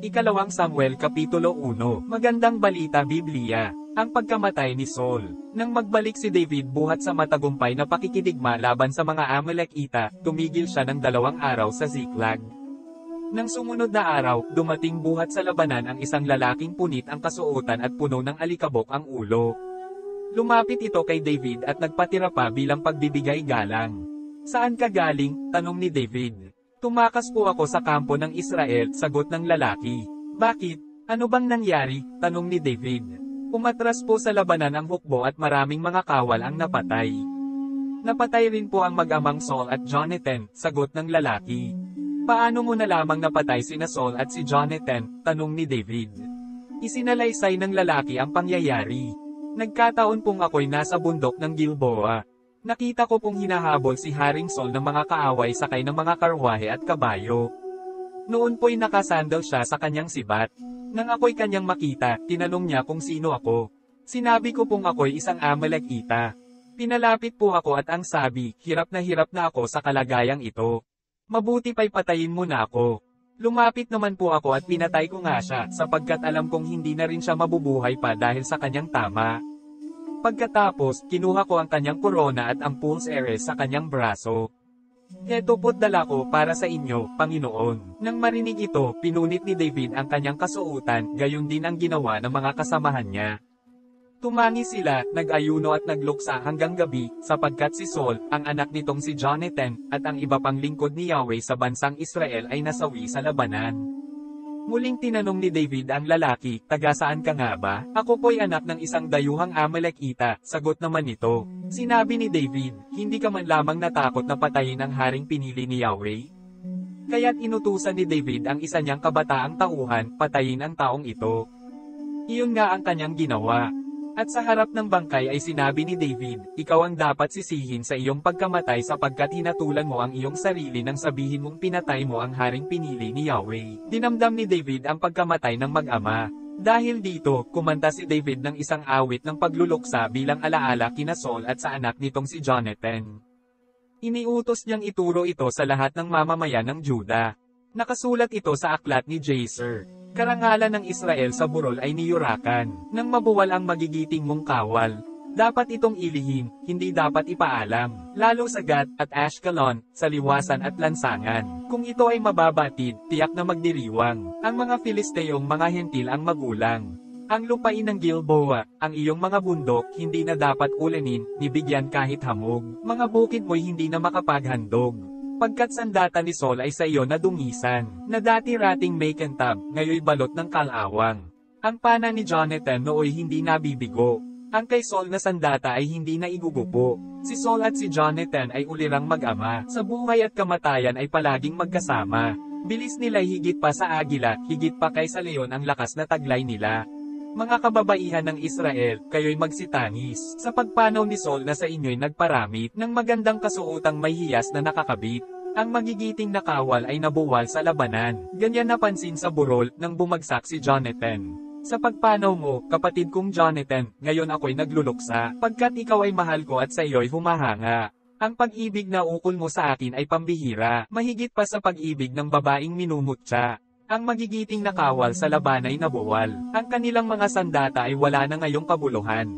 Ikalawang Samuel Kapitulo 1. Magandang balita Biblia. Ang pagkamatay ni Saul. Nang magbalik si David buhat sa matagumpay na pakikidigma laban sa mga Amalekita, tumigil siya ng 2 araw sa Ziklag. Nang sumunod na araw, dumating buhat sa labanan ang isang lalaking punit ang kasuotan at puno ng alikabok ang ulo. Lumapit ito kay David at nagpatira pa bilang pagbibigay galang. Saan ka galing? Tanong ni David. Tumakas po ako sa kampo ng Israel, sagot ng lalaki. Bakit? Ano bang nangyari? Tanong ni David. Umatras po sa labanan ang hukbo at maraming mga kawal ang napatay. Napatay rin po ang mag-amang Saul at Jonathan, sagot ng lalaki. Paano mo na lamang napatay sina Saul at si Jonathan? Tanong ni David. Isinalaysay ng lalaki ang pangyayari. Nagkataon pong ako'y nasa bundok ng Gilboa. Nakita ko pong hinahabol si Haring Saul ng mga kaaway sakay ng mga karwahe at kabayo. Noon po'y nakasandal siya sa kanyang sibat. Nang ako'y kanyang makita, tinanong niya kung sino ako. Sinabi ko pong ako'y isang Amalekita. Pinalapit po ako at ang sabi, hirap na ako sa kalagayang ito. Mabuti pa'y patayin mo na ako. Lumapit naman po ako at pinatay ko nga siya, sapagkat alam kong hindi na rin siya mabubuhay pa dahil sa kanyang tama. Pagkatapos, kinuha ko ang kanyang korona at ang pulse heiress sa kanyang braso. Heto po't dala ko para sa inyo, Panginoon. Nang marinig ito, pinunit ni David ang kanyang kasuotan, gayon din ang ginawa ng mga kasamahan niya. Tumangi sila, nag-ayuno at nagluksa hanggang gabi, sapagkat si Saul, ang anak nitong si Jonathan, at ang iba pang lingkod ni Yahweh sa bansang Israel ay nasawi sa labanan. Muling tinanong ni David ang lalaki, taga saan ka nga ba? Ako po'y anak ng isang dayuhang Amalekita, sagot naman nito. Sinabi ni David, hindi ka man lamang natakot na patayin ang haring pinili ni Yahweh? Kaya't inutusan ni David ang isa niyang kabataang tauhan, patayin ang taong ito. Iyon nga ang kanyang ginawa. At sa harap ng bangkay ay sinabi ni David, ikaw ang dapat sisihin sa iyong pagkamatay sapagkat hinatulan mo ang iyong sarili nang sabihin mong pinatay mo ang haring pinili ni Yahweh. Dinamdam ni David ang pagkamatay ng mag-ama. Dahil dito, kumanta si David ng isang awit ng pagluluksa bilang alaala kina Saul at sa anak nitong si Jonathan. Iniutos niyang ituro ito sa lahat ng mamamayan ng Juda. Nakasulat ito sa aklat ni Jaser. Karangalan ng Israel sa burol ay niyurakan. Nang mabuwal ang magigiting mong kawal, dapat itong ilihin, hindi dapat ipaalam. Lalo sa Gat at Ashkelon, sa liwasan at lansangan. Kung ito ay mababatid, tiyak na magdiriwang. Ang mga Filisteyong mga hentil ang magulang. Ang lupain ng Gilboa, ang iyong mga bundok, hindi na dapat ulanin, nibigyan kahit hamog. Mga bukid mo'y hindi na makapaghandog. Pagkat sandata ni Saul ay sa iyo na dungisan, na dati-rating may kentab, ngayoy balot ng kalawang. Ang pana ni Jonathan nooy hindi nabibigo. Ang kay Saul na sandata ay hindi na igugupo. Si Saul at si Jonathan ay ulirang mag-ama. Sa buhay at kamatayan ay palaging magkasama. Bilis nila'y higit pa sa agila, higit pa kay sa leon ang lakas na taglay nila. Mga kababaihan ng Israel, kayo'y magsitangis, sa pagpanaw ni Saul na sa inyo'y nagparamit ng magandang kasuotang may hiyas na nakakabit. Ang magigiting na kawal ay nabuwal sa labanan. Ganyan napansin sa burol nang bumagsak si Jonathan. Sa pagpanaw mo, kapatid kong Jonathan, ngayon ako'y nagluluksa, pagkat ikaw ay mahal ko at sa iyo'y humahanga. Ang pag-ibig na ukol mo sa akin ay pambihira, mahigit pa sa pag-ibig ng babaeng minumutya. Ang magigiting na kawal sa laban ay nabuwal. Ang kanilang mga sandata ay wala na ngayong kabuluhan.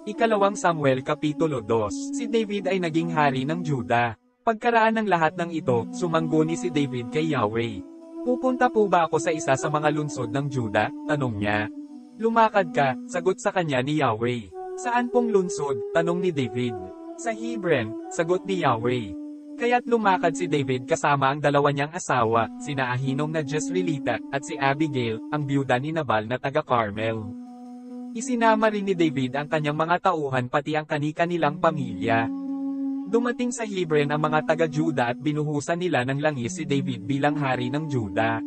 Ikalawang Samuel Kapitulo 2. Si David ay naging hari ng Juda. Pagkaraan ng lahat ng ito, sumangguni si David kay Yahweh. Pupunta po ba ako sa isa sa mga lungsod ng Juda? Tanong niya. Lumakad ka, sagot sa kanya ni Yahweh. Saan pong lungsod? Tanong ni David. Sa Hebron, sagot ni Yahweh. Kaya't lumakad si David kasama ang dalawa niyang asawa, sina Ahinong na Jezreelita, at si Abigail, ang biyuda ni Nabal na taga-Carmel. Isinama rin ni David ang kanyang mga tauhan pati ang kani-kanilang pamilya. Dumating sa Hebron ang mga taga-Juda at binuhusan nila ng langis si David bilang hari ng Juda.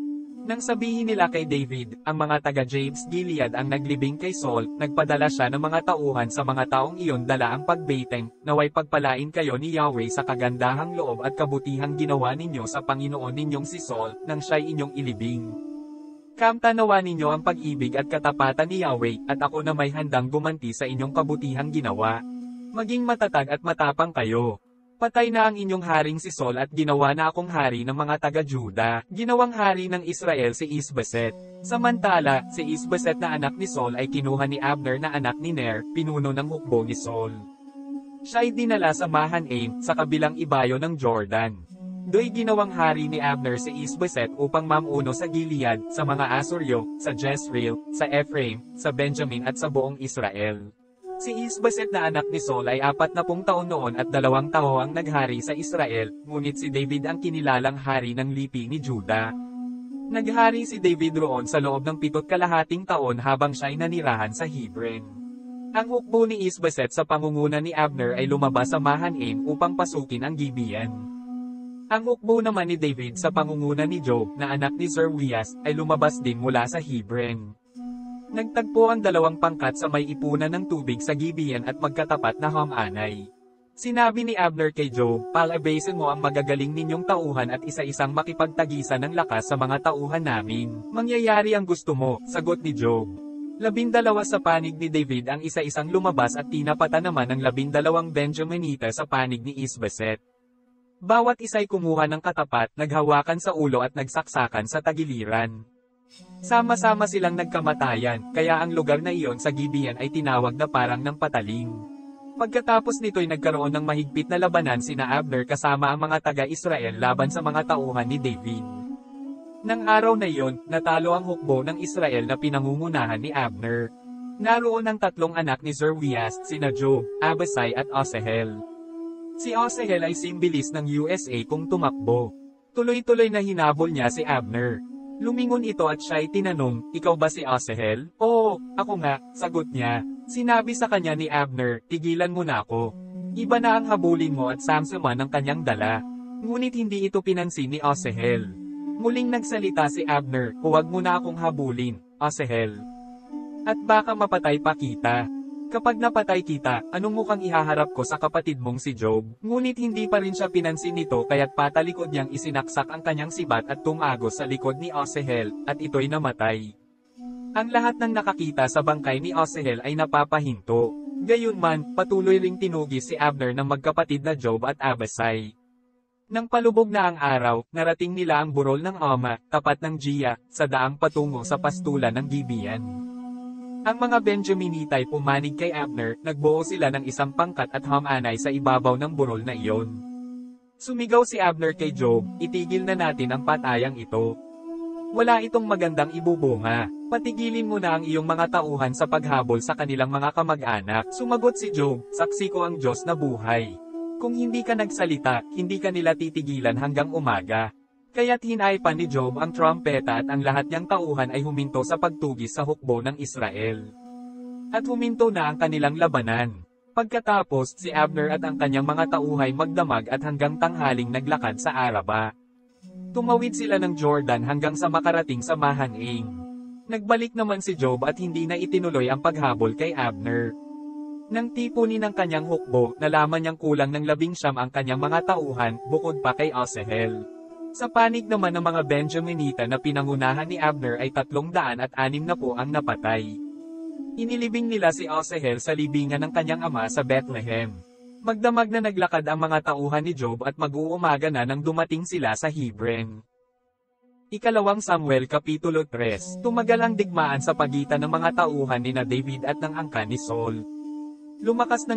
Nang sabihin nila kay David, ang mga taga-Jabesh Gilead ang naglibing kay Saul, nagpadala siya ng mga tauhan sa mga taong iyon dala ang pagbeteng, naway pagpalain kayo ni Yahweh sa kagandahang loob at kabutihang ginawa ninyo sa Panginoon ninyong si Saul, nang siya'y inyong ilibing. Kamtanawa ninyo ang pag-ibig at katapatan ni Yahweh, at ako na may handang gumanti sa inyong kabutihang ginawa. Maging matatag at matapang kayo. Patay na ang inyong haring si Saul at ginawa na akong hari ng mga taga-Juda. Ginawang hari ng Israel si Isboset. Samantala, si Isboset na anak ni Saul ay kinuha ni Abner na anak ni Ner, pinuno ng hukbo ni Saul. Siya ay dinala sa Mahanaim, sa kabilang ibayo ng Jordan. Do'y ginawang hari ni Abner si Isboset upang mamuno sa Gilead, sa mga Asuryo, sa Jezreel, sa Ephraim, sa Benjamin at sa buong Israel. Si Isboset na anak ni Saul ay 40 taon noon at 2 taon ang naghari sa Israel, ngunit si David ang kinilalang hari ng lipi ni Juda. Naghari si David roon sa loob ng 7.5 taon habang siya'y nanirahan sa Hebron. Ang hukbo ni Isboset sa pangunguna ni Abner ay lumabas sa Mahanaim upang pasukin ang Gibeon. Ang hukbo naman ni David sa pangunguna ni Joab, na anak ni Zeruias, ay lumabas din mula sa Hebron. Nagtagpo ang 2 pangkat sa may ipunan ng tubig sa Gibeon at magkatapat na Hamanay. Sinabi ni Abner kay Joab, "Palabasin mo ang magagaling ninyong tauhan at isa-isang makipagtagisan ng lakas sa mga tauhan namin. Mangyayari ang gusto mo," sagot ni Joab. 12 sa panig ni David ang isa-isang lumabas at tinapatan naman ng 12 Benjaminita sa panig ni Isboset. Bawat isa'y kumuha ng katapat, naghawakan sa ulo at nagsaksakan sa tagiliran. Sama-sama silang nagkamatayan, kaya ang lugar na iyon sa Gibeon ay tinawag na parang ng pataling. Pagkatapos nito'y nagkaroon ng mahigpit na labanan sina Abner kasama ang mga taga-Israel laban sa mga tauhan ni David. Nang araw na iyon, natalo ang hukbo ng Israel na pinangungunahan ni Abner. Naroon ang 3 anak ni Zeruias, sina Joab, Abisai at Asahel. Si Asahel ay simbilis ng USA kung tumakbo. Tuloy-tuloy na hinabol niya si Abner. Lumingon ito at siya'y tinanong, "Ikaw ba si Asahel?" "Oo, ako nga," sagot niya. Sinabi sa kanya ni Abner, "Tigilan mo na ako. Iba na ang habulin mo at samsaman ang kanyang dala." Ngunit hindi ito pinansin ni Asahel. Muling nagsalita si Abner, "Huwag mo na akong habulin, Asahel. At baka mapatay pa kita. Kapag napatay kita, anong mukhang ihaharap ko sa kapatid mong si Joab?" Ngunit hindi pa rin siya pinansin nito kaya't patalikod niyang isinaksak ang kanyang sibat at tumagos sa likod ni Asahel, at ito'y namatay. Ang lahat ng nakakita sa bangkay ni Asahel ay napapahinto. Gayunman, patuloy ring tinugis si Abner ng magkapatid na Joab at Abisai. Nang palubog na ang araw, narating nila ang burol ng Ama, tapat ng Gia, sa daang patungo sa pastulan ng Gibeon. Ang mga Benjaminitay pumanig kay Abner, nagbuo sila ng 1 pangkat at Hamanay sa ibabaw ng burol na iyon. Sumigaw si Abner kay Joab, "Itigil na natin ang patayang ito. Wala itong magandang ibubunga. Patigilin mo na ang iyong mga tauhan sa paghabol sa kanilang mga kamag-anak." Sumagot si Joab, "Saksi ko ang Diyos na buhay. Kung hindi ka nagsalita, hindi ka nila titigilan hanggang umaga." Kaya't hinaipan ni Joab ang trompeta at ang lahat niyang tauhan ay huminto sa pagtugis sa hukbo ng Israel. At huminto na ang kanilang labanan. Pagkatapos, si Abner at ang kanyang mga tauhay magdamag at hanggang tanghaling naglakad sa Araba. Tumawid sila ng Jordan hanggang sa makarating sa Mahanaim. Nagbalik naman si Joab at hindi na itinuloy ang paghabol kay Abner. Nang tipunin ng kanyang hukbo, nalaman niyang kulang ng 19 ang kanyang mga tauhan, bukod pa kay Asahel. Sa panig naman ng mga Benjaminita na pinangunahan ni Abner ay 360 ang napatay. Inilibing nila si Asahel sa libingan ng kanyang ama sa Bethlehem. Magdamag na naglakad ang mga tauhan ni Joab at mag-uumaga na nang dumating sila sa Hebron. 2 Samuel Kapitulo 3. Tumagal ang digmaan sa pagitan ng mga tauhan ni David at ng angkan ni Saul. Lumakas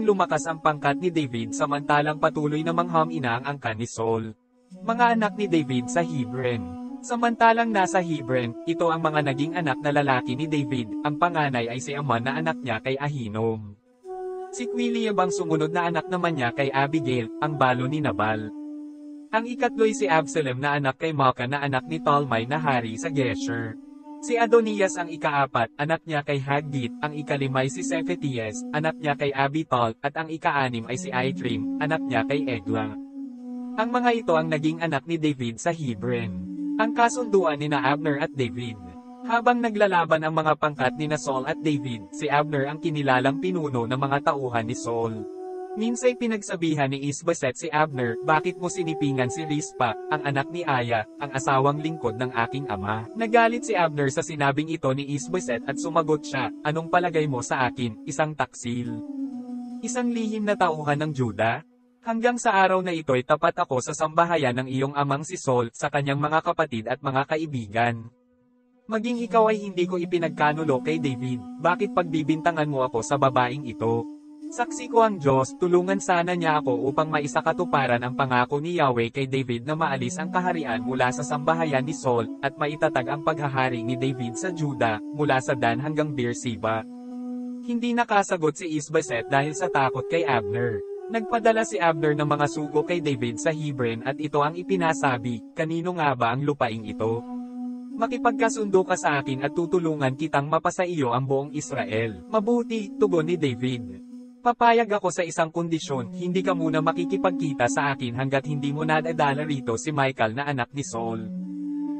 ang pangkat ni David samantalang patuloy na mangham-ina ang angkan ni Saul. Mga anak ni David sa Hebron. Samantalang nasa Hebron, ito ang mga naging anak na lalaki ni David. Ang panganay ay si Amnon na anak niya kay Ahinom. Si Eliab ang sumunod na anak naman niya kay Abigail, ang balo ni Nabal. Ang ikatlo'y si Absalom na anak kay Maacah na anak ni Talmai na hari sa Geshur. Si Adonias ang ika-4, anak niya kay Haggith. Ang ika-5 si Sephethias, anak niya kay Abital, at ang ika-6 ay si Aitrim, anak niya kay Egla. Ang mga ito ang naging anak ni David sa Hebron. Ang kasunduan ni Abner at David. Habang naglalaban ang mga pangkat ni Saul at David, si Abner ang kinilalang pinuno ng mga tauhan ni Saul. Minsay pinagsabihan ni Isboset si Abner, "Bakit mo sinipingan si Rispa, ang anak ni Aya, ang asawang lingkod ng aking ama?" Nagalit si Abner sa sinabing ito ni Isboset at sumagot siya, "Anong palagay mo sa akin, isang taksil? Isang lihim na tauhan ng Juda? Hanggang sa araw na ito'y tapat ako sa sambahayan ng iyong amang si Saul, sa kanyang mga kapatid at mga kaibigan. Maging ikaw ay hindi ko ipinagkanulo kay David, bakit pagbibintangan mo ako sa babaeng ito? Saksi ko ang Diyos, tulungan sana niya ako upang maisakatuparan ang pangako ni Yahweh kay David na maalis ang kaharian mula sa sambahayan ni Saul, at maitatag ang paghahari ni David sa Juda, mula sa Dan hanggang Beersheba. Hindi nakasagot si Isboset dahil sa takot kay Abner. Nagpadala si Abner ng mga sugo kay David sa Hebron at ito ang ipinasabi, kanino nga ba ang lupaing ito? Makipagkasundo ka sa akin at tutulungan kitang mapasa iyo ang buong Israel. Mabuti, tugon ni David. Papayag ako sa isang kondisyon, hindi ka muna makikipagkita sa akin hanggat hindi mo nadadala rito si Michal na anak ni Saul.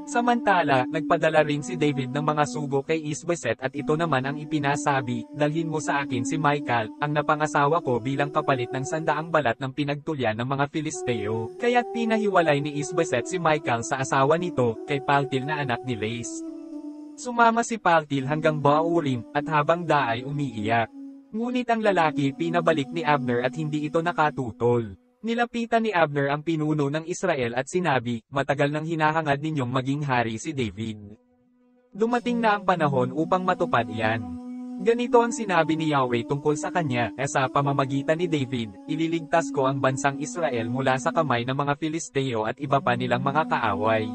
Samantala, nagpadala rin si David ng mga sugo kay Isboset at ito naman ang ipinasabi, dalhin mo sa akin si Michal, ang napangasawa ko bilang kapalit ng 100 balat ng pinagtulyan ng mga Filisteo. Kaya't pinahiwalay ni Isboset si Michal sa asawa nito, kay Paltil na anak ni Lais. Sumama si Paltil hanggang Baurim, at habang daay umiiyak. Ngunit ang lalaki pinabalik ni Abner at hindi ito nakatutol. Nilapitan ni Abner ang pinuno ng Israel at sinabi, matagal nang hinahangad ninyong maging hari si David. Dumating na ang panahon upang matupad iyan. Ganito ang sinabi ni Yahweh tungkol sa kanya, sa pamamagitan ni David, ililigtas ko ang bansang Israel mula sa kamay ng mga Filisteo at iba pa nilang mga kaaway.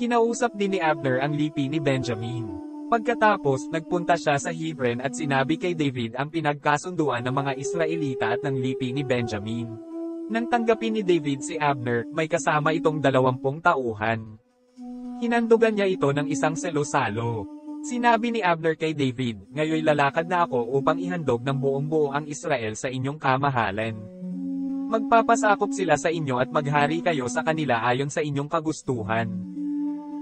Kinausap din ni Abner ang lipi ni Benjamin. Pagkatapos, nagpunta siya sa Hebron at sinabi kay David ang pinagkasunduan ng mga Israelita at ng lipi ni Benjamin. Nang tanggapin ni David si Abner, may kasama itong 20 tauhan. Hinandugan niya ito ng isang salo-salo. Sinabi ni Abner kay David, ngayoy lalakad na ako upang ihandog ng buong-buo ang Israel sa inyong kamahalan. Magpapasakop sila sa inyo at maghari kayo sa kanila ayon sa inyong kagustuhan.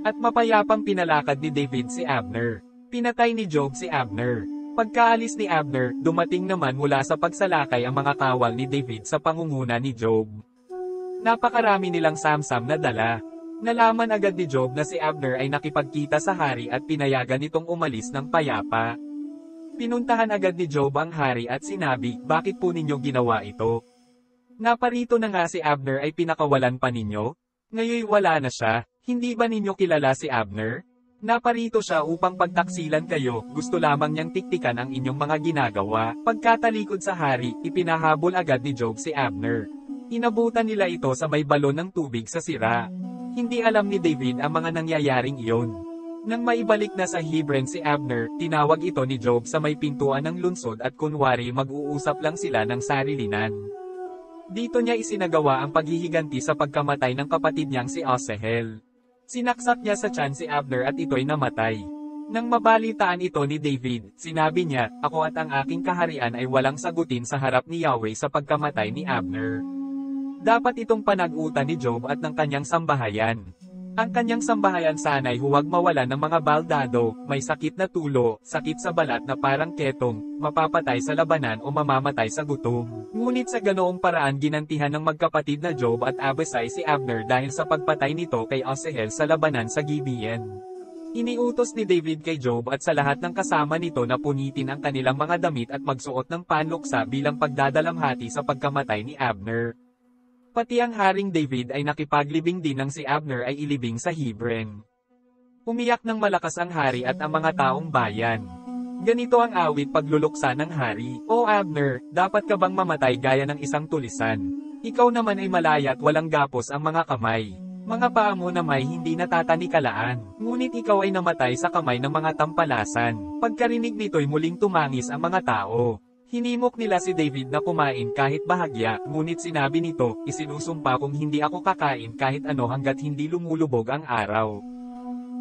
At mapayapang pinalakad ni David si Abner. Pinatay ni Joab si Abner. Pagkaalis ni Abner, dumating naman mula sa pagsalakay ang mga kawal ni David sa pangunguna ni Joab. Napakarami nilang samsam na dala. Nalaman agad ni Joab na si Abner ay nakipagkita sa hari at pinayagan nitong umalis ng payapa. Pinuntahan agad ni Joab ang hari at sinabi, bakit po ninyo ginawa ito? Naparito na nga si Abner ay pinakawalan pa ninyo? Ngayoy wala na siya. Hindi ba ninyo kilala si Abner? Naparito siya upang pagtaksilan kayo, gusto lamang niyang tiktikan ang inyong mga ginagawa. Pagkatalikod sa hari, ipinahabol agad ni Joab si Abner. Inabutan nila ito sa may balon ng tubig sa sira. Hindi alam ni David ang mga nangyayaring iyon. Nang maibalik na sa Hebron si Abner, tinawag ito ni Joab sa may pintuan ng lunsod at kunwari mag-uusap lang sila ng sarilinan. Dito niya isinagawa ang paghihiganti sa pagkamatay ng kapatid niyang si Asahel. Sinaksak niya sa tiyan si Abner at ito'y namatay. Nang mabalitaan ito ni David, sinabi niya, ako at ang aking kaharian ay walang sagutin sa harap ni Yahweh sa pagkamatay ni Abner. Dapat itong panag-utan ni Joab at ng kanyang sambahayan. Ang kanyang sambahayan sana'y huwag mawalan ng mga baldado, may sakit na tulo, sakit sa balat na parang ketong, mapapatay sa labanan o mamamatay sa gutom. Ngunit sa ganoong paraan ginantihan ng magkapatid na Joab at Abisai si Abner dahil sa pagpatay nito kay Asahel sa labanan sa Gibeon. Iniutos ni David kay Joab at sa lahat ng kasama nito na punitin ang kanilang mga damit at magsuot ng panluksa bilang pagdadalamhati sa pagkamatay ni Abner. Pati ang Haring David ay nakipaglibing din nang si Abner ay ilibing sa Hebron. Umiyak ng malakas ang hari at ang mga taong bayan. Ganito ang awit pagluluksa ng hari. O Abner, dapat ka bang mamatay gaya ng isang tulisan? Ikaw naman ay malaya at walang gapos ang mga kamay. Mga paa mo na may hindi natatanikalaan. Ngunit ikaw ay namatay sa kamay ng mga tampalasan. Pagkarinig nito'y muling tumangis ang mga tao. Hinimok nila si David na kumain kahit bahagya, ngunit sinabi nito, isinusumpa kong hindi ako kakain kahit ano hanggat hindi lumulubog ang araw.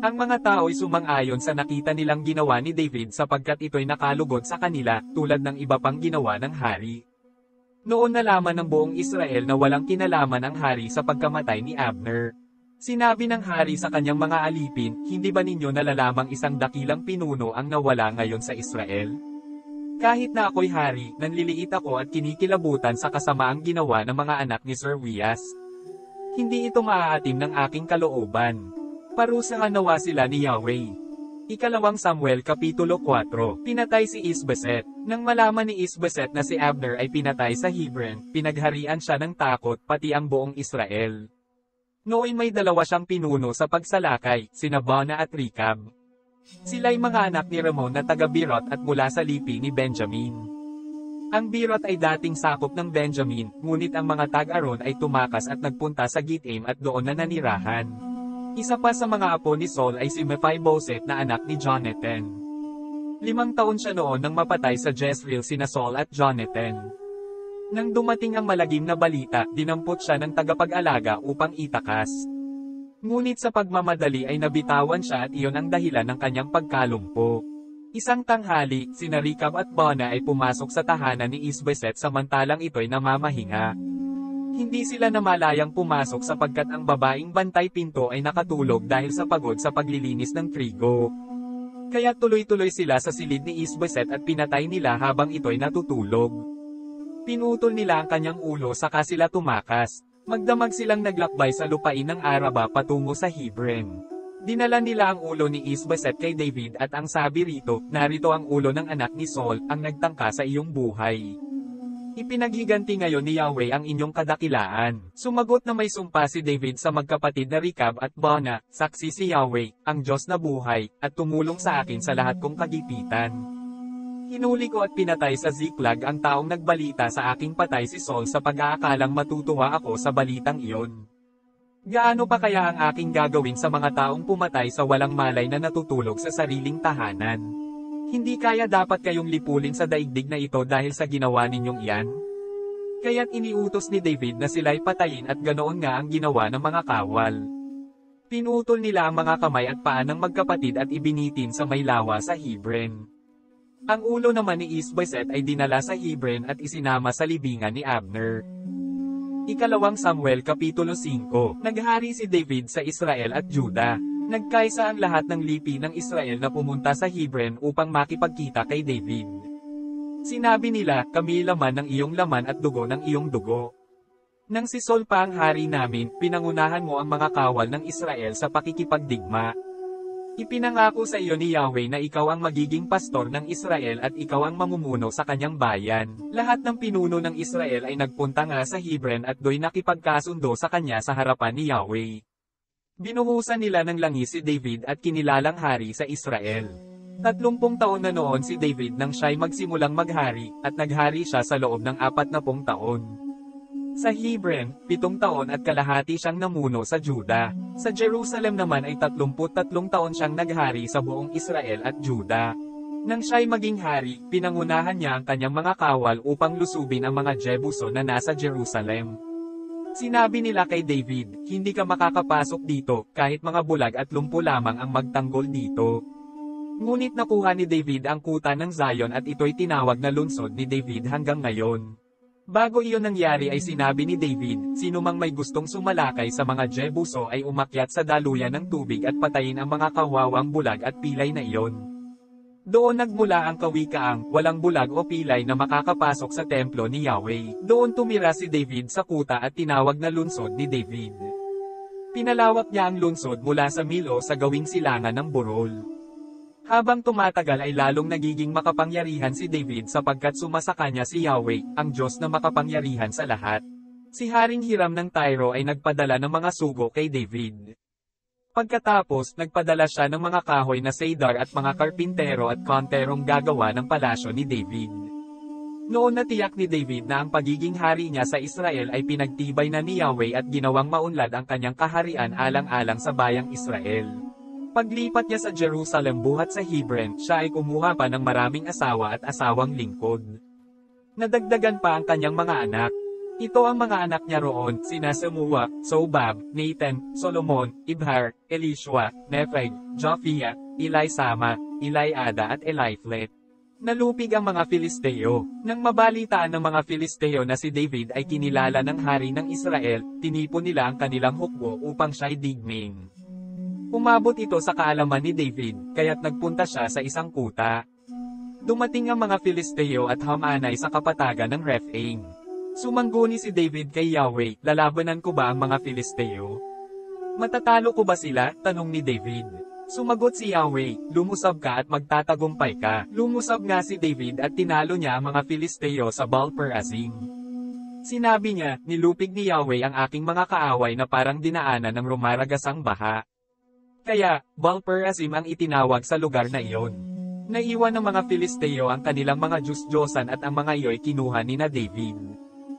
Ang mga tao'y sumang-ayon sa nakita nilang ginawa ni David sapagkat ito'y nakalugod sa kanila, tulad ng iba pang ginawa ng hari. Noon nalaman ng buong Israel na walang kinalaman ang hari sa pagkamatay ni Abner. Sinabi ng hari sa kanyang mga alipin, hindi ba ninyo nalalamang isang dakilang pinuno ang nawala ngayon sa Israel? Kahit na ako'y hari, nanliliit ako at kinikilabutan sa kasamaang ginawa ng mga anak ni Zeruias. Hindi ito maaatim ng aking kalooban. Parusahan nawa sila ni Yahweh. Ikalawang Samuel Kapitulo 4. Pinatay si Isboset. Nang malaman ni Isboset na si Abner ay pinatay sa Hebron, pinagharian siya ng takot pati ang buong Israel. Noon may dalawa siyang pinuno sa pagsalakay, sina Baana at Rekab. Sila'y mga anak ni Ramon na taga Beerot at mula sa lipi ni Benjamin. Ang Beerot ay dating sakop ng Benjamin, ngunit ang mga tag-Aron ay tumakas at nagpunta sa Gittaim at doon na nanirahan. Isa pa sa mga apo ni Saul ay si Mephibosheth na anak ni Jonathan. 5 taon siya noon nang mapatay sa Jezreel sina Saul at Jonathan. Nang dumating ang malagim na balita, dinampot siya ng tagapag-alaga upang itakas. Ngunit sa pagmamadali ay nabitawan siya at iyon ang dahilan ng kanyang pagkalumpo. Isang tanghali, sina Rekab at Baana ay pumasok sa tahanan ni Isboset samantalang ito'y namamahinga. Hindi sila namalayang pumasok sapagkat ang babaeng bantay pinto ay nakatulog dahil sa pagod sa paglilinis ng trigo. Kaya tuloy-tuloy sila sa silid ni Isboset at pinatay nila habang ito'y natutulog. Pinutol nila ang kanyang ulo saka sila tumakas. Magdamag silang naglakbay sa lupain ng Araba patungo sa Hebron. Dinala nila ang ulo ni Isboset kay David at ang sabi rito, narito ang ulo ng anak ni Saul, ang nagtangka sa iyong buhay. Ipinaghiganti ngayon ni Yahweh ang inyong kadakilaan. Sumagot na may sumpa si David sa magkapatid na Rekab at Baana, saksi si Yahweh, ang Diyos na buhay, at tumulong sa akin sa lahat kong kagipitan. Hinuli ko at pinatay sa Ziklag ang taong nagbalita sa aking patay si Saul sa pag-aakalang matutuwa ako sa balitang iyon. Gaano pa kaya ang aking gagawin sa mga taong pumatay sa walang malay na natutulog sa sariling tahanan? Hindi kaya dapat kayong lipulin sa daigdig na ito dahil sa ginawa ninyong iyan? Kaya't iniutos ni David na sila'y patayin at ganoon nga ang ginawa ng mga kawal. Pinutol nila ang mga kamay at paa ng magkapatid at ibinitin sa may lawa sa Hebron. Ang ulo naman ni Isboset ay dinala sa Hebron at isinama sa libingan ni Abner. Ikalawang Samuel Kapitulo 5. Naghari si David sa Israel at Juda. Nagkaisa ang lahat ng lipi ng Israel na pumunta sa Hebron upang makipagkita kay David. Sinabi nila, kami laman ng iyong laman at dugo ng iyong dugo. Nang si Saul pa ang hari namin, pinangunahan mo ang mga kawal ng Israel sa pakikipagdigma. Ipinangako sa iyo ni Yahweh na ikaw ang magiging pastor ng Israel at ikaw ang mamumuno sa kanyang bayan. Lahat ng pinuno ng Israel ay nagpunta nga sa Hebron at do'y nakipagkasundo sa kanya sa harapan ni Yahweh. Binuhusan nila ng langis si David at kinilalang hari sa Israel. 30 taon na noon si David nang siya'y magsimulang maghari, at naghari siya sa loob ng 40 taon. Sa Hebron, 7 taon at kalahati siyang namuno sa Juda. Sa Jerusalem naman ay 33 taon siyang naghari sa buong Israel at Juda. Nang siya'y maging hari, pinangunahan niya ang kanyang mga kawal upang lusubin ang mga Jebuso na nasa Jerusalem. Sinabi nila kay David, hindi ka makakapasok dito, kahit mga bulag at lumpo lamang ang magtanggol dito. Ngunit nakuha ni David ang kuta ng Zion at ito'y tinawag na lungsod ni David hanggang ngayon. Bago iyon nangyari ay sinabi ni David, sino mang may gustong sumalakay sa mga Jebuso ay umakyat sa daluyan ng tubig at patayin ang mga kawawang bulag at pilay na iyon. Doon nagmula ang kawikaang, walang bulag o pilay na makakapasok sa templo ni Yahweh. Doon tumira si David sa kuta at tinawag na lungsod ni David. Pinalawak niya ang lungsod mula sa Milo sa gawing silangan ng burol. Habang tumatagal ay lalong nagiging makapangyarihan si David sapagkat sumasa kanya si Yahweh, ang Diyos na makapangyarihan sa lahat. Si Haring Hiram ng Tyro ay nagpadala ng mga sugo kay David. Pagkatapos, nagpadala siya ng mga kahoy na cedar at mga karpintero at kanterong gagawa ng palasyo ni David. Noon natiyak ni David na ang pagiging hari niya sa Israel ay pinagtibay na ni Yahweh at ginawang maunlad ang kanyang kaharian alang-alang sa bayang Israel. Paglipat niya sa Jerusalem buhat sa Hebron, siya ay kumuha pa ng maraming asawa at asawang lingkod. Nadagdagan pa ang kanyang mga anak. Ito ang mga anak niya roon, sina Semua, Sobab, Nathan, Solomon, Ibhar, Elishua, Nepheg, Jophia, Elisama, Eliada at Eliphelet. Nalupig ang mga Filisteo. Nang mabalitaan ng mga Filisteo na si David ay kinilala ng hari ng Israel, tinipon nila ang kanilang hukbo upang siya'y digming. Umabot ito sa kaalaman ni David, kaya't nagpunta siya sa isang kuta. Dumating ang mga Filisteo at hamanay sa kapatagan ng Rephaim. Sumangguni si David kay Yahweh, lalabanan ko ba ang mga Filisteo? Matatalo ko ba sila? Tanong ni David. Sumagot si Yahweh, lumusab ka at magtatagumpay ka. Lumusab nga si David at tinalo niya ang mga Filisteo sa Baal-perazim. Sinabi niya, nilupig ni Yahweh ang aking mga kaaway na parang dinaanan ng rumaragasang baha. Kaya, Baal-perazim ang itinawag sa lugar na iyon. Naiwan ng mga Filisteo ang kanilang mga Diyos-Diyosan at ang mga iyo'y kinuha ni na David.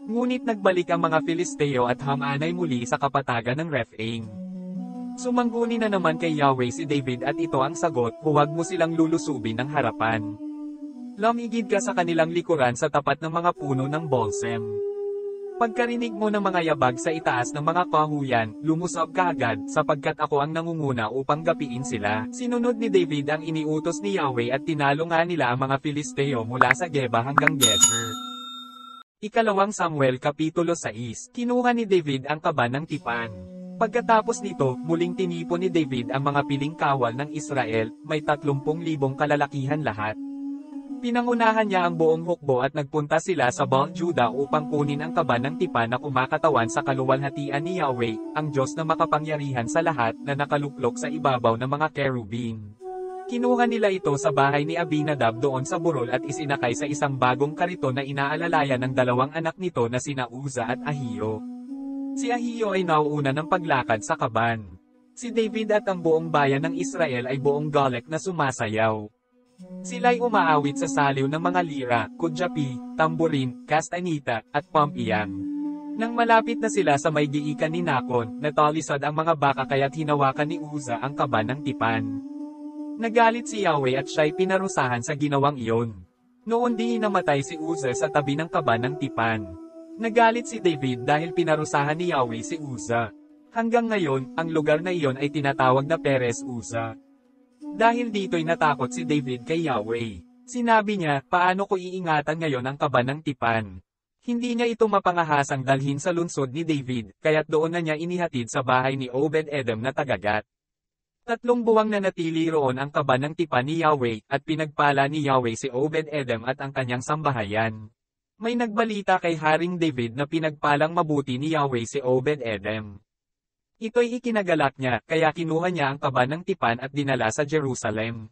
Ngunit nagbalik ang mga Filisteo at hamanay muli sa kapatagan ng Rephaim. Sumangguni na naman kay Yahweh si David at ito ang sagot, huwag mo silang lulusubin ng harapan. Lumigid ka sa kanilang likuran sa tapat ng mga puno ng balsam. Pagkarinig mo ng mga yabag sa itaas ng mga kahuyan, lumusab ka agad, sapagkat ako ang nangunguna upang gapiin sila. Sinunod ni David ang iniutos ni Yahweh at tinalo nga nila ang mga Filisteo mula sa Geba hanggang Gezer. Ikalawang Samuel Kapitulo 6. Kinuha ni David ang kaban ng tipan. Pagkatapos nito, muling tinipon ni David ang mga piling kawal ng Israel, may 30,000 kalalakihan lahat. Pinangunahan niya ang buong hukbo at nagpunta sila sa Baal-Juda upang kunin ang kaban ng tipan na kumakatawan sa kaluwalhatian ni Yahweh, ang Diyos na makapangyarihan sa lahat, na nakaluklok sa ibabaw ng mga kerubin. Kinuha nila ito sa bahay ni Abinadab doon sa burol at isinakay sa isang bagong kariton na inaalalayan ng dalawang anak nito na sina Uza at Ahiyo. Si Ahiyo ay nauuna ng paglakad sa kaban. Si David at ang buong bayan ng Israel ay buong galek na sumasayaw. Sila'y umaawit sa saliw ng mga lira, kudyapi, tamburin, kastanita, at pampiyang. Nang malapit na sila sa may giikan ni Nakon, natalisod ang mga baka kaya't hinawakan ni Uza ang kaban ng tipan. Nagalit si Yahweh at siya'y pinarusahan sa ginawang iyon. Noon di namatay si Uza sa tabi ng kaban ng tipan. Nagalit si David dahil pinarusahan ni Yahweh si Uza. Hanggang ngayon, ang lugar na iyon ay tinatawag na Perez Uza. Dahil dito'y natakot si David kay Yahweh. Sinabi niya, paano ko iingatan ngayon ang kaban ng tipan? Hindi niya ito mapangahasang dalhin sa lungsod ni David, kaya't doon na niya inihatid sa bahay ni Obed-Edom na tagagat. 3 buwang nanatili roon ang kaban ng tipan ni Yahweh, at pinagpala ni Yahweh si Obed-Edom at ang kanyang sambahayan. May nagbalita kay Haring David na pinagpalang mabuti ni Yahweh si Obed-Edom. Ito'y ikinagalak niya, kaya kinuha niya ang kaban ng tipan at dinala sa Jerusalem.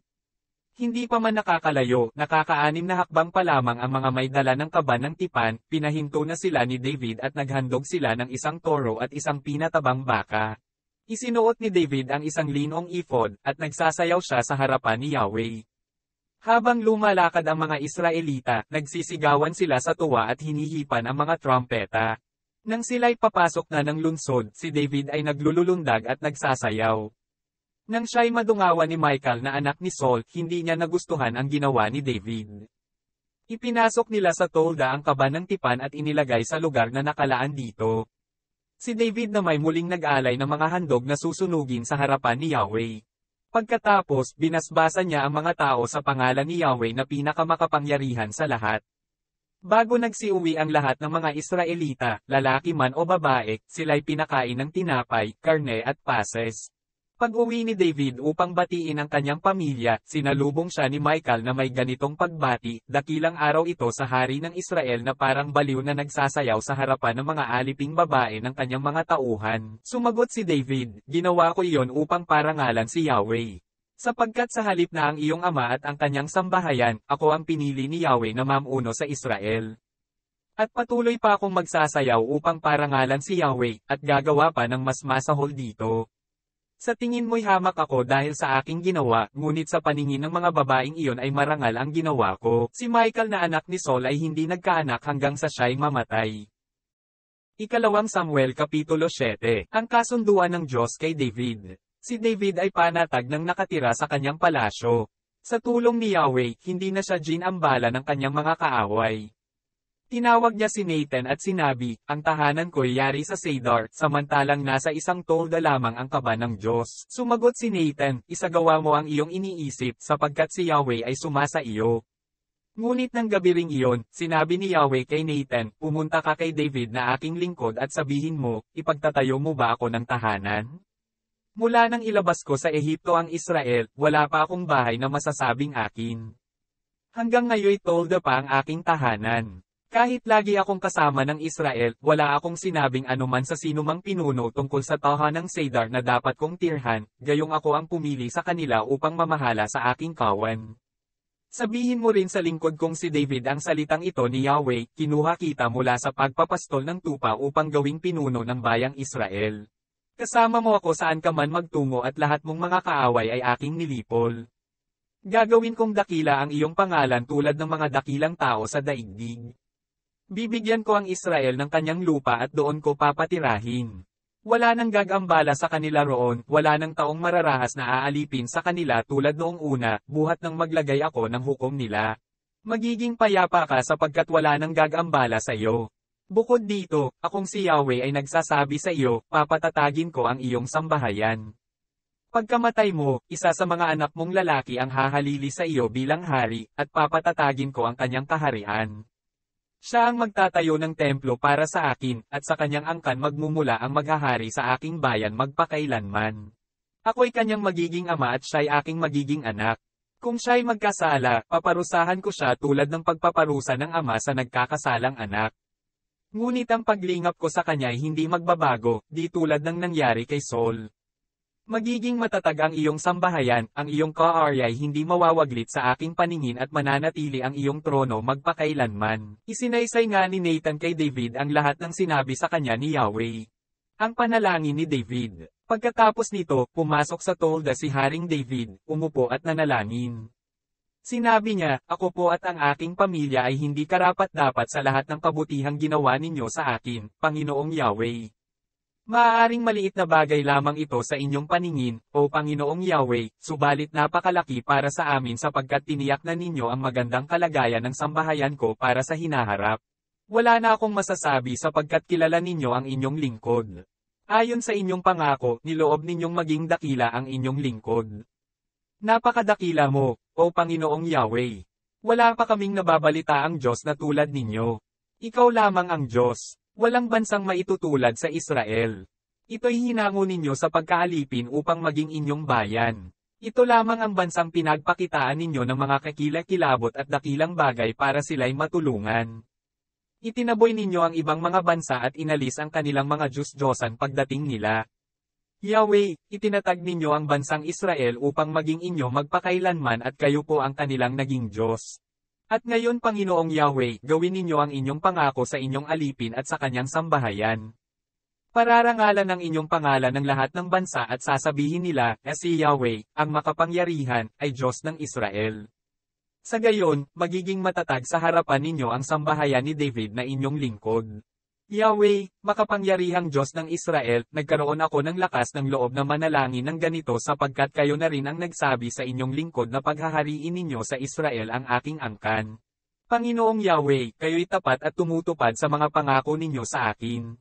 Hindi pa man nakakalayo, nakaka-6 na hakbang pa lamang ang mga may dala ng kaban ng tipan, pinahinto na sila ni David at naghandog sila ng isang toro at isang pinatabang baka. Isinuot ni David ang isang linong ephod, at nagsasayaw siya sa harapan ni Yahweh. Habang lumalakad ang mga Israelita, nagsisigawan sila sa tuwa at hinihipan ang mga trompeta. Nang sila'y papasok na ng lungsod, si David ay naglululundag at nagsasayaw. Nang siya'y madungawan ni Michal na anak ni Saul, hindi niya nagustuhan ang ginawa ni David. Ipinasok nila sa tolda ang kaban ng tipan at inilagay sa lugar na nakalaan dito. Si David na may muling nag-alay ng mga handog na susunugin sa harapan ni Yahweh. Pagkatapos, binasbasan niya ang mga tao sa pangalan ni Yahweh na pinakamakapangyarihan sa lahat. Bago nagsiuwi ang lahat ng mga Israelita, lalaki man o babae, sila'y pinakain ng tinapay, karne at pases. Pag-uwi ni David upang batiin ang kanyang pamilya, sinalubong siya ni Michal na may ganitong pagbati, dakilang araw ito sa hari ng Israel na parang baliw na nagsasayaw sa harapan ng mga aliping babae ng kanyang mga tauhan. Sumagot si David, ginawa ko iyon upang parangalan si Yahweh. Sapagkat sa halip na ang iyong ama at ang kanyang sambahayan, ako ang pinili ni Yahweh na mamuno sa Israel. At patuloy pa akong magsasayaw upang parangalan si Yahweh, at gagawa pa ng mas masahol dito. Sa tingin mo'y hamak ako dahil sa aking ginawa, ngunit sa paningin ng mga babaeng iyon ay marangal ang ginawa ko. Si Michal na anak ni Saul ay hindi nagkaanak hanggang sa siya'y mamatay. Ikalawang Samuel Kapitulo 7. Ang kasunduan ng Diyos kay David. Si David ay panatag nang nakatira sa kanyang palasyo. Sa tulong ni Yahweh, hindi na siya ginambala ng kanyang mga kaaway. Tinawag niya si Nathan at sinabi, ang tahanan ko'y yari sa Cedar, samantalang nasa isang tolda lamang ang kaban ng Diyos. Sumagot si Nathan, isagawa mo ang iyong iniisip, sapagkat si Yahweh ay sumasa iyo. Ngunit ng gabi ring iyon, sinabi ni Yahweh kay Nathan, pumunta ka kay David na aking lingkod at sabihin mo, ipagtatayo mo ba ako ng tahanan? Mula nang ilabas ko sa Ehipto ang Israel, wala pa akong bahay na masasabing akin. Hanggang ngayoy tolda pa ang aking tahanan. Kahit lagi akong kasama ng Israel, wala akong sinabing anuman sa sinumang pinuno tungkol sa tahanang Cedar na dapat kong tirhan, gayong ako ang pumili sa kanila upang mamahala sa aking kawan. Sabihin mo rin sa lingkod kong si David ang salitang ito ni Yahweh, kinuha kita mula sa pagpapastol ng tupa upang gawing pinuno ng bayang Israel. Kasama mo ako saan ka man magtungo at lahat mong mga kaaway ay aking nilipol. Gagawin kong dakila ang iyong pangalan tulad ng mga dakilang tao sa daigdig. Bibigyan ko ang Israel ng kanyang lupa at doon ko papatirahin. Wala nang gagambala sa kanila roon, wala nang taong mararahas na aalipin sa kanila tulad noong una, buhat nang maglagay ako ng hukom nila. Magiging payapa ka sapagkat wala nang gagambala sa iyo. Bukod dito, akong si Yahweh ay nagsasabi sa iyo, papatatagin ko ang iyong sambahayan. Pagkamatay mo, isa sa mga anak mong lalaki ang hahalili sa iyo bilang hari, at papatatagin ko ang kanyang kaharian. Siya ang magtatayo ng templo para sa akin, at sa kanyang angkan magmumula ang maghahari sa aking bayan magpakailanman. Ako'y kanyang magiging ama at siya'y aking magiging anak. Kung siya'y magkasala, paparusahan ko siya tulad ng pagpaparusa ng ama sa nagkakasalang anak. Ngunit ang paglingap ko sa kanya'y hindi magbabago, di tulad ng nangyari kay Saul. Magiging matatag ang iyong sambahayan, ang iyong kaaraya'y hindi mawawaglit sa aking paningin at mananatili ang iyong trono magpakailanman. Isinaysay nga ni Nathan kay David ang lahat ng sinabi sa kanya ni Yahweh. Ang panalangin ni David. Pagkatapos nito, pumasok sa tolda si Haring David, umupo at nanalangin. Sinabi niya, ako po at ang aking pamilya ay hindi karapat-dapat sa lahat ng kabutihang ginawa ninyo sa akin, Panginoong Yahweh. Maaaring maliit na bagay lamang ito sa inyong paningin, o Panginoong Yahweh, subalit napakalaki para sa amin sapagkat tiniyak na ninyo ang magandang kalagayan ng sambahayan ko para sa hinaharap. Wala na akong masasabi sapagkat kilala ninyo ang inyong lingkod. Ayon sa inyong pangako, niloob ninyong maging dakila ang inyong lingkod. Napakadakila mo, o Panginoong Yahweh. Wala pa kaming nababalita ang Diyos na tulad ninyo. Ikaw lamang ang Diyos. Walang bansang maitutulad sa Israel. Ito'y hinango ninyo sa pagkaalipin upang maging inyong bayan. Ito lamang ang bansang pinagpakitaan ninyo ng mga kakilakilabot at dakilang bagay para sila'y matulungan. Itinaboy ninyo ang ibang mga bansa at inalis ang kanilang mga Diyos-Diyosan pagdating nila. Yahweh, itinatag ninyo ang bansang Israel upang maging inyo magpakailanman at kayo po ang kanilang naging Diyos. At ngayon Panginoong Yahweh, gawin ninyo ang inyong pangako sa inyong alipin at sa kanyang sambahayan. Pararangalan ng inyong pangalan ng lahat ng bansa at sasabihin nila, si Yahweh, ang makapangyarihan, ay Diyos ng Israel. Sa gayon, magiging matatag sa harapan ninyo ang sambahayan ni David na inyong lingkod. Yahweh, makapangyarihang Diyos ng Israel, nagkaroon ako ng lakas ng loob na manalangin ng ganito sapagkat kayo na rin ang nagsabi sa inyong lingkod na paghahariin ninyo sa Israel ang aking angkan. Panginoong Yahweh, kayo'y tapat at tumutupad sa mga pangako ninyo sa akin.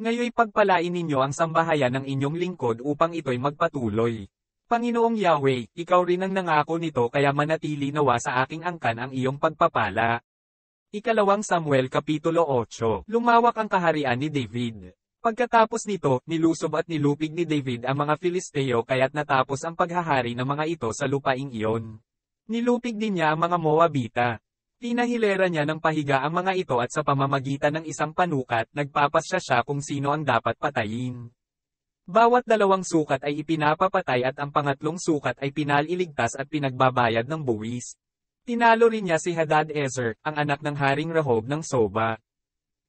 Ngayoy pagpalain ninyo ang sambahayan ng inyong lingkod upang ito'y magpatuloy. Panginoong Yahweh, ikaw rin ang nangako nito kaya manatili nawa sa aking angkan ang iyong pagpapala. Ikalawang Samuel Kapitulo 8. Lumawak ang kaharian ni David. Pagkatapos nito, nilusob at nilupig ni David ang mga Filisteo kaya't natapos ang paghahari ng mga ito sa lupaing iyon. Nilupig din niya ang mga Moabita. Pinahilera niya ng pahiga ang mga ito at sa pamamagitan ng isang panukat, nagpapasya siya kung sino ang dapat patayin. Bawat dalawang sukat ay ipinapapatay at ang pangatlong sukat ay pinaliligtas at pinagbabayad ng buwis. Tinalo rin niya si Hadad-ezer, ang anak ng Haring Rehob ng Soba.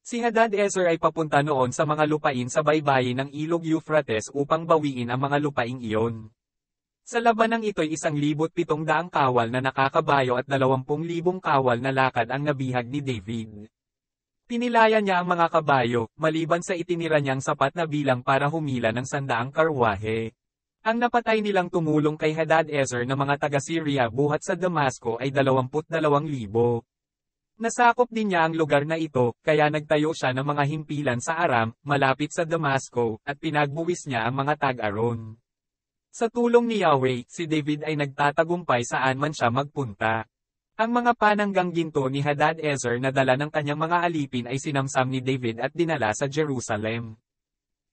Si Hadad-ezer ay papunta noon sa mga lupain sa baybayin ng Ilog Euphrates upang bawiin ang mga lupaing iyon. Sa labanang ito'y 1,700 kawal na nakakabayo at 20,000 kawal na lakad ang nabihag ni David. Pinilaya niya ang mga kabayo, maliban sa itinira niyang sapat na bilang para humila ng 100 karwahe. Ang napatay nilang tumulong kay Hadad-ezer na mga taga-Syria buhat sa Damasco ay 22,000. Nasakop din niya ang lugar na ito, kaya nagtayo siya ng mga himpilan sa Aram, malapit sa Damasco, at pinagbuwis niya ang mga tag-Aron. Sa tulong ni Yahweh, si David ay nagtatagumpay saan man siya magpunta. Ang mga pananggang ginto ni Hadad-ezer na dala ng kanyang mga alipin ay sinamsam ni David at dinala sa Jerusalem.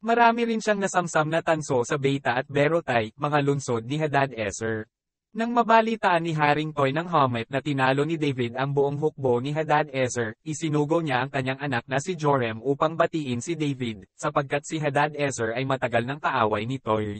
Marami rin siyang nasamsam na tanso sa Beta at Berotai, mga lungsod ni Hadad-ezer. Nang mabalitaan ni Haring Toy ng Hamet na tinalo ni David ang buong hukbo ni Hadad-ezer, isinugo niya ang kanyang anak na si Joram upang batiin si David, sapagkat si Hadad-ezer ay matagal ng kaaway ni Toy.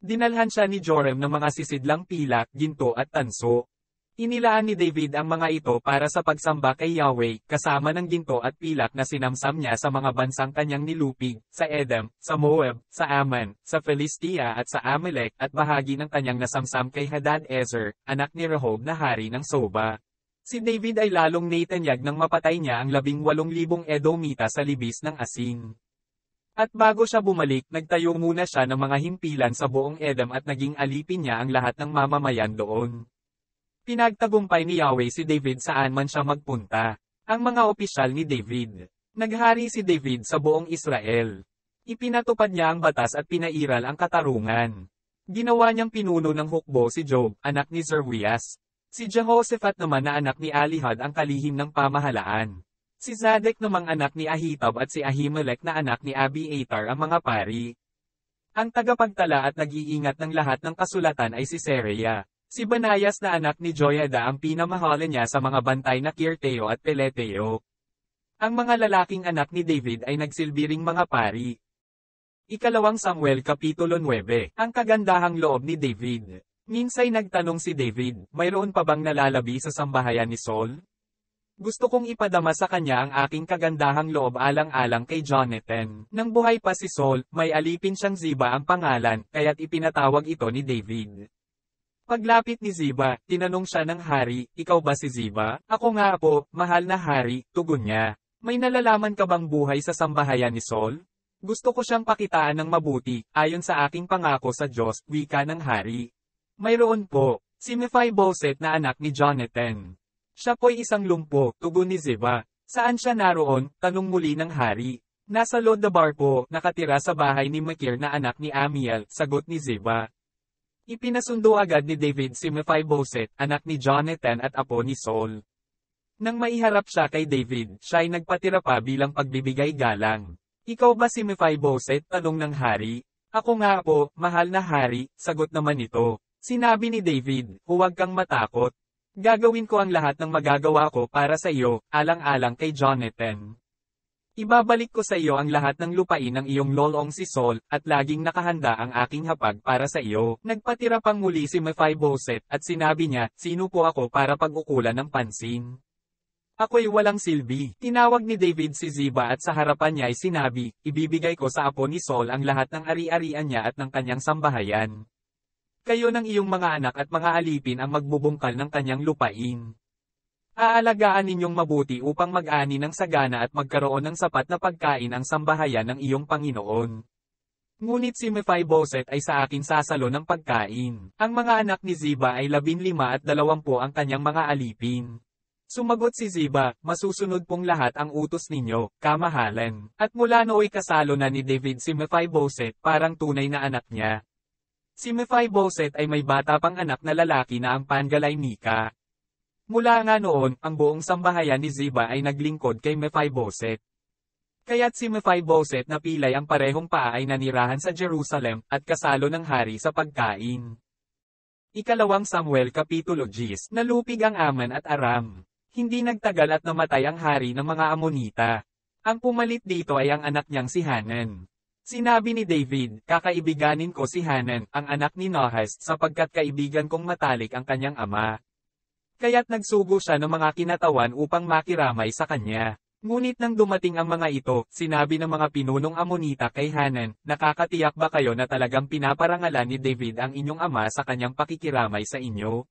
Dinalhan siya ni Joram ng mga sisidlang pilak, ginto at tanso. Inilaan ni David ang mga ito para sa pagsamba kay Yahweh, kasama ng ginto at pilak na sinamsam niya sa mga bansang kanyang nilupig, sa Edom, sa Moab, sa Ammon, sa Philistia at sa Amalek at bahagi ng kanyang nasamsam kay Hadad-ezer, anak ni Rehob na hari ng Soba. Si David ay lalong naitanyag nang mapatay niya ang 18,000 Edomita sa libis ng asin. At bago siya bumalik, nagtayo muna siya ng mga himpilan sa buong Edom at naging alipin niya ang lahat ng mamamayan doon. Pinagtagumpay ni Yahweh si David saan man siya magpunta. Ang mga opisyal ni David. Naghari si David sa buong Israel. Ipinatupad niya ang batas at pinairal ang katarungan. Ginawa niyang pinuno ng hukbo si Job, anak ni Zerwias. Si Jehoshaphat naman na anak ni Alihad ang kalihim ng pamahalaan. Si Zadek namang anak ni Ahitab at si Ahimelech na anak ni Abiatar ang mga pari. Ang tagapagtala at nag-iingat ng lahat ng kasulatan ay si Seraiah. Si Banayas na anak ni Joyada ang pinamahala niya sa mga bantay na Kirteo at Peleteo. Ang mga lalaking anak ni David ay nagsilbi ring mga pari. Ikalawang Samuel Kapitulo 9. Ang kagandahang loob ni David. Minsay nagtanong si David, mayroon pa bang nalalabi sa sambahayan ni Saul? Gusto kong ipadama sa kanya ang aking kagandahang loob alang-alang kay Jonathan. Nang buhay pa si Saul, may alipin siyang Ziba ang pangalan, kaya't ipinatawag ito ni David. Paglapit ni Ziba, tinanong siya ng hari, ikaw ba si Ziba? Ako nga po, mahal na hari, tugon niya. May nalalaman ka bang buhay sa sambahayan ni Saul? Gusto ko siyang pakitaan ng mabuti, ayon sa aking pangako sa Diyos, wika ng hari. Mayroon po, si Mephibosheth na anak ni Jonathan. Siya po'y isang lumpo, tugon ni Ziba. Saan siya naroon? Tanong muli ng hari. Nasa Lodabar po, nakatira sa bahay ni Makir na anak ni Amiel, sagot ni Ziba. Ipinasundo agad ni David si Mephibosheth, anak ni Jonathan at apo ni Saul. Nang maiharap siya kay David, siya ay nagpatira pa bilang pagbibigay galang. Ikaw ba si Mephibosheth? Tanong ng hari. Ako nga po, mahal na hari, sagot naman ito. Sinabi ni David, huwag kang matakot. Gagawin ko ang lahat ng magagawa ko para sa iyo, alang-alang kay Jonathan. Ibabalik ko sa iyo ang lahat ng lupain ng iyong lolong si Saul, at laging nakahanda ang aking hapag para sa iyo. Nagpatira pang muli si Mephibosheth, at sinabi niya, sino po ako para pag-ukulan ng pansin? Ako'y walang silbi. Tinawag ni David si Ziba at sa harapan niya ay sinabi, ibibigay ko sa apo ni Saul ang lahat ng ari-arian niya at ng kanyang sambahayan. Kayo ng iyong mga anak at mga alipin ang magbubungkal ng kanyang lupain. Aalagaan ninyong mabuti upang mag-ani ng sagana at magkaroon ng sapat na pagkain ang sambahayan ng iyong Panginoon. Ngunit si Mephibosheth ay sa akin sasalo ng pagkain. Ang mga anak ni Ziba ay 15 at 20 ang kanyang mga alipin. Sumagot si Ziba, masusunod pong lahat ang utos ninyo, kamahalan. At mula nooy kasalo na ni David si Mephibosheth, parang tunay na anak niya. Si Mephibosheth ay may bata pang anak na lalaki na ang pangalay Mika. Mula nga noon, ang buong sambahayan ni Ziba ay naglingkod kay Mephibosheth. Kaya't si Mephibosheth na pilay ang parehong paa ay nanirahan sa Jerusalem, at kasalo ng hari sa pagkain. Ikalawang Samuel Kapitulo 10. Nalupig ang Ammon at Aram. Hindi nagtagal at namatay ang hari ng mga Amonita. Ang pumalit dito ay ang anak niyang si Hanan. Sinabi ni David, kakaibiganin ko si Hanan, ang anak ni Nahas, sapagkat kaibigan kong matalik ang kanyang ama. Kaya't nagsugo siya ng mga kinatawan upang makiramay sa kanya. Ngunit nang dumating ang mga ito, sinabi ng mga pinunong Amonita kay Hanan, nakakatiyak ba kayo na talagang pinaparangalan ni David ang inyong ama sa kanyang pakikiramay sa inyo?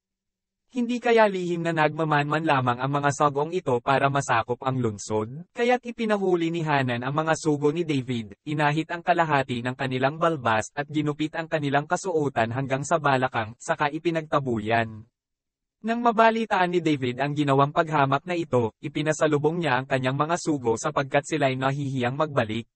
Hindi kaya lihim na nagmamanman lamang ang mga sagong ito para masakop ang lungsod? Kaya't ipinahuli ni Hanan ang mga sugo ni David, inahit ang kalahati ng kanilang balbas at ginupit ang kanilang kasuotan hanggang sa balakang, saka ipinagtabuyan. Nang mabalitaan ni David ang ginawang paghamak na ito, ipinasalubong niya ang kanyang mga sugo sapagkat sila'y nahihiyang magbalik.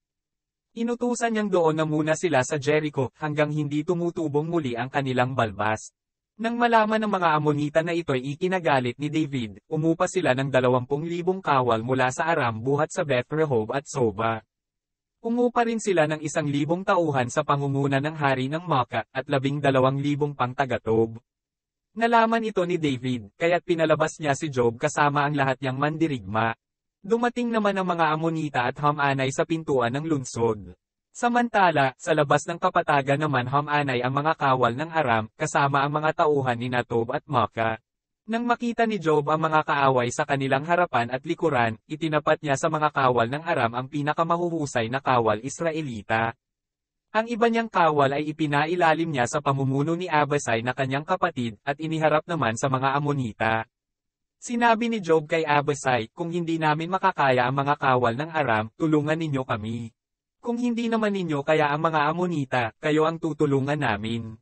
Inutusan niyang doon na muna sila sa Jericho hanggang hindi tumutubong muli ang kanilang balbas. Nang malaman ng mga Amonita na ito'y ikinagalit ni David, umupa sila ng 20,000 kawal mula sa Aram buhat sa Beth Rehob at Soba. Umupa rin sila ng 1,000 tauhan sa pangunguna ng hari ng Maaka at 12,000 pang taga-Tob. Nalaman ito ni David, kaya't pinalabas niya si Job kasama ang lahat niyang mandirigma. Dumating naman ang mga Amonita at Hamanay sa pintuan ng lungsod. Samantala, sa labas ng kapatagan naman Hamanay ang mga kawal ng Aram, kasama ang mga tauhan ni Natob at Maka. Nang makita ni Job ang mga kaaway sa kanilang harapan at likuran, itinapat niya sa mga kawal ng Aram ang pinakamahuhusay na kawal Israelita. Ang iba niyang kawal ay ipinailalim niya sa pamumuno ni Abasai na kanyang kapatid, at iniharap naman sa mga Amonita. Sinabi ni Job kay Abasai, kung hindi namin makakaya ang mga kawal ng Aram, tulungan ninyo kami. Kung hindi naman ninyo kaya ang mga Amonita, kayo ang tutulungan namin.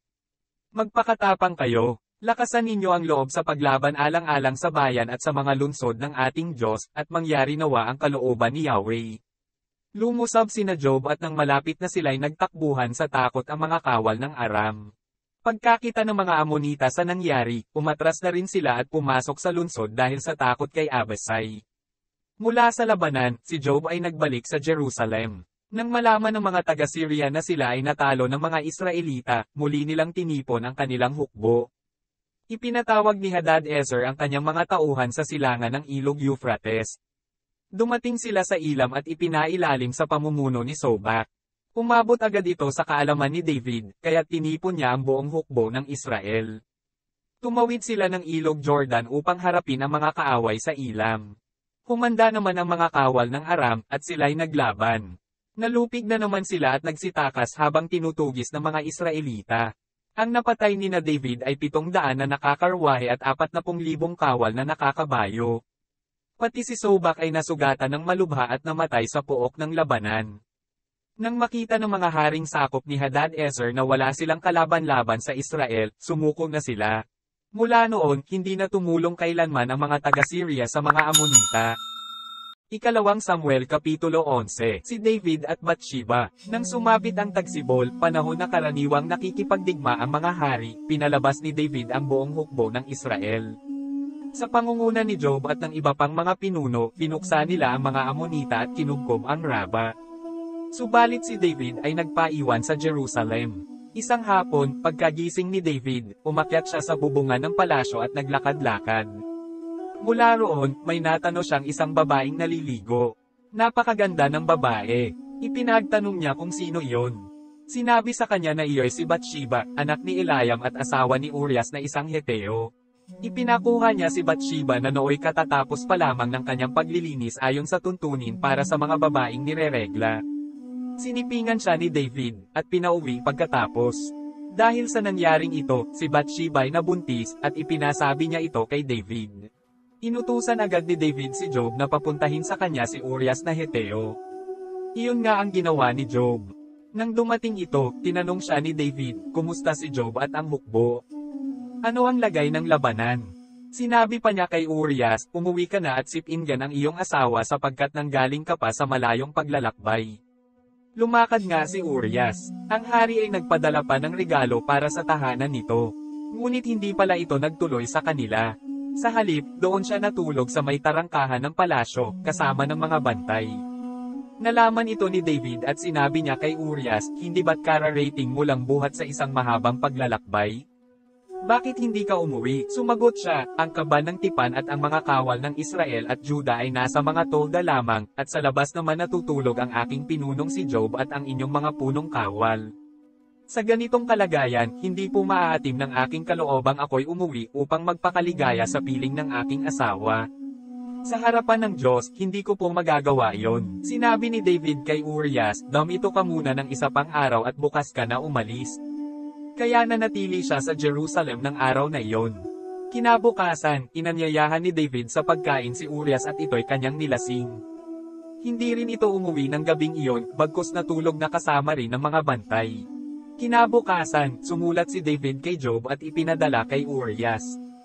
Magpakatapang kayo. Lakasan ninyo ang loob sa paglaban alang-alang sa bayan at sa mga lungsod ng ating Diyos, at mangyari nawa ang kalooban ni Yahweh. Lumusab sina Job at nang malapit na sila'y nagtakbuhan sa takot ang mga kawal ng Aram. Pagkakita ng mga Amonita sa nangyari, umatras na rin sila at pumasok sa lungsod dahil sa takot kay Abasai. Mula sa labanan, si Job ay nagbalik sa Jerusalem. Nang malaman ng mga taga-Syria na sila ay natalo ng mga Israelita, muli nilang tinipon ang kanilang hukbo. Ipinatawag ni Hadad-ezer ang kanyang mga tauhan sa silangan ng Ilog Euphrates. Dumating sila sa Ilam at ipinailalim sa pamumuno ni Sobak. Umabot agad ito sa kaalaman ni David, kaya tinipon niya ang buong hukbo ng Israel. Tumawid sila ng Ilog Jordan upang harapin ang mga kaaway sa Ilam. Humanda naman ang mga kawal ng Aram, at sila'y naglaban. Nalupig na naman sila at nagsitakas habang tinutugis ng mga Israelita. Ang napatay ni na David ay 700 na nakakarwahe at 40,000 kawal na nakakabayo. Pati si Sobak ay nasugatan ng malubha at namatay sa pook ng labanan. Nang makita ng mga haring sakop ni Hadad-ezer na wala silang kalaban-laban sa Israel, sumuko na sila. Mula noon, hindi na tumulong kailanman ang mga taga-Syria sa mga Amonita. Ikalawang Samuel Kapitulo 11. Si David at Bathsheba. Nang sumapit ang tagsibol, panahon na karaniwang nakikipagdigma ang mga hari, pinalabas ni David ang buong hukbo ng Israel. Sa pangunguna ni Job at ng iba pang mga pinuno, pinuksa nila ang mga Amonita at kinugkom ang Raba. Subalit si David ay nagpaiwan sa Jerusalem. Isang hapon, pagkagising ni David, umakyat siya sa bubungan ng palasyo at naglakad-lakad. Mula roon, may natano siyang isang babaeng naliligo. Napakaganda ng babae. Ipinagtanong niya kung sino iyon. Sinabi sa kanya na iyo'y si Bathsheba, anak ni Eliam at asawa ni Urias na isang Heteo. Ipinakuha niya si Bathsheba na nooy katatapos pa lamang ng kanyang paglilinis ayon sa tuntunin para sa mga babaeng nireregla. Sinipingan siya ni David, at pinauwi pagkatapos. Dahil sa nangyaring ito, si Bathsheba ay nabuntis, at ipinasabi niya ito kay David. Inutusan agad ni David si Job na papuntahin sa kanya si Urias na Heteo. Iyon nga ang ginawa ni Job. Nang dumating ito, tinanong siya ni David, kumusta si Job at ang hukbo? Ano ang lagay ng labanan? Sinabi pa niya kay Urias, umuwi ka na at sipinggan ang iyong asawa sapagkat nanggaling ka pa sa malayong paglalakbay. Lumakad nga si Urias. Ang hari ay nagpadala pa ng regalo para sa tahanan nito. Ngunit hindi pala ito nagtuloy sa kanila. Sa halip, doon siya natulog sa may tarangkahan ng palasyo, kasama ng mga bantay. Nalaman ito ni David at sinabi niya kay Urias, hindi ba't kararating mo lang buhat sa isang mahabang paglalakbay? Bakit hindi ka umuwi? Sumagot siya, ang kaban ng tipan at ang mga kawal ng Israel at Juda ay nasa mga tolda lamang, at sa labas naman natutulog ang aking pinunong si Job at ang inyong mga punong kawal. Sa ganitong kalagayan, hindi po maaatim ng aking kaloobang ako'y umuwi upang magpakaligaya sa piling ng aking asawa. Sa harapan ng Diyos, hindi ko po magagawa iyon. Sinabi ni David kay Urias, damito ka muna ng isa pang araw at bukas ka na umalis. Kaya nanatili siya sa Jerusalem ng araw na iyon. Kinabukasan, inanyayahan ni David sa pagkain si Urias at ito'y kanyang nilasing. Hindi rin ito umuwi ng gabing iyon, bagkus natulog na kasama rin ng mga bantay. Kinabukasan, sumulat si David kay Job at ipinadala kay Urias.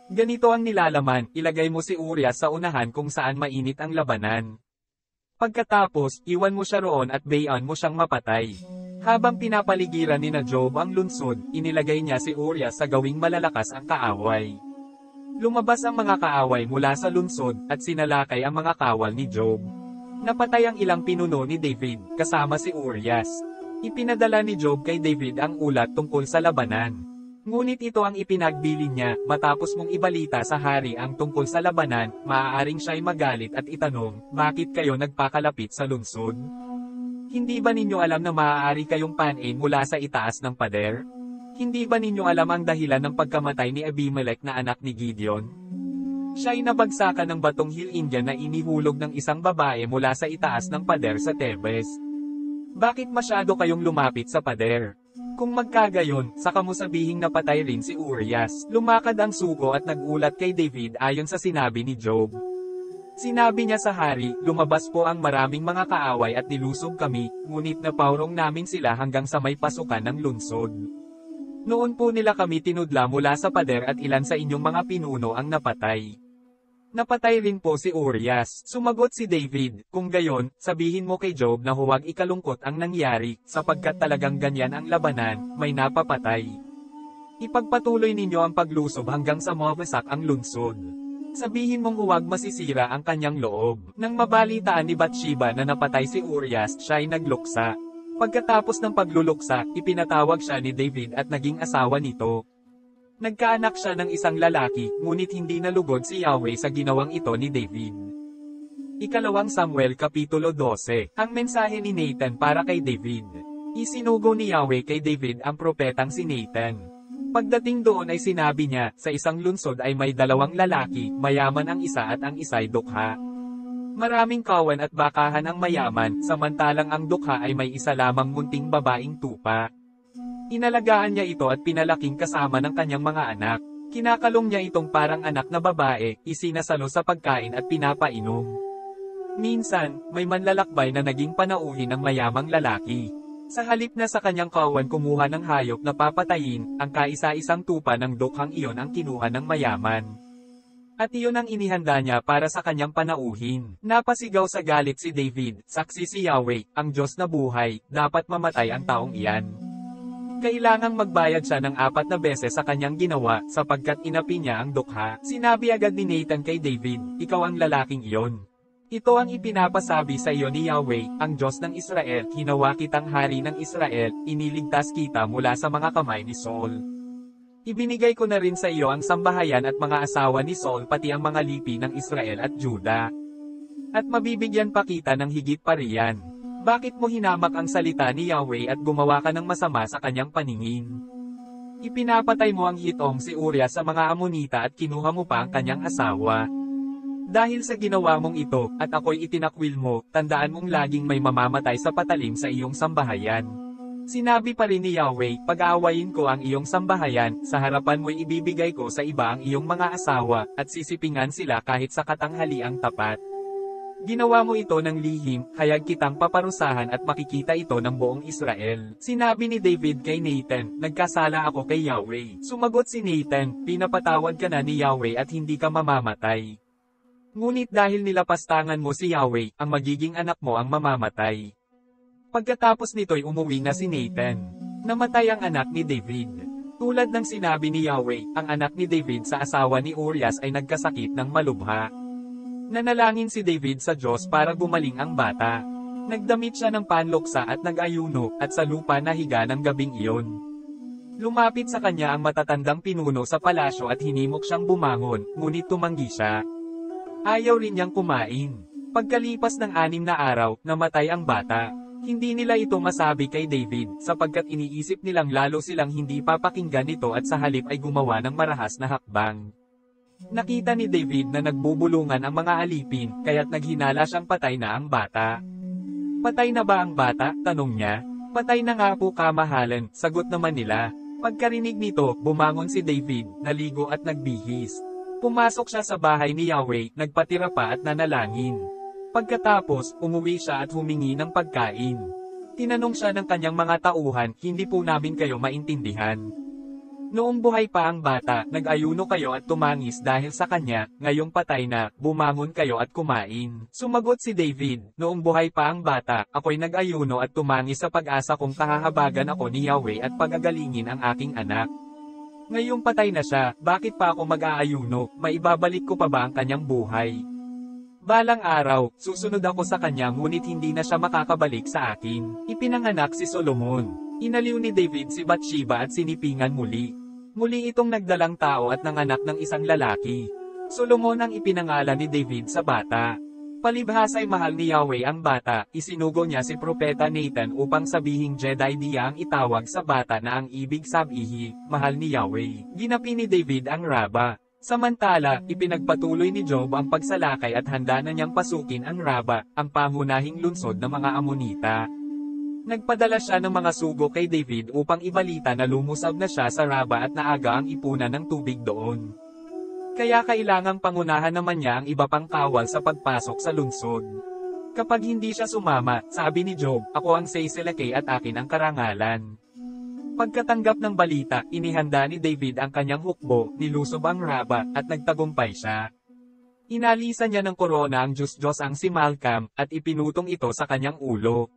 Ganito ang nilalaman, ilagay mo si Urias sa unahan kung saan mainit ang labanan. Pagkatapos, iwan mo siya roon at bayan mo siyang mapatay. Habang pinapaligiran ni na Job ang lungsod, inilagay niya si Urias sa gawing malalakas ang kaaway. Lumabas ang mga kaaway mula sa lungsod, at sinalakay ang mga kawal ni Job. Napatay ang ilang pinuno ni David, kasama si Urias. Ipinadala ni Job kay David ang ulat tungkol sa labanan. Ngunit ito ang ipinagbilin niya, matapos mong ibalita sa hari ang tungkol sa labanan, maaaring siya'y magalit at itanong, bakit kayo nagpakalapit sa lungsod? Hindi ba ninyo alam na maaari kayong panin mula sa itaas ng pader? Hindi ba ninyo alam ang dahilan ng pagkamatay ni Abimelech na anak ni Gideon? Siya'y nabagsakan ng batong Hill Indian na inihulog ng isang babae mula sa itaas ng pader sa Tebes. Bakit masyado kayong lumapit sa pader? Kung magkagayon, saka mo sabihing napatay rin si Urias. Lumakad ang suko at nagulat kay David ayon sa sinabi ni Job. Sinabi niya sa hari, lumabas po ang maraming mga kaaway at nilusob kami, ngunit napaurong namin sila hanggang sa may pasukan ng lungsod. Noon po nila kami tinudla mula sa pader at ilan sa inyong mga pinuno ang napatay. Napatay rin po si Urias. Sumagot si David, kung gayon, sabihin mo kay Job na huwag ikalungkot ang nangyari, sapagkat talagang ganyan ang labanan, may napapatay. Ipagpatuloy ninyo ang paglusob hanggang sa mawasak ang lungsod. Sabihin mong huwag masisira ang kanyang loob. Nang mabalitaan ni Bathsheba na napatay si Urias, siya'y nagluksa. Pagkatapos ng pagluluksa, ipinatawag siya ni David at naging asawa nito. Nagkaanak siya ng isang lalaki, ngunit hindi nalugod si Yahweh sa ginawang ito ni David. Ikalawang Samuel Kapitulo 12. Ang mensahe ni Nathan para kay David. Isinugo ni Yahweh kay David ang propetang si Nathan. Pagdating doon ay sinabi niya, sa isang lungsod ay may dalawang lalaki, mayaman ang isa at ang isa'y dukha. Maraming kawan at bakahan ang mayaman, samantalang ang dukha ay may isa lamang munting babaeng tupa. Inalagaan niya ito at pinalaking kasama ng kanyang mga anak. Kinakalong niya itong parang anak na babae, isinasalo sa pagkain at pinapainom. Minsan, may manlalakbay na naging panauhin ng mayamang lalaki. Sa halip na sa kanyang kawan kumuha ng hayop na papatayin, ang kaisa-isang tupa ng dukhang iyon ang kinuha ng mayaman. At iyon ang inihanda niya para sa kanyang panauhin. Napasigaw sa galit si David, saksi si Yahweh, ang Diyos na buhay, dapat mamatay ang taong iyan. Kailangang magbayad siya ng 4 na beses sa kanyang ginawa, sapagkat inapi niya ang dukha. Sinabi agad ni Nathan kay David, ikaw ang lalaking iyon. Ito ang ipinapasabi sa iyo ni Yahweh, ang Diyos ng Israel, hinawa kitang hari ng Israel, iniligtas kita mula sa mga kamay ni Saul. Ibinigay ko na rin sa iyo ang sambahayan at mga asawa ni Saul pati ang mga lipi ng Israel at Juda. At mabibigyan pa kita ng higit pa riyan. Bakit mo hinamak ang salita ni Yahweh at gumawa ka ng masama sa kanyang paningin? Ipinapatay mo ang Hitong si Urias sa mga Amonita at kinuha mo pa ang kanyang asawa. Dahil sa ginawa mong ito, at ako'y itinakwil mo, tandaan mong laging may mamamatay sa patalim sa iyong sambahayan. Sinabi pa rin ni Yahweh, pag-aawayin ko ang iyong sambahayan, sa harapan mo'y ibibigay ko sa iba ang iyong mga asawa, at sisipingan sila kahit sa katanghaliang tapat. Ginawa mo ito ng lihim, hayag kitang paparusahan at makikita ito ng buong Israel. Sinabi ni David kay Nathan, nagkasala ako kay Yahweh. Sumagot si Nathan, pinapatawad ka na ni Yahweh at hindi ka mamamatay. Ngunit dahil nilapastangan mo si Yahweh, ang magiging anak mo ang mamamatay. Pagkatapos nito'y umuwi na si Nathan. Namatay ang anak ni David. Tulad ng sinabi ni Yahweh, ang anak ni David sa asawa ni Urias ay nagkasakit ng malubha. Nanalangin si David sa Diyos para gumaling ang bata. Nagdamit siya ng panluksa at nag-ayuno, at sa lupa nahiga ng gabing iyon. Lumapit sa kanya ang matatandang pinuno sa palasyo at hinimok siyang bumangon, ngunit tumanggi siya. Ayaw rin niyang kumain. Pagkalipas ng 6 na araw, namatay ang bata. Hindi nila ito masabi kay David, sapagkat iniisip nilang lalo silang hindi papakinggan ito at sa halip ay gumawa ng marahas na hakbang. Nakita ni David na nagbubulungan ang mga alipin, kaya't naghinala siyang patay na ang bata. Patay na ba ang bata? Tanong niya. Patay na nga po kamahalan, sagot naman nila. Pagkarinig nito, bumangon si David, naligo at nagbihis. Pumasok siya sa bahay ni Yahweh, nagpatira pa at nanalangin. Pagkatapos, umuwi siya at humingi ng pagkain. Tinanong siya ng kanyang mga tauhan, hindi po namin kayo maintindihan. Noong buhay pa ang bata, nag-ayuno kayo at tumangis dahil sa kanya, ngayong patay na, bumangon kayo at kumain. Sumagot si David, noong buhay pa ang bata, ako'y nag-ayuno at tumangis sa pag-asa kong kahahabagan ako ni Yahweh at pagagalingin ang aking anak. Ngayong patay na siya, bakit pa ako mag-aayuno, maibabalik ko pa ba ang kanyang buhay? Balang araw, susunod ako sa kanya ngunit hindi na siya makakabalik sa akin. Ipinanganak si Solomon. Inaliw ni David si Bathsheba at sinipingan muli. Muli itong nagdalang tao at nanganak ng isang lalaki. Solomon ang ipinangalan ni David sa bata. Palibhas ay mahal ni Yahweh ang bata, isinugo niya si Propeta Nathan upang sabihing Jedidiah ang itawag sa bata na ang ibig sabihin, mahal ni Yahweh. Ginapi ni David ang Raba. Samantala, ipinagpatuloy ni Job ang pagsalakay at handa na niyang pasukin ang Raba, ang pangunahing lungsod ng mga Amonita. Nagpadala siya ng mga sugo kay David upang ibalita na lumusab na siya sa Raba at naaga ang ipunan ng tubig doon. Kaya kailangang pangunahan naman niya ang iba pang kawal sa pagpasok sa lungsod. Kapag hindi siya sumama, sabi ni Job, ako ang Seiselekei at akin ang karangalan. Pagkatanggap ng balita, inihanda ni David ang kanyang hukbo, nilusob ang Raba, at nagtagumpay siya. Inalisan niya ng korona ang Diyos ang si Malcolm, at ipinutong ito sa kanyang ulo.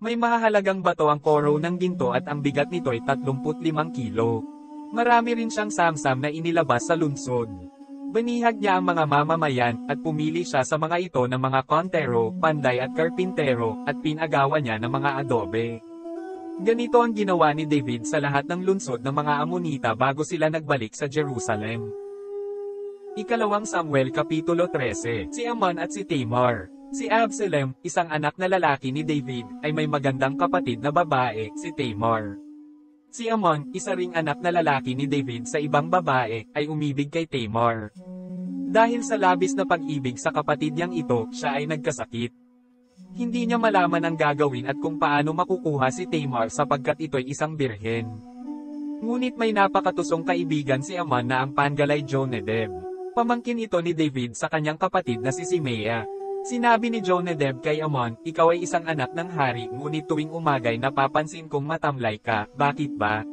May mahahalagang bato ang koro ng ginto at ang bigat nito ay 35 kilo. Marami rin siyang samsam na inilabas sa lungsod. Banihag niya ang mga mamamayan, at pumili siya sa mga ito ng mga kontero, panday at karpintero, at pinagawa niya ng mga adobe. Ganito ang ginawa ni David sa lahat ng lungsod ng mga Amonita bago sila nagbalik sa Jerusalem. Ikalawang Samuel Kapitulo 13. Si Amnon at si Tamar. Si Absalom, isang anak na lalaki ni David, ay may magandang kapatid na babae, si Tamar. Si Amnon, isa ring anak na lalaki ni David sa ibang babae, ay umibig kay Tamar. Dahil sa labis na pag-ibig sa kapatid niyang ito, siya ay nagkasakit. Hindi niya malaman ang gagawin at kung paano makukuha si Tamar sapagkat ito'y isang birhen. Ngunit may napakatusong kaibigan si Amnon na ang Pangalay Jonadab. Pamangkin ito ni David sa kanyang kapatid na si Simea. Sinabi ni Jonadab kay Amnon, ikaw ay isang anak ng hari, ngunit tuwing umagay napapansin kong matamlay ka, bakit ba?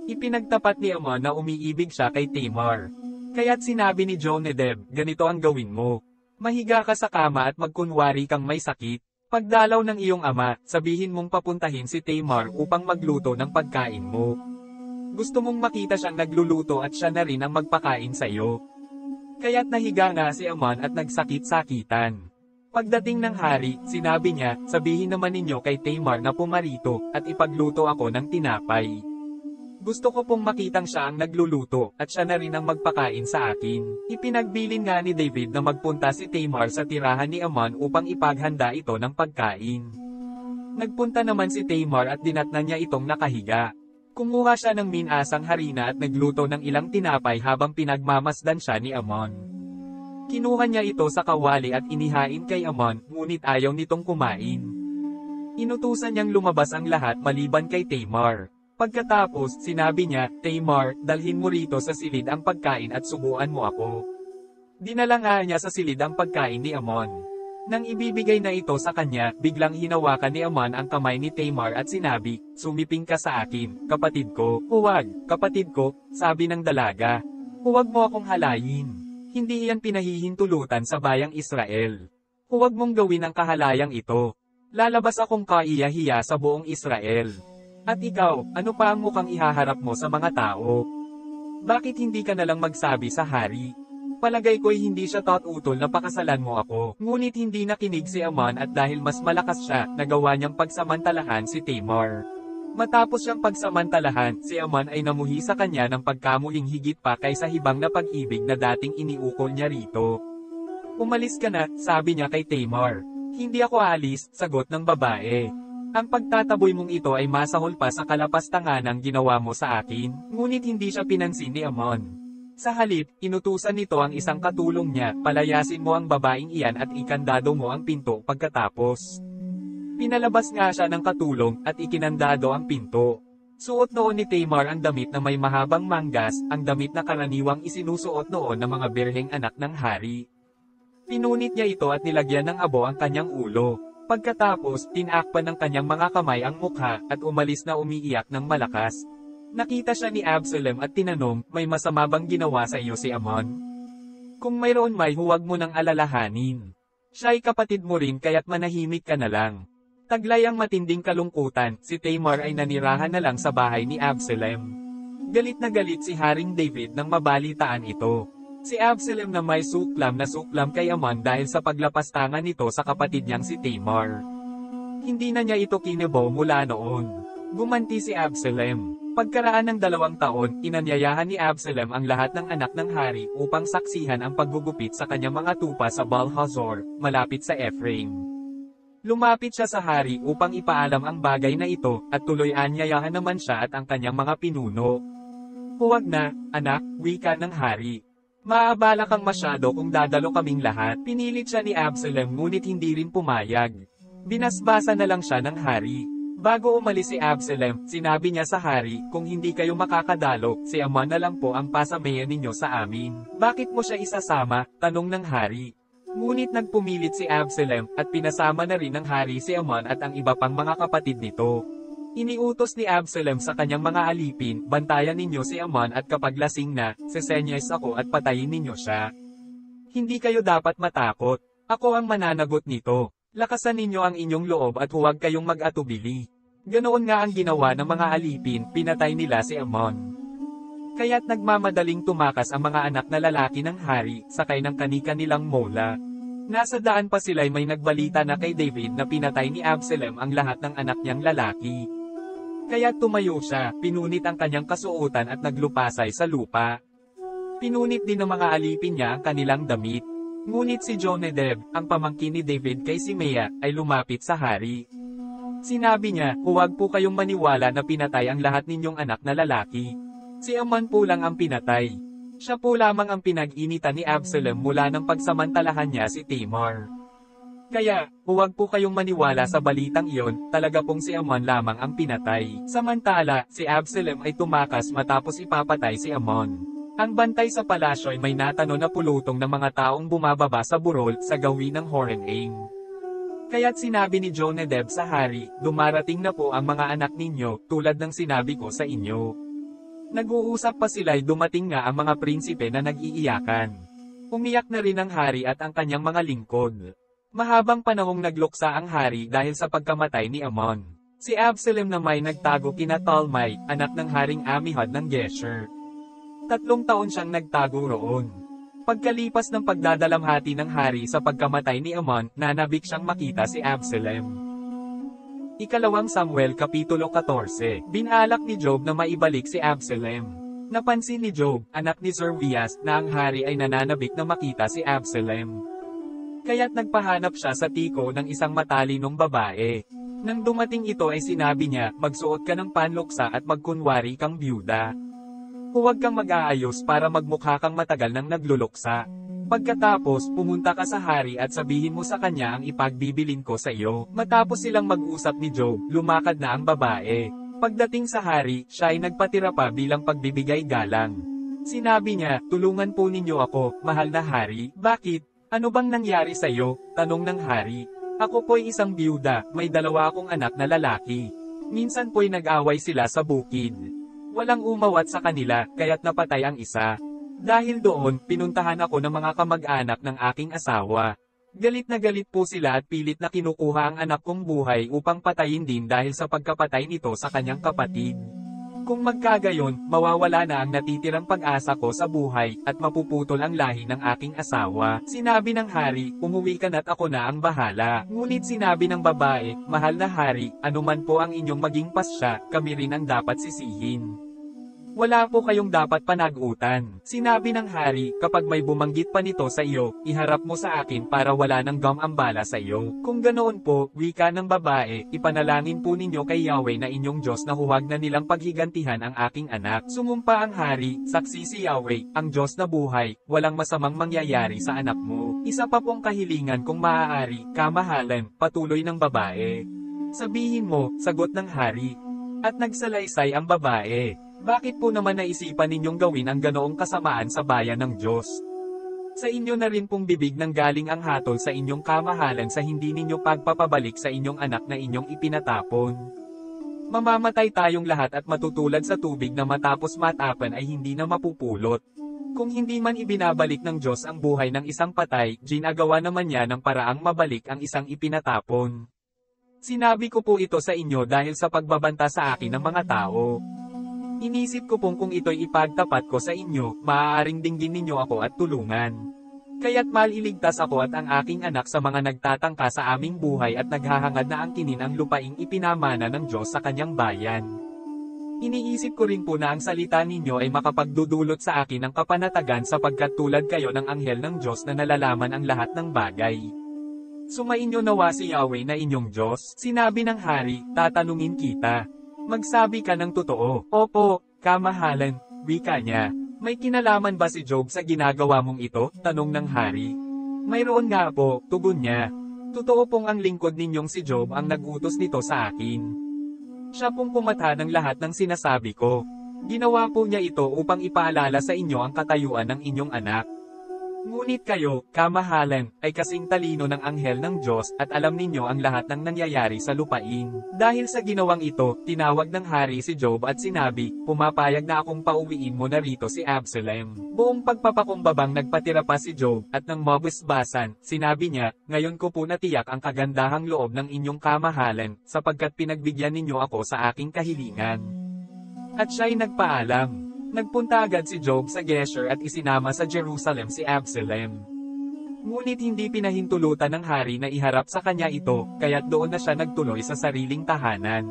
Ipinagtapat ni Amnon na umiibig siya kay Tamar. Kaya't sinabi ni Jonadab, ganito ang gawin mo. Mahiga ka sa kama at magkunwari kang may sakit. Pagdalaw ng iyong ama, sabihin mong papuntahin si Tamar upang magluto ng pagkain mo. Gusto mong makita siyang nagluluto at siya na rin ang magpakain sa iyo. Kaya't nahiga nga si Amnon at nagsakit-sakitan. Pagdating ng hari, sinabi niya, sabihin naman ninyo kay Tamar na pumarito, at ipagluto ako ng tinapay. Gusto ko pong makitang siya ang nagluluto, at siya na rin ang magpakain sa akin. Ipinagbilin nga ni David na magpunta si Tamar sa tirahan ni Amnon upang ipaghanda ito ng pagkain. Nagpunta naman si Tamar at dinatnan niya itong nakahiga. Kumuha siya ng minasang harina at nagluto ng ilang tinapay habang pinagmamasdan siya ni Amnon. Kinuha niya ito sa kawali at inihain kay Amnon, ngunit ayaw nitong kumain. Inutusan niyang lumabas ang lahat maliban kay Tamar. Pagkatapos, sinabi niya, Tamar, dalhin mo rito sa silid ang pagkain at subuan mo ako. Dinala nga niya sa silid ang pagkain ni Amnon. Nang ibibigay na ito sa kanya, biglang hinawakan ni Amnon ang kamay ni Tamar at sinabi, sumiping ka sa akin, kapatid ko. Huwag, kapatid ko, sabi ng dalaga. Huwag mo akong halayin. Hindi iyan pinahihintulutan sa bayang Israel. Huwag mong gawin ang kahalayang ito. Lalabas akong kaiya-hiya sa buong Israel. At ikaw, ano pa ang mukhang ihaharap mo sa mga tao? Bakit hindi ka nalang magsabi sa hari? Palagay ko'y hindi siya taut-utol na pakasalan mo ako. Ngunit hindi nakinig si Amnon at dahil mas malakas siya, nagawa niyang pagsamantalahan si Tamar. Matapos siyang pagsamantalahan, si Amnon ay namuhi sa kanya ng pagkamuhing higit pa kaysa hibang na pag-ibig na dating iniukol niya rito. Umalis ka na, sabi niya kay Tamar. Hindi ako aalis, sagot ng babae. Ang pagtataboy mong ito ay masahol pa sa kalapastanganang ginawa mo sa akin, ngunit hindi siya pinansin ni Amnon. Sa halip, inutusan nito ang isang katulong niya, palayasin mo ang babaeng iyan at ikandado mo ang pinto pagkatapos. Pinalabas nga siya ng katulong at ikinandado ang pinto. Suot noon ni Tamar ang damit na may mahabang manggas, ang damit na karaniwang isinusuot noon ng mga birheng anak ng hari. Pinunit niya ito at nilagyan ng abo ang kanyang ulo. Pagkatapos, tinakpan ng kanyang mga kamay ang mukha at umalis na umiiyak ng malakas. Nakita siya ni Absalom at tinanong, may masama bang ginawa sa iyo si Amnon? Kung mayroon huwag mo nang alalahanin. Siya ay kapatid mo rin kaya't manahimik ka na lang. Taglay ang matinding kalungkutan, si Tamar ay nanirahan na lang sa bahay ni Absalom. Galit na galit si Haring David nang mabalitaan ito. Si Absalom na may suklam kay Amnon dahil sa paglapastangan nito sa kapatid niyang si Tamar. Hindi na niya ito kinibo mula noon. Gumanti si Absalom. Pagkaraan ng 2 taon, inanyayahan ni Absalom ang lahat ng anak ng hari upang saksihan ang paggugupit sa kanyang mga tupa sa Baal-Hazor, malapit sa Ephraim. Lumapit siya sa hari upang ipaalam ang bagay na ito, at tuloy anyayahan naman siya at ang kanyang mga pinuno. "Huwag na, anak," wika ng hari. "Maabala kang masyado kung dadalo kaming lahat." Pinilit siya ni Absalom ngunit hindi rin pumayag. Binasbasa na lang siya ng hari. Bago umalis si Absalom, sinabi niya sa hari, "Kung hindi kayo makakadalo, si Amnon na lang po ang pasamayan ninyo sa amin." "Bakit mo siya isasama?" tanong ng hari. Ngunit nagpumilit si Absalom, at pinasama na rin ng hari si Amnon at ang iba pang mga kapatid nito. Iniutos ni Absalom sa kanyang mga alipin, "Bantayan ninyo si Amnon at kapag lasing na, sesenyas ako at patayin ninyo siya. Hindi kayo dapat matakot. Ako ang mananagot nito. Lakasan ninyo ang inyong loob at huwag kayong mag-atubili." Ganoon nga ang ginawa ng mga alipin, pinatay nila si Amnon. Kaya't nagmamadaling tumakas ang mga anak na lalaki ng hari, sakay ng kani-kanilang mola. Nasa daan pa sila'y may nagbalita na kay David na pinatay ni Absalom ang lahat ng anak niyang lalaki. Kaya tumayo siya, pinunit ang kanyang kasuotan at naglupasay sa lupa. Pinunit din ng mga alipin niya ang kanilang damit. Ngunit si Jonadab, ang pamangkin ni David kay Simea, ay lumapit sa hari. Sinabi niya, "Huwag po kayong maniwala na pinatay ang lahat ninyong anak na lalaki. Si Amnon po lang ang pinatay. Siya po lamang ang pinag-initan ni Absalom mula ng pagsamantalahan niya si Tamar. Kaya, huwag po kayong maniwala sa balitang iyon, talaga pong si Amnon lamang ang pinatay." Samantala, si Absalom ay tumakas matapos ipapatay si Amnon. Ang bantay sa palasyo ay may natano na pulutong ng mga taong bumababa sa burol sa gawin ng Horonaim. Kaya't sinabi ni Jonadab sa hari, "Dumarating na po ang mga anak ninyo, tulad ng sinabi ko sa inyo." Nag-uusap pa sila'y dumating nga ang mga prinsipe na nag-iiyakan. Umiyak na rin ang hari at ang kanyang mga lingkod. Mahabang panahong nagluksa ang hari dahil sa pagkamatay ni Amnon. Si Absalom na may nagtago kina Talmai, anak ng haring Amihud ng Gesher. 3 taon siyang nagtago roon. Pagkalipas ng pagdadalamhati ng hari sa pagkamatay ni Amnon, nanabik siyang makita si Absalom. 2 Samuel Kapitulo 14. Binalak ni Job na maibalik si Absalom. Napansin ni Job, anak ni Zeruias, na ang hari ay nananabik na makita si Absalom. Kaya't nagpahanap siya sa tiko ng isang matalinong babae. Nang dumating ito ay sinabi niya, "Magsuot ka ng panluksa at magkunwari kang byuda. Huwag kang mag-aayos para magmukha kang matagal nang nagluluksa. Pagkatapos, pumunta ka sa hari at sabihin mo sa kanya ang ipagbibilin ko sa iyo." Matapos silang mag-usap ni Job, lumakad na ang babae. Pagdating sa hari, siya ay nagpatira pa bilang pagbibigay galang. Sinabi niya, "Tulungan po ninyo ako, mahal na hari." "Bakit? Ano bang nangyari sa iyo?" tanong ng hari. "Ako po'y isang byuda, may 2 akong anak na lalaki. Minsan po'y nag-away sila sa bukid. Walang umawat sa kanila, kaya't napatay ang isa. Dahil doon, pinuntahan ako ng mga kamag-anak ng aking asawa. Galit na galit po sila at pilit na kinukuha ang anak kong buhay upang patayin din dahil sa pagkapatay nito sa kanyang kapatid. Kung magkagayon, mawawala na ang natitirang pag-asa ko sa buhay, at mapuputol ang lahi ng aking asawa." Sinabi ng hari, "Umuwi ka na't ako na ang bahala." Ngunit sinabi ng babae, "Mahal na hari, anuman po ang inyong maging pasya, kami rin ang dapat sisihin. Wala po kayong dapat panagutan." Sinabi ng hari, "Kapag may bumanggit pa nito sa iyo, iharap mo sa akin para wala nang gumambala sa iyo." Kung ganoon po, wika ng babae, "Ipanalangin po ninyo kay Yahweh na inyong Diyos na huwag na nilang paghigantihan ang aking anak." Sumumpa ang hari, "Saksi si Yahweh, ang Diyos na buhay, walang masamang mangyayari sa anak mo. Isa pa pong kahilingan kung maaari, kamahalan," patuloy ng babae. "Sabihin mo," sagot ng hari. At nagsalaysay ang babae, "Bakit po naman naisipan ninyong gawin ang ganoong kasamaan sa bayan ng Diyos? Sa inyo na rin pong bibig nang galing ang hatol sa inyong kamahalan sa hindi ninyo pagpapabalik sa inyong anak na inyong ipinatapon. Mamamatay tayong lahat at matutulad sa tubig na matapos matapan ay hindi na mapupulot. Kung hindi man ibinabalik ng Diyos ang buhay ng isang patay, ginagawa naman niya ng paraang mabalik ang isang ipinatapon. Sinabi ko po ito sa inyo dahil sa pagbabanta sa akin ng mga tao. Inisip ko pong kung ito'y ipagtapat ko sa inyo, maaaring dinggin ninyo ako at tulungan. Kaya't maliligtas ako at ang aking anak sa mga nagtatangka sa aming buhay at naghahangad na angkinin ang lupaing ipinamana ng Diyos sa kanyang bayan." Iniisip ko rin po na ang salita ninyo ay makapagdudulot sa akin ng kapanatagan sapagkat tulad kayo ng anghel ng Diyos na nalalaman ang lahat ng bagay. Sumainyo nawa si Yahweh na inyong Diyos, sinabi ng hari, tatanungin kita. Magsabi ka ng totoo. Opo, kamahalan, wika niya. May kinalaman ba si Job sa ginagawa mong ito? Tanong ng hari. Mayroon nga po, tugon niya. Totoo pong ang lingkod ninyong si Job ang nag-utos nito sa akin. Siya pong pumatha ng lahat ng sinasabi ko. Ginawa po niya ito upang ipaalala sa inyo ang katayuan ng inyong anak. Ngunit kayo, kamahalan, ay kasing talino ng anghel ng Diyos at alam ninyo ang lahat ng nangyayari sa lupain. Dahil sa ginawang ito, tinawag ng hari si Job at sinabi, pumapayag na akong pauwiin mo na rito si Absalom. Buong pagpapakumbabang nagpatira pa si Job at nang mabusbasan, sinabi niya, ngayon ko po natiyak ang kagandahang loob ng inyong kamahalan, sapagkat pinagbigyan ninyo ako sa aking kahilingan. At siya'y nagpaalam. Nagpunta agad si Job sa Gesher at isinama sa Jerusalem si Absalom. Ngunit hindi pinahintulutan ng hari na iharap sa kanya ito, kaya't doon na siya nagtuloy sa sariling tahanan.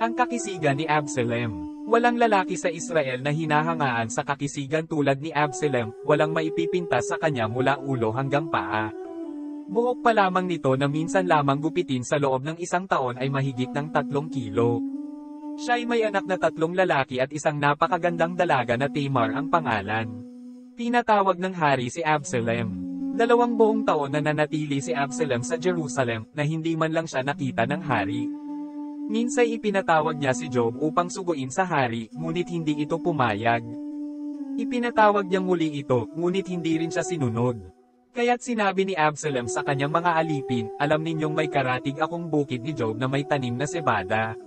Ang kakisigan ni Absalom. Walang lalaki sa Israel na hinahangaan sa kakisigan tulad ni Absalom, walang maipipintas sa kanya mula ulo hanggang paa. Buhok pa lamang nito na minsan lamang gupitin sa loob ng isang taon ay mahigit ng 3 kilo. Siya ay may anak na 3 lalaki at isang napakagandang dalaga na Tamar ang pangalan. Pinatawag ng hari si Absalom. 2 buong taon na nanatili si Absalom sa Jerusalem na hindi man lang siya nakita ng hari. Minsay ipinatawag niya si Job upang suguin sa hari, ngunit hindi ito pumayag. Ipinatawag niyang muli ito, ngunit hindi rin siya sinunod. Kaya't sinabi ni Absalom sa kanyang mga alipin, alam ninyong may karatig akong bukid ni Job na may tanim na sebada.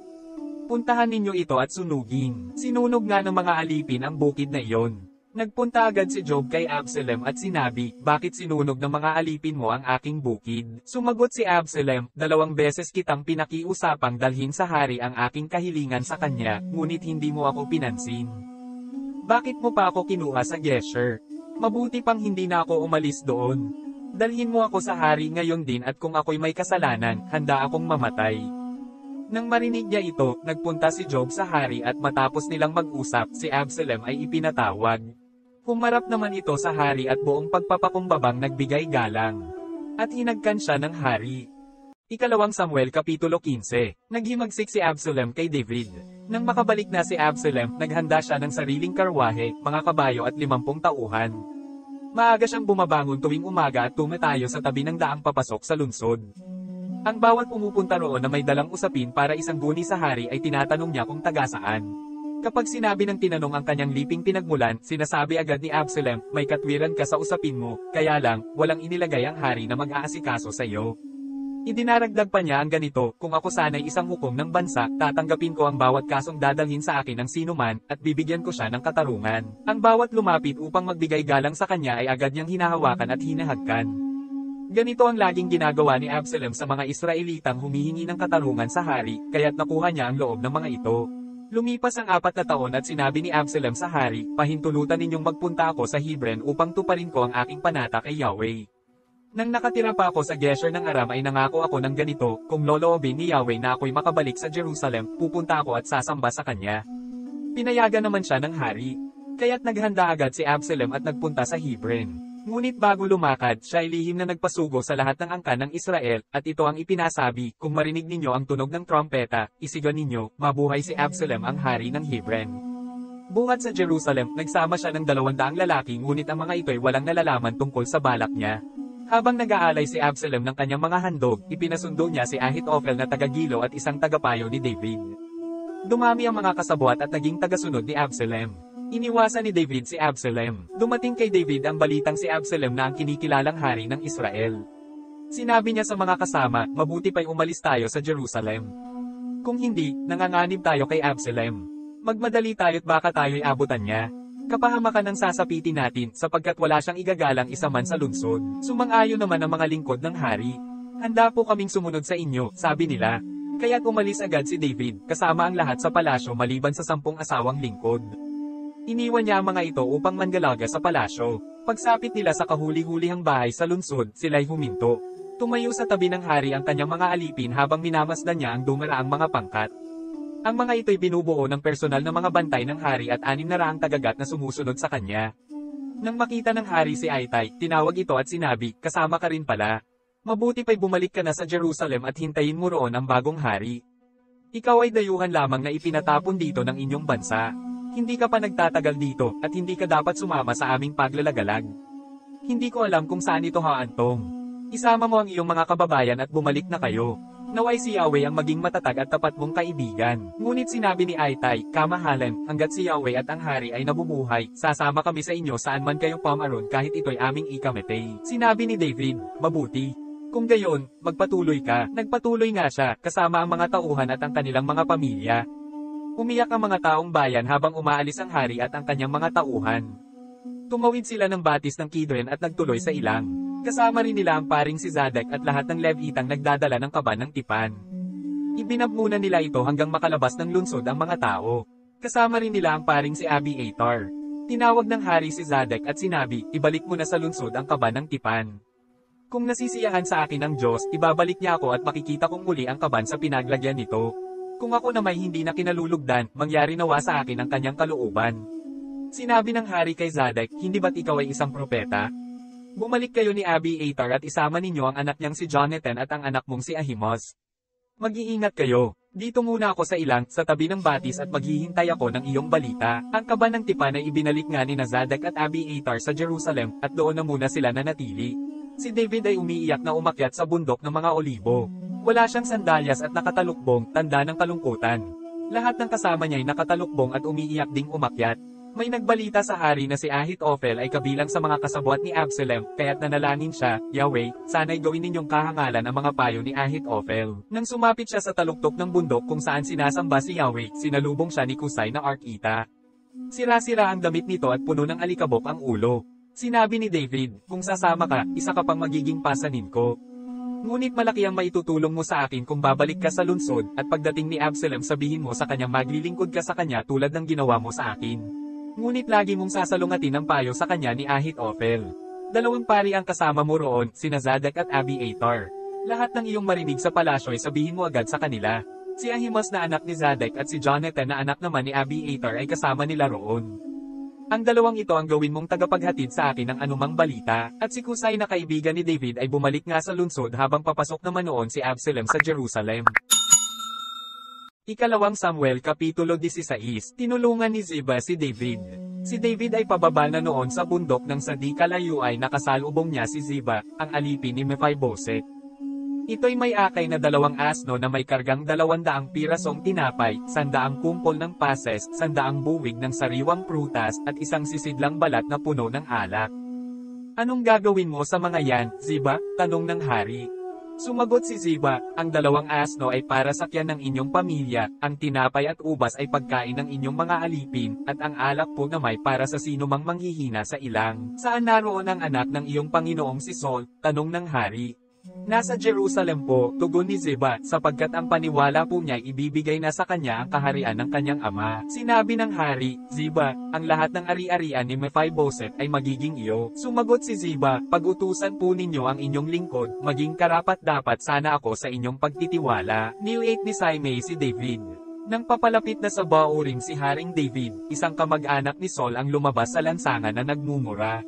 Puntahan ninyo ito at sunugin. Sinunog nga ng mga alipin ang bukid na iyon. Nagpunta agad si Job kay Absalom at sinabi, bakit sinunog ng mga alipin mo ang aking bukid? Sumagot si Absalom, 2 beses kitang pinakiusapang dalhin sa hari ang aking kahilingan sa kanya, ngunit hindi mo ako pinansin. Bakit mo pa ako kinuha sa Gesher? Mabuti pang hindi na ako umalis doon. Dalhin mo ako sa hari ngayon din at kung ako'y may kasalanan, handa akong mamatay. Nang marinig niya ito, nagpunta si Job sa hari at matapos nilang mag-usap, si Absalom ay ipinatawag. Humarap naman ito sa hari at buong pagpapakumbabang nagbigay galang. At hinagkan siya ng hari. 2 Samuel Kapitulo 15. Naghimagsik si Absalom kay David. Nang makabalik na si Absalom, naghanda siya ng sariling karwahe, mga kabayo at 50 tauhan. Maaga siyang bumabangon tuwing umaga at tumatayo sa tabi ng daang papasok sa lungsod. Ang bawat pumupunta roon na may dalang usapin para isang guni sa hari ay tinatanong niya kung taga saan. Kapag sinabi ng tinanong ang kanyang liping pinagmulan, sinasabi agad ni Absalom, may katwiran ka sa usapin mo, kaya lang, walang inilagay ang hari na mag-aasikaso sa iyo. Idinaragdag pa niya ang ganito, kung ako sana'y isang hukom ng bansa, tatanggapin ko ang bawat kasong dadalhin sa akin ng sinuman, at bibigyan ko siya ng katarungan. Ang bawat lumapit upang magbigay galang sa kanya ay agad niyang hinahawakan at hinahagkan. Ganito ang laging ginagawa ni Absalom sa mga Israelitang humihingi ng katarungan sa hari, kaya't nakuha niya ang loob ng mga ito. Lumipas ang 4 na taon at sinabi ni Absalom sa hari, pahintulutan ninyong magpunta ako sa Hebron upang tuparin ko ang aking panata kay Yahweh. Nang nakatira pa ako sa Gesher ng Aram ay nangako ako ng ganito, kung loloobin ni Yahweh na ako'y makabalik sa Jerusalem, pupunta ako at sasamba sa kanya. Pinayagan naman siya ng hari. Kaya't naghanda agad si Absalom at nagpunta sa Hebron. Ngunit bago lumakad, siya ay lihim na nagpasugo sa lahat ng angkan ng Israel, at ito ang ipinasabi, kung marinig ninyo ang tunog ng trompeta, isigaw ninyo, mabuhay si Absalom ang hari ng Hebron. Bungad sa Jerusalem, nagsama siya ng 200 lalaki ngunit ang mga ito'y walang nalalaman tungkol sa balak niya. Habang nag-aalay si Absalom ng kanyang mga handog, ipinasundo niya si Ahitophel na taga-Gilo at isang tagapayo ni David. Dumami ang mga kasabwat at naging tagasunod ni Absalom. Iniwasan ni David si Absalom. Dumating kay David ang balitang si Absalom na ang kinikilalang hari ng Israel. Sinabi niya sa mga kasama, mabuti pa'y umalis tayo sa Jerusalem. Kung hindi, nanganganib tayo kay Absalom. Magmadali tayo't baka tayo'y abutan niya. Kapahamakan ang sasapitin natin sapagkat wala siyang igagalang isa man sa lungsod. Sumang-ayon naman ang mga lingkod ng hari. Handa po kaming sumunod sa inyo, sabi nila. Kaya't umalis agad si David, kasama ang lahat sa palasyo maliban sa 10 asawang lingkod. Iniwan niya ang mga ito upang manggalaga sa palasyo. Pagsapit nila sa kahuli-hulihang bahay sa lungsod, sila'y huminto. Tumayo sa tabi ng hari ang kanyang mga alipin habang minamasdan niya ang dumaraang mga pangkat. Ang mga ito'y binubuo ng personal na mga bantay ng hari at 600 tagagat na sumusunod sa kanya. Nang makita ng hari si Itay, tinawag ito at sinabi, kasama ka rin pala. Mabuti pa'y bumalik ka na sa Jerusalem at hintayin mo roon ang bagong hari. Ikaw ay dayuhan lamang na ipinatapon dito ng inyong bansa. Hindi ka pa nagtatagal dito, at hindi ka dapat sumama sa aming paglalagalag. Hindi ko alam kung saan ito haantong. Isama mo ang iyong mga kababayan at bumalik na kayo. Naway si Yahweh ang maging matatag at tapat mong kaibigan. Ngunit sinabi ni Itay, kamahalan, hanggat si Yahweh at ang hari ay nabubuhay, sasama kami sa inyo saan man kayo pumaroon kahit ito'y aming ikamatay. Sinabi ni David, mabuti. Kung gayon, magpatuloy ka. Nagpatuloy nga siya, kasama ang mga tauhan at ang kanilang mga pamilya. Umiyak ang mga taong bayan habang umaalis ang hari at ang kanyang mga tauhan. Tumawid sila ng batis ng Kidron at nagtuloy sa ilang. Kasama rin nila ang paring si Zadok at lahat ng Levitang nagdadala ng kaban ng tipan. Ibinabmuna nila ito hanggang makalabas ng lungsod ang mga tao. Kasama rin nila ang paring si Abiathar. Tinawag ng hari si Zadok at sinabi, ibalik mo na sa lungsod ang kaban ng tipan. Kung nasisiyahan sa akin ang Diyos, ibabalik niya ako at makikita kong muli ang kaban sa pinaglagyan nito. Kung ako na may hindi na kinalulugdan, mangyari nawa sa akin ang kanyang kalooban. Sinabi ng hari kay Zadok, hindi ba't ikaw ay isang propeta? Bumalik kayo ni Abiathar at isama ninyo ang anak niyang si Jonathan at ang anak mong si Ahimos. Mag-iingat kayo. Dito muna ako sa ilang, sa tabi ng batis at maghihintay ako ng iyong balita. Ang kaban ng tipan ay ibinalik nga ni Zadok at Abiathar sa Jerusalem, at doon na muna sila nanatili. Si David ay umiiyak na umakyat sa bundok ng mga olibo. Wala siyang sandalyas at nakatalukbong, tanda ng kalungkutan. Lahat ng kasama niya ay nakatalukbong at umiiyak ding umakyat. May nagbalita sa hari na si Ahitophel ay kabilang sa mga kasabwat ni Absalom, kaya't nanalangin siya, Yahweh, sana'y gawin ninyong kahangalan ang mga payo ni Ahitophel. Nang sumapit siya sa taluktok ng bundok kung saan sinasamba si Yahweh, sinalubong siya ni Kusay na Arkita. Sira-sira ang damit nito at puno ng alikabok ang ulo. Sinabi ni David, kung sasama ka, isa ka pang magiging pasanin ko. Ngunit malaki ang maitutulong mo sa akin kung babalik ka sa lungsod, at pagdating ni Absalom sabihin mo sa kanyang maglilingkod ka sa kanya tulad ng ginawa mo sa akin. Ngunit lagi mong sasalungatin ang payo sa kanya ni Ahitophel. 2 pari ang kasama mo roon, sina Zadok at Abiathar. Lahat ng iyong marinig sa palasyo ay sabihin mo agad sa kanila. Si Ahimos na anak ni Zadok at si Jonathan na anak naman ni Abiathar ay kasama nila roon. Ang dalawang ito ang gawin mong tagapaghatid sa akin ng anumang balita, at si Kusay na kaibigan ni David ay bumalik nga sa lungsod habang papasok naman noon si Absalom sa Jerusalem. Ikalawang Samuel Kapitulo 16. Tinulungan ni Ziba si David. Si David ay pababa na noon sa bundok ng sa di kalayo ay nakasalubong niya si Ziba, ang alipin ni Mephibosheth. Ito'y may akay na 2 asno na may kargang 200 pirasong tinapay, 100 kumpol ng pases, 100 buwig ng sariwang prutas, at isang sisidlang balat na puno ng alak. Anong gagawin mo sa mga yan, Ziba? Tanong ng hari. Sumagot si Ziba, ang 2 asno ay para sakyan ng inyong pamilya, ang tinapay at ubas ay pagkain ng inyong mga alipin, at ang alak po na may para sa sino mang manghihina sa ilang. Saan naroon ang anak ng iyong Panginoong si Saul? Tanong ng hari. Nasa Jerusalem po, tugon ni Ziba, sapagkat ang paniwala po niya ibibigay na sa kanya ang kaharian ng kanyang ama. Sinabi ng hari, Ziba, ang lahat ng ari-arian ni Mephibosheth ay magiging iyo. Sumagot si Ziba, pag-utusan po ninyo ang inyong lingkod, maging karapat-dapat sana ako sa inyong pagtitiwala. Nilate ni Simei si David. Nang papalapit na sa bauring si Haring David, isang kamag-anak ni Saul ang lumabas sa lansangan na nagmumura.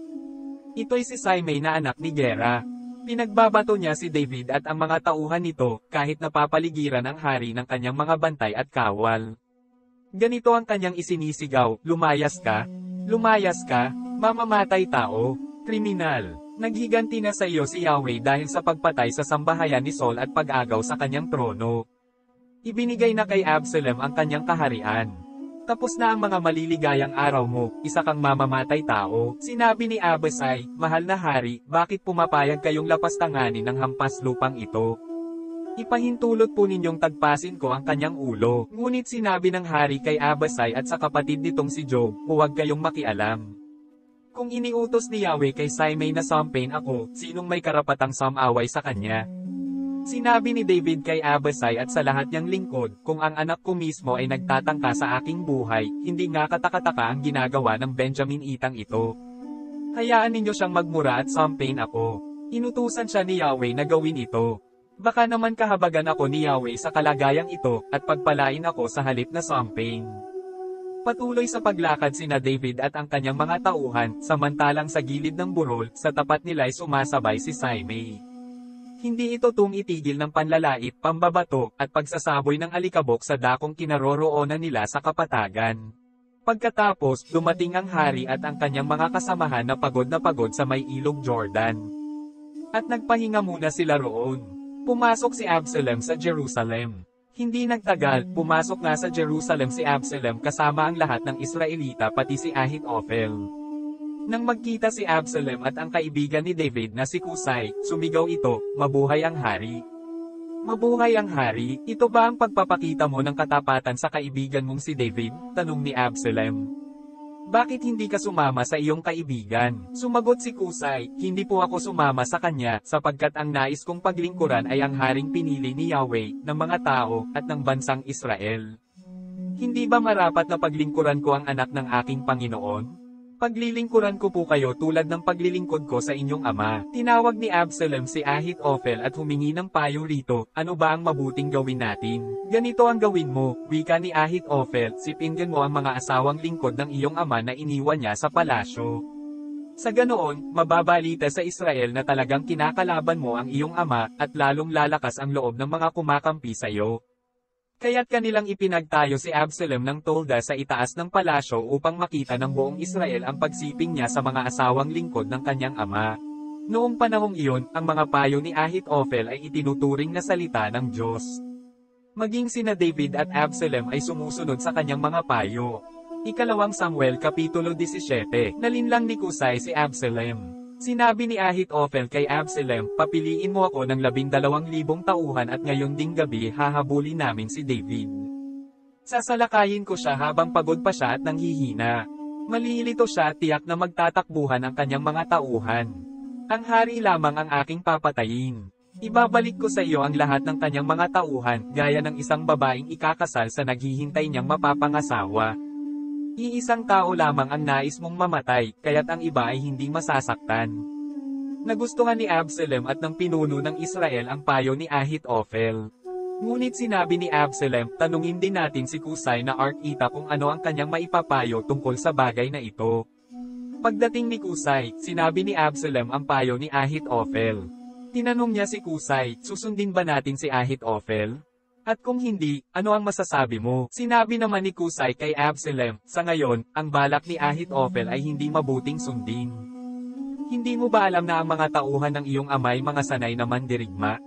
Ito'y si Simei na anak ni Gera. Pinagbabato niya si David at ang mga tauhan nito, kahit napapaligiran ang hari ng kanyang mga bantay at kawal. Ganito ang kanyang isinisigaw, lumayas ka, mamamatay tao, kriminal. Naghiganti na sa iyo si Yahweh dahil sa pagpatay sa sambahayan ni Saul at pag-agaw sa kanyang trono. Ibinigay na kay Absalom ang kanyang kaharian. Tapos na ang mga maliligayang araw mo, isa kang mamamatay tao. Sinabi ni Abisai, mahal na hari, bakit pumapayag kayong lapastanganin ng hampas lupang ito? Ipahintulot po ninyong tagpasin ko ang kanyang ulo. Ngunit sinabi ng hari kay Abisai at sa kapatid nitong si Job, huwag kayong makialam. Kung iniutos ni Yahweh kay Simei na sampain ako, sinong may karapatang samaway sa kanya? Sinabi ni David kay Abisai at sa lahat niyang lingkod, kung ang anak ko mismo ay nagtatangka sa aking buhay, hindi nga katakataka ang ginagawa ng Benjamin itang ito. Hayaan ninyo siyang magmura at sampain ako. Inutusan siya ni Yahweh na gawin ito. Baka naman kahabagan ako ni Yahweh sa kalagayang ito, at pagpalain ako sa halip na champagne. Patuloy sa paglakad sina David at ang kanyang mga tauhan, samantalang sa gilid ng burol, sa tapat nila ay sumasabay si Simei. Hindi ito itigil ng panlalait, pambabato, at pagsasaboy ng alikabok sa dakong kinaroroonan nila sa kapatagan. Pagkatapos, dumating ang hari at ang kanyang mga kasamahan na pagod sa may ilog Jordan. At nagpahinga muna sila roon. Pumasok si Absalom sa Jerusalem. Hindi nagtagal, pumasok nga sa Jerusalem si Absalom kasama ang lahat ng Israelita pati si Ahitophel. Nang magkita si Absalom at ang kaibigan ni David na si Kusai, sumigaw ito, "Mabuhay ang hari!" Mabuhay ang hari, ito ba ang pagpapakita mo ng katapatan sa kaibigan mong si David? Tanong ni Absalom. Bakit hindi ka sumama sa iyong kaibigan? Sumagot si Kusai, hindi po ako sumama sa kanya, sapagkat ang nais kong paglingkuran ay ang haring pinili ni Yahweh, ng mga tao, at ng bansang Israel. Hindi ba marapat na paglingkuran ko ang anak ng aking Panginoon? Paglilingkuran ko po kayo tulad ng paglilingkod ko sa inyong ama. Tinawag ni Absalom si Ahitophel at humingi ng payo rito, ano ba ang mabuting gawin natin? Ganito ang gawin mo, wika ni Ahitophel, sipinggan mo ang mga asawang lingkod ng iyong ama na iniwan niya sa palasyo. Sa ganoon, mababalita sa Israel na talagang kinakalaban mo ang iyong ama, at lalong lalakas ang loob ng mga kumakampi sa iyo. Kaya't kanilang ipinagtayo si Absalom ng tolda sa itaas ng palasyo upang makita ng buong Israel ang pagsiping niya sa mga asawang lingkod ng kanyang ama. Noong panahong iyon, ang mga payo ni Ahitophel ay itinuturing na salita ng Diyos. Maging sina David at Absalom ay sumusunod sa kanyang mga payo. Ikalawang Samuel Kapitulo 17, nalinlang ni Kusai si Absalom. Sinabi ni Ahitophel kay Absalom, papiliin mo ako ng 12,000 tauhan at ngayon ding gabi hahabulin namin si David. Sasalakayin ko siya habang pagod pa siya at nanghihina. Malilito siya at tiyak na magtatakbuhan ang kanyang mga tauhan. Ang hari lamang ang aking papatayin. Ibabalik ko sa iyo ang lahat ng kanyang mga tauhan, gaya ng isang babaeng ikakasal sa naghihintay niyang mapapangasawa. Iisang tao lamang ang nais mong mamatay, kaya't ang iba ay hindi masasaktan. Nagustuhan ni Absalom at ng pinuno ng Israel ang payo ni Ahitophel. Ngunit sinabi ni Absalom, tanungin din natin si Kusai na Arkita kung ano ang kanyang maipapayo tungkol sa bagay na ito. Pagdating ni Kusai, sinabi ni Absalom ang payo ni Ahitophel. Tinanong niya si Kusai, susundin ba natin si Ahitophel? At kung hindi, ano ang masasabi mo? Sinabi naman ni Kusai kay Absalom, sa ngayon, ang balak ni Ahitophel ay hindi mabuting sundin. Hindi mo ba alam na ang mga tauhan ng iyong amay mga sanay na mandirigma?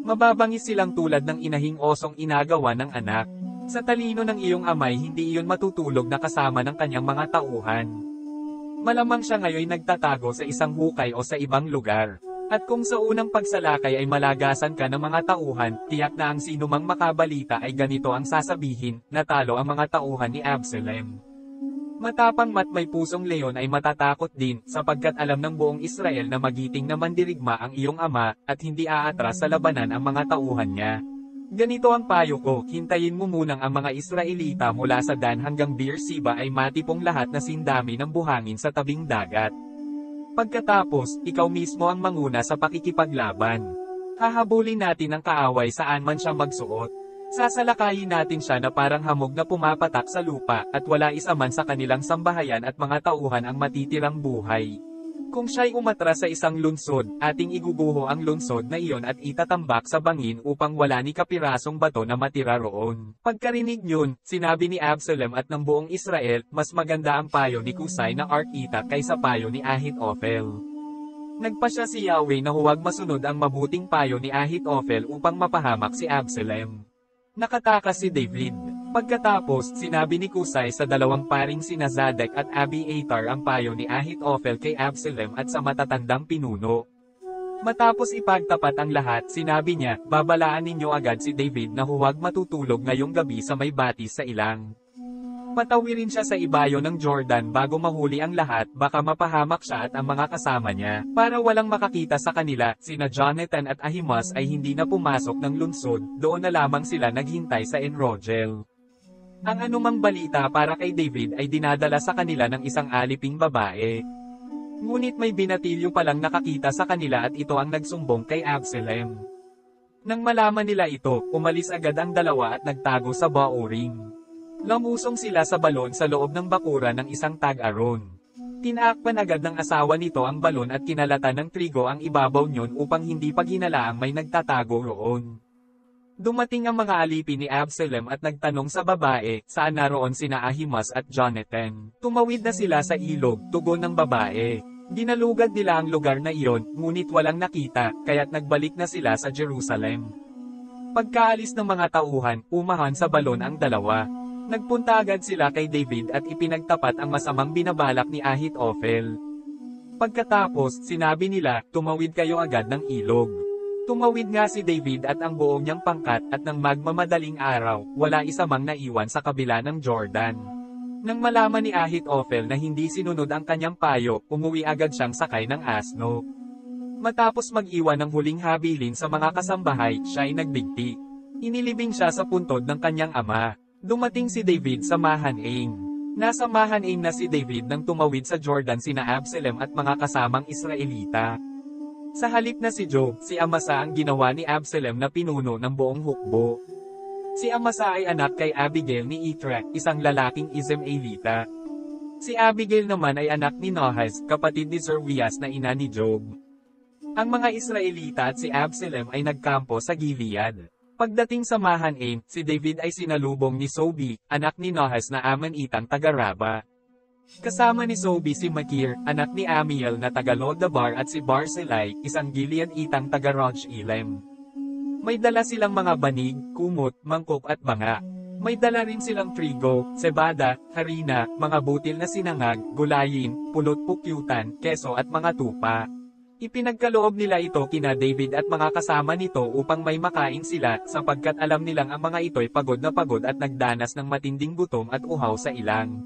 Mababangis silang tulad ng inahing osong inagawa ng anak. Sa talino ng iyong amay hindi iyon matutulog na kasama ng kanyang mga tauhan. Malamang siya ngayon nagtatago sa isang hukay o sa ibang lugar. At kung sa unang pagsalakay ay malagasan ka ng mga tauhan, tiyak na ang sinumang makabalita ay ganito ang sasabihin, natalo ang mga tauhan ni Absalom. Matapang may pusong leon ay matatakot din, sapagkat alam ng buong Israel na magiting na mandirigma ang iyong ama, at hindi aatras sa labanan ang mga tauhan niya. Ganito ang payo ko, hintayin mo munang ang mga Israelita mula sa Dan hanggang Beersheba ay matipong lahat na sindami ng buhangin sa tabing dagat. Pagkatapos, ikaw mismo ang manguna sa pakikipaglaban. Hahabulin natin ang kaaway saan man siya magsuot. Sasalakayin natin siya na parang hamog na pumapatak sa lupa, at wala isa man sa kanilang sambahayan at mga tauhan ang matitirang buhay. Kung siya'y umatras sa isang lungsod, ating iguguho ang lungsod na iyon at itatambak sa bangin upang wala ni kapirasong bato na matira roon. Pagkarinig niyon, sinabi ni Absalom at ng buong Israel, mas maganda ang payo ni Kusai na Arkita kaysa payo ni Ahitophel. Nagpasya si Yahweh na huwag masunod ang mabuting payo ni Ahitophel upang mapahamak si Absalom. Nakatakas si David. Pagkatapos, sinabi ni Kusai sa dalawang paring sina Zadok at Abiathar ang payo ni Ahitophel kay Absalom at sa matatandang pinuno. Matapos ipagtapat ang lahat, sinabi niya, babalaan ninyo agad si David na huwag matutulog ngayong gabi sa may batis sa ilang. Patawirin siya sa ibayo ng Jordan bago mahuli ang lahat, baka mapahamak siya at ang mga kasama niya. Para walang makakita sa kanila, sina Jonathan at Ahimaaz ay hindi na pumasok ng lungsod, doon na lamang sila naghintay sa Enrogel. Ang anumang balita para kay David ay dinadala sa kanila ng isang aliping babae. Ngunit may binatilyo palang nakakita sa kanila at ito ang nagsumbong kay Absalom. Nang malaman nila ito, umalis agad ang dalawa at nagtago sa bauring. Lumusong sila sa balon sa loob ng bakuran ng isang tag-aron. Tinaakpan agad ng asawa nito ang balon at kinalatan ng trigo ang ibabaw niyon upang hindi paghinalaang may nagtatago roon. Dumating ang mga alipin ni Absalom at nagtanong sa babae, saan naroon sina Ahimaaz at Jonathan. Tumawid na sila sa ilog, tugon ng babae. Ginalugad nila ang lugar na iyon, ngunit walang nakita, kaya't nagbalik na sila sa Jerusalem. Pagkaalis ng mga tauhan, umahan sa balon ang dalawa. Nagpunta agad sila kay David at ipinagtapat ang masamang binabalak ni Ahitophel. Pagkatapos, sinabi nila, tumawid kayo agad ng ilog. Tumawid nga si David at ang buong niyang pangkat at nang magmamadaling araw, wala isa mang naiwan sa kabila ng Jordan. Nang malaman ni Ahitophel na hindi sinunod ang kanyang payo, umuwi agad siyang sakay ng asno. Matapos mag-iwan ng huling habilin sa mga kasambahay, siya ay nagbigti. Inilibing siya sa puntod ng kanyang ama. Dumating si David sa Mahanaim. Nasa Mahanaim na si David nang tumawid sa Jordan sina Absalom at mga kasamang Israelita. Sa halip na si Joab, si Amasa ang ginawa ni Absalom na pinuno ng buong hukbo. Si Amasa ay anak kay Abigail ni Itra, isang lalaking Izmaelita. Si Abigail naman ay anak ni Nahaz, kapatid ni Zeruias na ina ni Joab. Ang mga Israelita at si Absalom ay nagkampo sa Gilead. Pagdating sa Mahanaim, si David ay sinalubong ni Sobi, anak ni Nahaz na Amanitang taga-Raba. Kasama ni Sobi si Makir, anak ni Amiel na taga-Lodabar at si Barzillai, isang Gileaditang taga-Rogelim. May dala silang mga banig, kumot, mangkok at banga. May dala rin silang trigo, sebada, harina, mga butil na sinangag, gulayin, pulot-pukyutan, keso at mga tupa. Ipinagkaloob nila ito kina David at mga kasama nito upang may makain sila, sapagkat alam nilang ang mga ito'y pagod na pagod at nagdanas ng matinding gutom at uhaw sa ilang.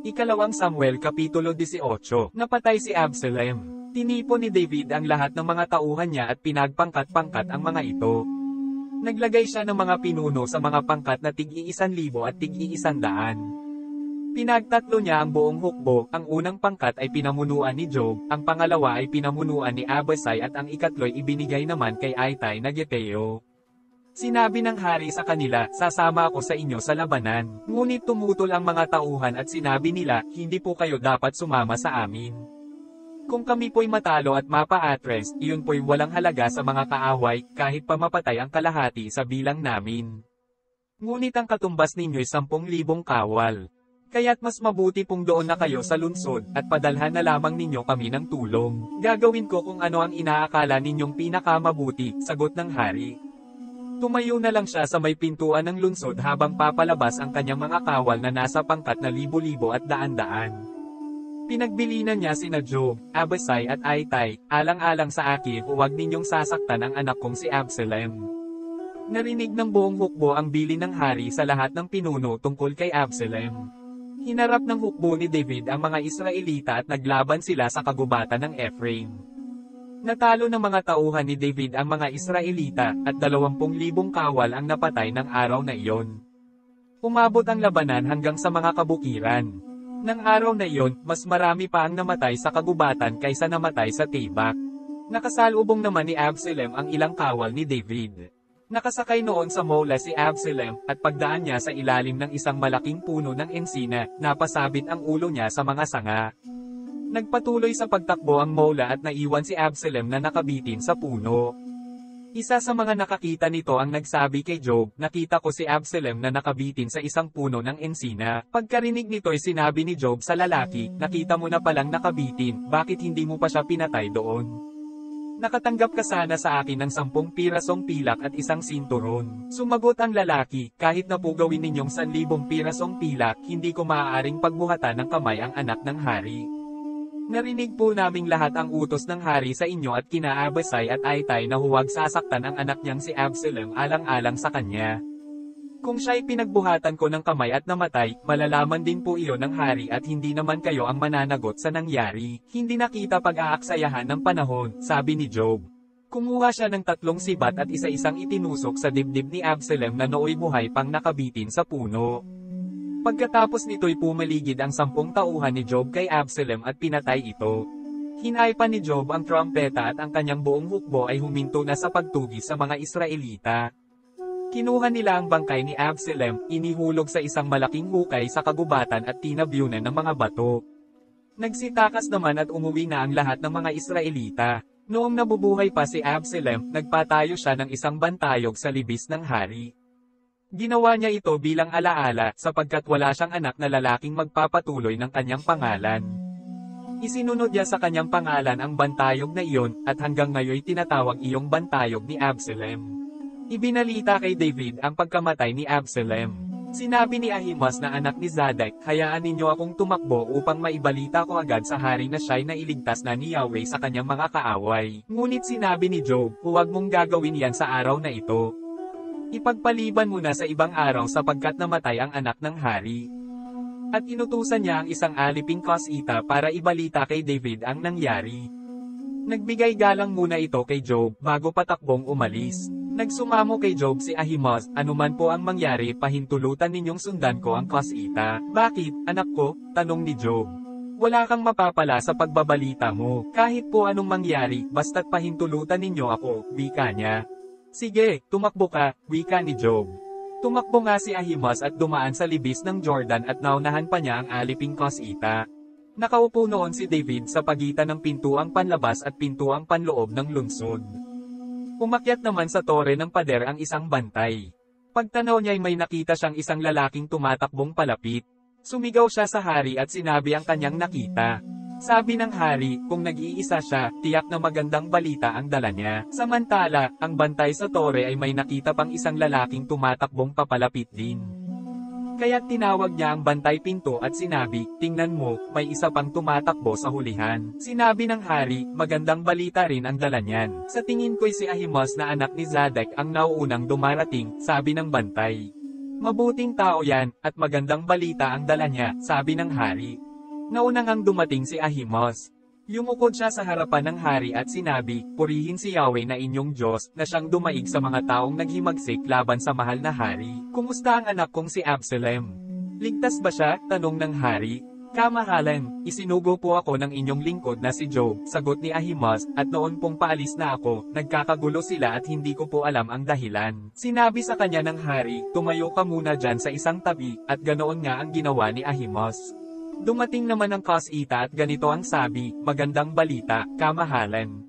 Ikalawang Samuel Kapitulo 18. Napatay si Absalom. Tinipon ni David ang lahat ng mga tauhan niya at pinagpangkat-pangkat ang mga ito. Naglagay siya ng mga pinuno sa mga pangkat na tig-1,000 at tig-100. Pinagtatlo niya ang buong hukbo, ang unang pangkat ay pinamunuan ni Joab, ang pangalawa ay pinamunuan ni Abasai at ang ikatlo'y ibinigay naman kay Ittai na Geteo. Sinabi ng hari sa kanila, sasama ako sa inyo sa labanan. Ngunit tumutol ang mga tauhan at sinabi nila, hindi po kayo dapat sumama sa amin. Kung kami po'y matalo at mapa-atres, iyon po'y walang halaga sa mga kaaway, kahit pa mapatay ang kalahati sa bilang namin. Ngunit ang katumbas ninyo'y 10,000 kawal. Kaya't mas mabuti pong doon na kayo sa lungsod, at padalhan na lamang ninyo kami ng tulong. Gagawin ko kung ano ang inaakala ninyong pinakamabuti, sagot ng hari. Tumayo na lang siya sa may pintuan ng lungsod habang papalabas ang kanyang mga kawal na nasa pangkat na libo-libo at daan-daan. Pinagbilinan niya sina Joab, Abasai at Ittai, alang-alang sa akin, huwag ninyong sasaktan ang anak kong si Absalom. Narinig ng buong hukbo ang bilin ng hari sa lahat ng pinuno tungkol kay Absalom. Hinarap ng hukbo ni David ang mga Israelita at naglaban sila sa kagubatan ng Ephraim. Natalo ng mga tauhan ni David ang mga Israelita, at 20,000 kawal ang napatay ng araw na iyon. Umabot ang labanan hanggang sa mga kabukiran. Nang araw na iyon, mas marami pa ang namatay sa kagubatan kaysa namatay sa Tabak. Nakasalubong naman ni Absalom ang ilang kawal ni David. Nakasakay noon sa mola si Absalom, at pagdaan niya sa ilalim ng isang malaking puno ng ensina, napasabit ang ulo niya sa mga sanga. Nagpatuloy sa pagtakbo ang mola at naiwan si Absalom na nakabitin sa puno. Isa sa mga nakakita nito ang nagsabi kay Joab, nakita ko si Absalom na nakabitin sa isang puno ng ensina. Pagkarinig nito'y sinabi ni Joab sa lalaki, nakita mo na palang nakabitin, bakit hindi mo pa siya pinatay doon? Nakatanggap ka sana sa akin ng 10 pirasong pilak at isang sinturon. Sumagot ang lalaki, kahit na po gawin ninyong 1,000 pirasong pilak, hindi ko maaaring pagbuhatan ng kamay ang anak ng hari. Narinig po naming lahat ang utos ng hari sa inyo at kina Abasai at Ittai na huwag sasaktan ang anak niyang si Absalom alang-alang sa kanya. Kung siya'y pinagbuhatan ko ng kamay at namatay, malalaman din po iyon ng hari at hindi naman kayo ang mananagot sa nangyari. Hindi nakita pag-aaksayahan ng panahon, sabi ni Joab. Kumuha siya ng 3 sibat at isa-isang itinusok sa dibdib ni Absalom na nooy buhay pang nakabitin sa puno. Pagkatapos nito'y pumaligid ang 10 tauhan ni Joab kay Absalom at pinatay ito. Hinaypa ni Job ang trumpeta at ang kanyang buong hukbo ay huminto na sa pagtugis sa mga Israelita. Kinuha nila ang bangkay ni Absalom, inihulog sa isang malaking hukay sa kagubatan at tinabyunan ng mga bato. Nagsitakas naman at umuwi na ang lahat ng mga Israelita. Noong nabubuhay pa si Absalom, nagpatayo siya ng isang bantayog sa libis ng hari. Ginawa niya ito bilang alaala sapagkat wala siyang anak na lalaking magpapatuloy ng kanyang pangalan. Isinunod niya sa kanyang pangalan ang bantayog na iyon, at hanggang ngayon tinatawag iyong bantayog ni Absalom. Ibinalita kay David ang pagkamatay ni Absalom. Sinabi ni Ahimaaz na anak ni Zadok, hayaan ninyo akong tumakbo upang maibalita ko agad sa hari na siya'y nailigtas na ni Yahweh sa kanyang mga kaaway. Ngunit sinabi ni Job, huwag mong gagawin yan sa araw na ito. Ipagpaliban mo na sa ibang araw sapagkat namatay ang anak ng hari. At inutusan niya ang isang aliping Kusita para ibalita kay David ang nangyari. Nagbigay galang muna ito kay Job bago patakbong umalis. Nagsumamo kay Job si Ahimaaz, anuman po ang mangyari pahintulutan ninyong sundan ko ang Kusita. Bakit, anak ko? Tanong ni Job. Wala kang mapapala sa pagbabalita mo, kahit po anong mangyari, basta't pahintulutan ninyo ako, wika niya. Sige, tumakbo ka, wika ni Job. Tumakbo nga si Ahimaaz at dumaan sa libis ng Jordan at naunahan pa niya ang aliping Kusita. Nakaupo noon si David sa pagitan ng pintuang panlabas at pintuang panloob ng lungsod. Umakyat naman sa tore ng pader ang isang bantay. Pagtanaw niya ay may nakita siyang isang lalaking tumatakbong palapit. Sumigaw siya sa hari at sinabi ang kanyang nakita. Sabi ng hari, kung nag-iisa siya, tiyak na magandang balita ang dala niya. Samantala, ang bantay sa tore ay may nakita pang isang lalaking tumatakbong papalapit din. Kaya't tinawag niya ang bantay pinto at sinabi, tingnan mo, may isa pang tumatakbo sa hulihan. Sinabi ng hari, magandang balita rin ang dala niyan. Sa tingin ko'y si Ahimaaz na anak ni Zadok ang nauunang dumarating, sabi ng bantay. Mabuting tao yan, at magandang balita ang dala niya, sabi ng hari. Nauna ngang dumating si Ahimaaz. Yumukod siya sa harapan ng hari at sinabi, purihin si Yahweh na inyong Diyos, na siyang dumaig sa mga taong naghimagsik laban sa mahal na hari. Kumusta ang anak kong si Absalom? Ligtas ba siya? Tanong ng hari. Kamahalan, isinugo po ako ng inyong lingkod na si Job, sagot ni Ahimaaz, at noon pong paalis na ako, nagkakagulo sila at hindi ko po alam ang dahilan. Sinabi sa kanya ng hari, tumayo ka muna dyan sa isang tabi, at ganoon nga ang ginawa ni Ahimaaz. Dumating naman ang Kusita at ganito ang sabi, magandang balita, kamahalan.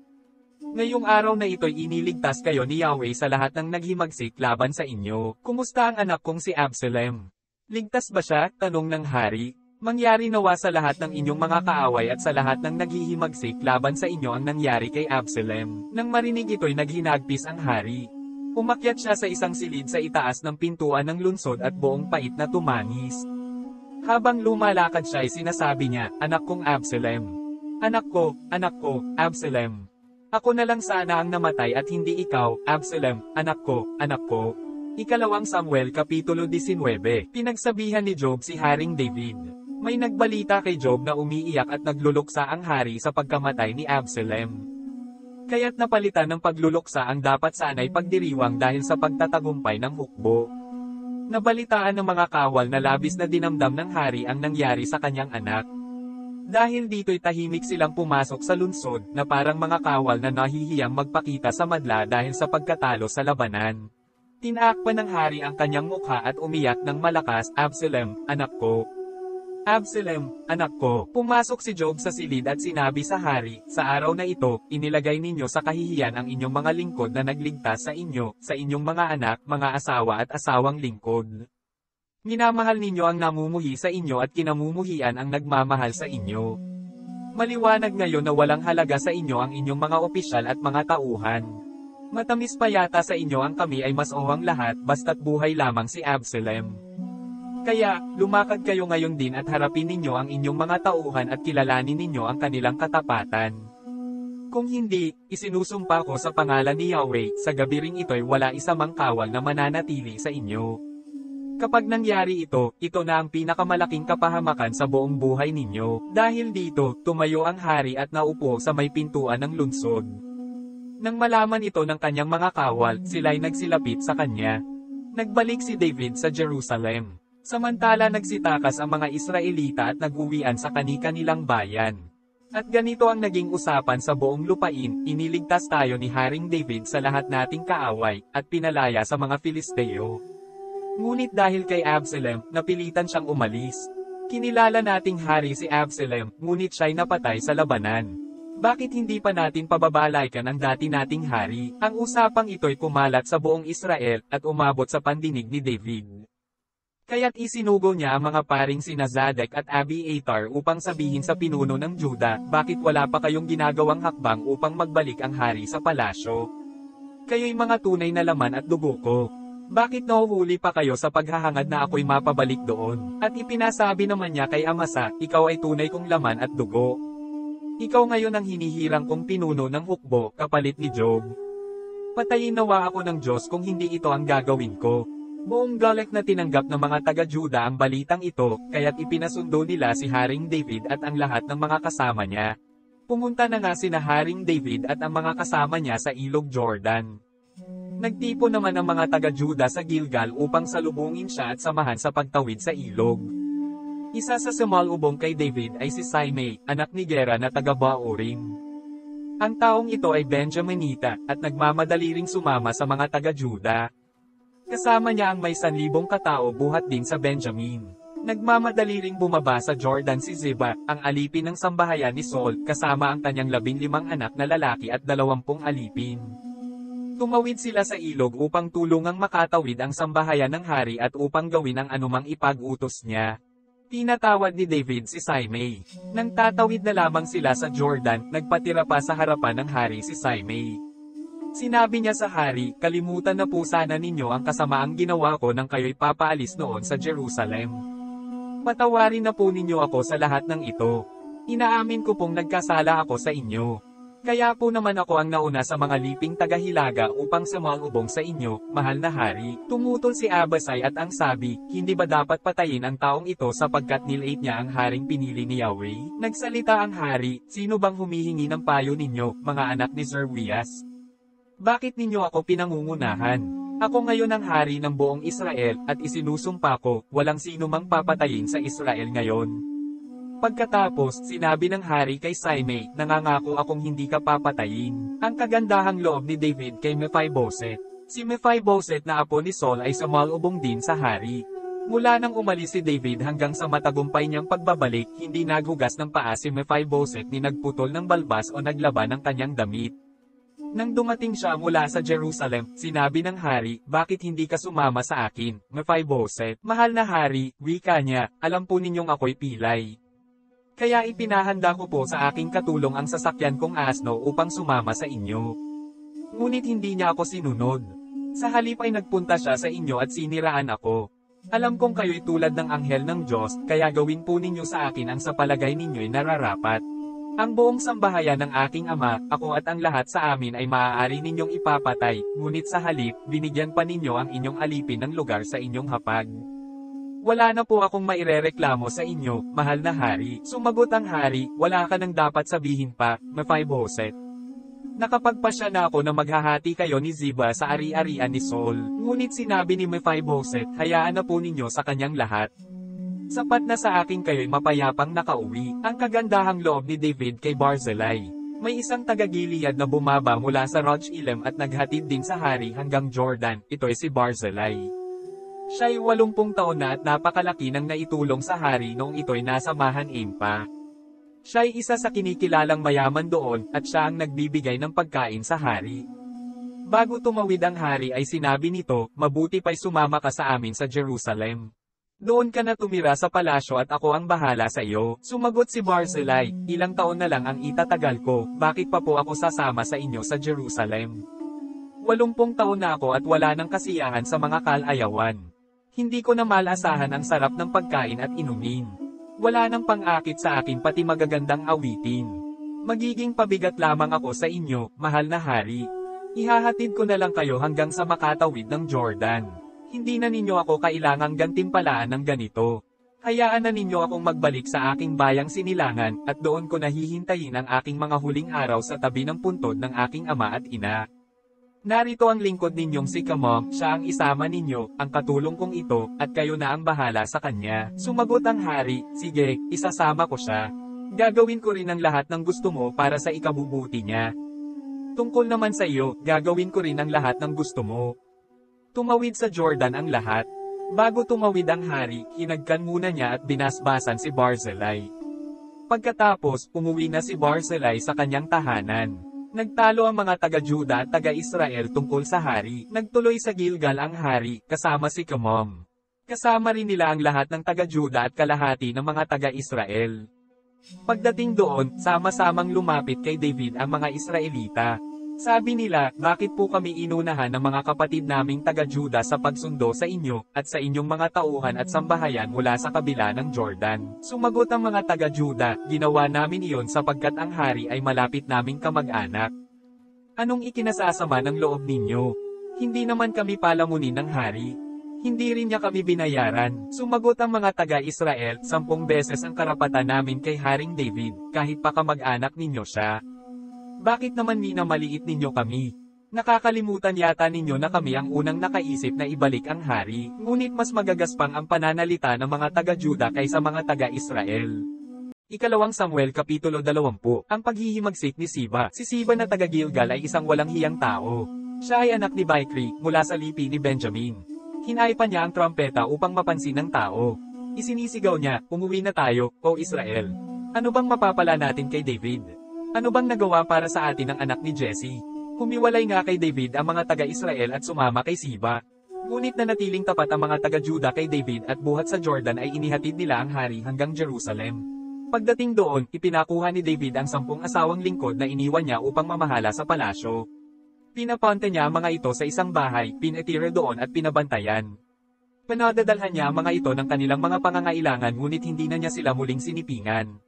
Ngayong araw na ito'y iniligtas kayo ni Yahweh sa lahat ng naghimagsik laban sa inyo. Kumusta ang anak kong si Absalom? Ligtas ba siya? Tanong ng hari. Mangyari nawa sa lahat ng inyong mga kaaway at sa lahat ng naghihimagsik laban sa inyo ang nangyari kay Absalom. Nang marinig ito'y naghinagpis ang hari. Umakyat siya sa isang silid sa itaas ng pintuan ng lungsod at buong pait na tumangis. Habang lumalakad siya ay sinasabi niya, anak kong Absalom. Anak ko, Absalom. Ako na lang sana ang namatay at hindi ikaw, Absalom, anak ko, anak ko. Ikalawang Samuel Kapitulo 19. Pinagsabihan ni Job si Haring David. May nagbalita kay Job na umiiyak at nagluluksa ang hari sa pagkamatay ni Absalom. Kaya't napalitan ng pagluluksa ang dapat sana'y pagdiriwang dahil sa pagtatagumpay ng hukbo. Nabalitaan ng mga kawal na labis na dinamdam ng hari ang nangyari sa kanyang anak. Dahil dito'y tahimik silang pumasok sa lungsod na parang mga kawal na nahihiyang magpakita sa madla dahil sa pagkatalo sa labanan. Tinaakpan ng hari ang kanyang mukha at umiyak ng malakas, Absalom, anak ko. Absalom, anak ko. Pumasok si Job sa silid at sinabi sa hari, sa araw na ito, inilagay ninyo sa kahihiyan ang inyong mga lingkod na nagligtas sa inyo, sa inyong mga anak, mga asawa at asawang lingkod. Minamahal ninyo ang namumuhi sa inyo at kinamumuhian ang nagmamahal sa inyo. Maliwanag ngayon na walang halaga sa inyo ang inyong mga opisyal at mga tauhan. Matamis pa yata sa inyo ang kami ay mas owang lahat basta't buhay lamang si Absalom. Kaya, lumakad kayo ngayon din at harapin ninyo ang inyong mga tauhan at kilalanin ninyo ang kanilang katapatan. Kung hindi, isinusumpa ko sa pangalan ni Yahweh, sa gabi ring ito'y wala isa mang kawal na mananatili sa inyo. Kapag nangyari ito, ito na ang pinakamalaking kapahamakan sa buong buhay ninyo. Dahil dito, tumayo ang hari at naupo sa may pintuan ng lungsod. Nang malaman ito ng kanyang mga kawal, sila'y nagsilapit sa kanya. Nagbalik si David sa Jerusalem. Samantala nagsitakas ang mga Israelita at nag-uwian sa kani-kanilang bayan. At ganito ang naging usapan sa buong lupain, iniligtas tayo ni Haring David sa lahat nating kaaway, at pinalaya sa mga Filisteo. Ngunit dahil kay Absalom, napilitan siyang umalis. Kinilala nating hari si Absalom, ngunit siya'y napatay sa labanan. Bakit hindi pa natin pababalaikan ang dati nating hari? Ang usapang ito'y kumalat sa buong Israel, at umabot sa pandinig ni David. Kaya't isinugo niya ang mga paring sina Zadok at Abiathar upang sabihin sa pinuno ng Juda, bakit wala pa kayong ginagawang hakbang upang magbalik ang hari sa palasyo? Kayo'y mga tunay na laman at dugo ko. Bakit nahuhuli pa kayo sa paghahangad na ako'y mapabalik doon? At ipinasabi naman niya kay Amasa, ikaw ay tunay kong laman at dugo. Ikaw ngayon ang hinihirang kong pinuno ng hukbo, kapalit ni Job. Patayin nawa ako ng Diyos kung hindi ito ang gagawin ko. Buong galak na tinanggap ng mga taga-Juda ang balitang ito, kaya't ipinasundo nila si Haring David at ang lahat ng mga kasama niya. Pumunta na nga sina Haring David at ang mga kasama niya sa ilog Jordan. Nagtipon naman ang mga taga-Juda sa Gilgal upang salubungin siya at samahan sa pagtawid sa ilog. Isa sa sumalubong kay David ay si Simei, anak ni Gera na taga-Baurim. Ang taong ito ay Benjaminita, at nagmamadali ring sumama sa mga taga-Juda. Kasama niya ang may 1,000 katao buhat din sa Benjamin. Nagmamadali ring bumaba sa Jordan si Ziba, ang alipin ng sambahayan ni Saul, kasama ang kanyang 15 anak na lalaki at 20 alipin. Tumawid sila sa ilog upang tulungang makatawid ang sambahayan ng hari at upang gawin ang anumang ipag-utos niya. Tinatawad ni David si Simei. Nang tatawid na lamang sila sa Jordan, nagpatira pa sa harapan ng hari si Simei. Sinabi niya sa hari, kalimutan na po sana ninyo ang kasamaang ginawa ko nang kayo'y papaalis noon sa Jerusalem. Patawarin na po ninyo ako sa lahat ng ito. Inaamin ko pong nagkasala ako sa inyo. Kaya po naman ako ang nauna sa mga liping tagahilaga upang sumalubong sa inyo, mahal na hari. Tumutol si Abasai at ang sabi, hindi ba dapat patayin ang taong ito sapagkat nilate niya ang haring pinili ni Yahweh? Nagsalita ang hari, sino bang humihingi ng payo ninyo, mga anak ni Zeruias? Bakit ninyo ako pinangungunahan? Ako ngayon ang hari ng buong Israel, at isinusumpa ko, walang sino mang papatayin sa Israel ngayon. Pagkatapos, sinabi ng hari kay Simei, nangangako akong hindi ka papatayin. Ang kagandahang loob ni David kay Mephibosheth. Si Mephibosheth na apo ni Saul ay sumalubong din sa hari. Mula nang umalis si David hanggang sa matagumpay niyang pagbabalik, hindi naghugas ng paa si Mephibosheth ni nagputol ng balbas o naglaban ng kanyang damit. Nang dumating siya mula sa Jerusalem, sinabi ng hari, bakit hindi ka sumama sa akin, Mephibosheth? Mahal na hari, wika niya, alam po ninyong ako'y pilay. Kaya ipinahanda ko po sa aking katulong ang sasakyan kong asno upang sumama sa inyo. Ngunit hindi niya ako sinunod. Sa halip ay nagpunta siya sa inyo at siniraan ako. Alam kong kayo'y tulad ng anghel ng Diyos, kaya gawin po ninyo sa akin ang sa palagay ninyo'y nararapat. Ang buong sambahayan ng aking ama, ako at ang lahat sa amin ay maaari ninyong ipapatay, ngunit sa halip, binigyan pa ninyo ang inyong alipin ng lugar sa inyong hapag. Wala na po akong mairereklamo sa inyo, mahal na hari. Sumagot ang hari, wala ka nang dapat sabihin pa, Mephibosheth. Nakapagpasya na ako na maghahati kayo ni Ziba sa ari-arian ni Saul. Ngunit sinabi ni Mephibosheth, hayaan na po ninyo sa kanyang lahat. Sapat na sa akin kayo'y mapayapang nakauwi. Ang kagandahang loob ni David kay Barzillai. May isang taga-Gilead na bumaba mula sa Roch Elim at naghatid din sa hari hanggang Jordan, ito'y si Barzillai. Siya'y 80 taon na at napakalaki nang naitulong sa hari noong ito'y nasa Mahanaim pa. Siya'y isa sa kinikilalang mayaman doon, at siya ang nagbibigay ng pagkain sa hari. Bago tumawid ang hari ay sinabi nito, mabuti pa'y sumama ka sa amin sa Jerusalem. Doon ka na tumira sa palasyo at ako ang bahala sa iyo. Sumagot si Barzillai, ilang taon na lang ang itatagal ko, bakit pa po ako sasama sa inyo sa Jerusalem? 80 taon na ako at wala nang kasiyahan sa mga kalayawan. Hindi ko na malasahan ang sarap ng pagkain at inumin. Wala nang pang-akit sa akin pati magagandang awitin. Magiging pabigat lamang ako sa inyo, mahal na hari. Ihahatid ko na lang kayo hanggang sa makatawid ng Jordan. Hindi na ninyo ako kailangang gantimpalaan ng ganito. Hayaan na ninyo akong magbalik sa aking bayang sinilangan, at doon ko nahihintayin ang aking mga huling araw sa tabi ng puntod ng aking ama at ina. Narito ang lingkod ninyong si Kamom, siya ang isama ninyo, ang katulong kong ito, at kayo na ang bahala sa kanya. Sumagot ang hari, sige, isasama ko siya. Gagawin ko rin ang lahat ng gusto mo para sa ikabubuti niya. Tungkol naman sa iyo, gagawin ko rin ang lahat ng gusto mo. Tumawid sa Jordan ang lahat. Bago tumawid ang hari, hinagkan muna niya at binasbasan si Barzillai. Pagkatapos, umuwi na si Barzillai sa kanyang tahanan. Nagtalo ang mga taga-Juda at taga-Israel tungkol sa hari. Nagtuloy sa Gilgal ang hari, kasama si Kamom. Kasama rin nila ang lahat ng taga-Juda at kalahati ng mga taga-Israel. Pagdating doon, sama-samang lumapit kay David ang mga Israelita. Sabi nila, bakit po kami inunahan ng mga kapatid naming taga-Juda sa pagsundo sa inyo, at sa inyong mga tauhan at sambahayan mula sa kabila ng Jordan? Sumagot ang mga taga-Juda, ginawa namin iyon sapagkat ang hari ay malapit naming kamag-anak. Anong ikinasasama ng loob ninyo? Hindi naman kami palamunin ng hari. Hindi rin niya kami binayaran. Sumagot ang mga taga-Israel, 10 beses ang karapatan namin kay Haring David, kahit pa kamag-anak ninyo siya. Bakit naman minamaliit ninyo kami? Nakakalimutan yata ninyo na kami ang unang nakaisip na ibalik ang hari, ngunit mas magagaspang ang pananalita ng mga taga-Juda kaysa mga taga-Israel. Ikalawang Samuel Kapitulo 20. Ang paghihimagsik ni Siba. Si Siba na taga-Gilgal ay isang walang hiyang tao. Siya ay anak ni Bichri, mula sa lipi ni Benjamin. Hinaipan niya ang trompeta upang mapansin ng tao. Isinisigaw niya, umuwi na tayo, o Israel. Ano bang mapapala natin kay David? Ano bang nagawa para sa atin ang anak ni Jesse? Humiwalay nga kay David ang mga taga-Israel at sumama kay Siba. Ngunit nanatiling tapat ang mga taga-Juda kay David at buhat sa Jordan ay inihatid nila ang hari hanggang Jerusalem. Pagdating doon, ipinakuha ni David ang 10 asawang lingkod na iniwan niya upang mamahala sa palasyo. Pinaponte niya ang mga ito sa isang bahay, pinatira doon at pinabantayan. Pinadadalhan niya ang mga ito ng kanilang mga pangangailangan ngunit hindi na niya sila muling sinipingan.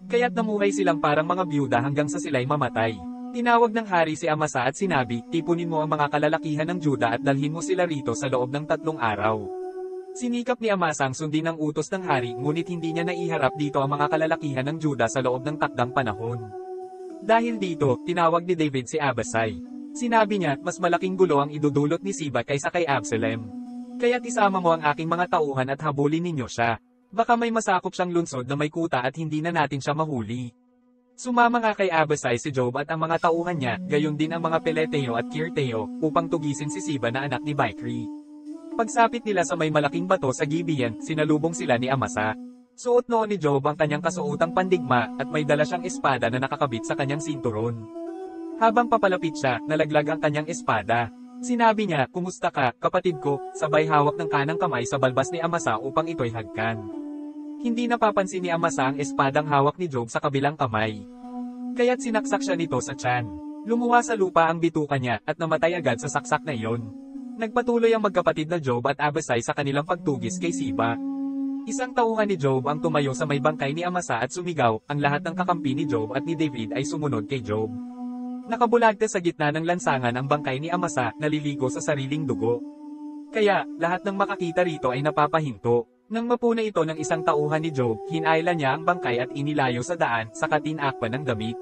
Kaya't namuhay silang parang mga byuda hanggang sa sila'y mamatay. Tinawag ng hari si Amasa at sinabi, tipunin mo ang mga kalalakihan ng Juda at dalhin mo sila rito sa loob ng 3 araw. Sinikap ni Amasa ang sundin ang utos ng hari ngunit hindi niya naiharap dito ang mga kalalakihan ng Juda sa loob ng takdang panahon. Dahil dito, tinawag ni David si Abasai. Sinabi niya, mas malaking gulo ang idudulot ni Siba kaysa kay Absalom. Kaya't isama mo ang aking mga tauhan at habulin ninyo siya. Baka may masakop siyang lungsod na may kuta at hindi na natin siya mahuli. Sumama nga kay Abasai si Joab at ang mga tauhan niya, gayon din ang mga Peleteo at Kirteo, upang tugisin si Siba na anak ni Bichri. Pagsapit nila sa may malaking bato sa Gibeon, sinalubong sila ni Amasa. Suot noon ni Joab ang kanyang kasuotang pandigma, at may dala siyang espada na nakakabit sa kanyang sinturon. Habang papalapit siya, nalaglag ang kanyang espada. Sinabi niya, kumusta ka, kapatid ko, sabay hawak ng kanang kamay sa balbas ni Amasa upang ito'y hagkan. Hindi napapansin ni Amasa ang espadang hawak ni Job sa kabilang kamay. Kaya't sinaksak siya nito sa tiyan. Lumuwa sa lupa ang bituka niya, at namatay agad sa saksak na iyon. Nagpatuloy ang magkapatid na Job at Abasai sa kanilang pagtugis kay Siba. Isang tauhan ni Job ang tumayo sa may bangkay ni Amasa at sumigaw, ang lahat ng kakampi ni Job at ni David ay sumunod kay Job. Nakabulagta sa gitna ng lansangan ang bangkay ni Amasa, naliligo sa sariling dugo. Kaya, lahat ng makakita rito ay napapahinto. Nang mapuna ito ng isang tauhan ni Job, hinayla niya ang bangkay at inilayo sa daan, saka tinakpan ng damit.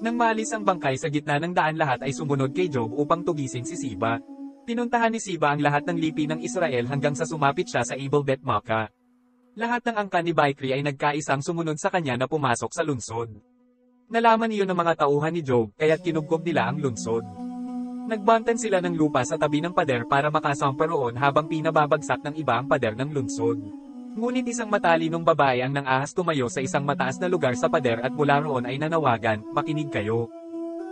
Nang maalis ang bangkay sa gitna ng daan, lahat ay sumunod kay Job upang tugisin si Siba. Pinuntahan ni Siba ang lahat ng lipi ng Israel hanggang sa sumapit siya sa Abel Bet-Makkah. Lahat ng angkan ni Bichri ay nagkaisang sumunod sa kanya na pumasok sa lungsod. Nalaman iyon ng mga tauhan ni Job, kaya't kinubkob nila ang lungsod. Nagbantan sila ng lupa sa tabi ng pader para makasampa roon habang pinababagsak ng iba ang pader ng lungsod. Ngunit isang matalinong babae ang nang-ahas tumayo sa isang mataas na lugar sa pader at mula roon ay nanawagan, makinig kayo.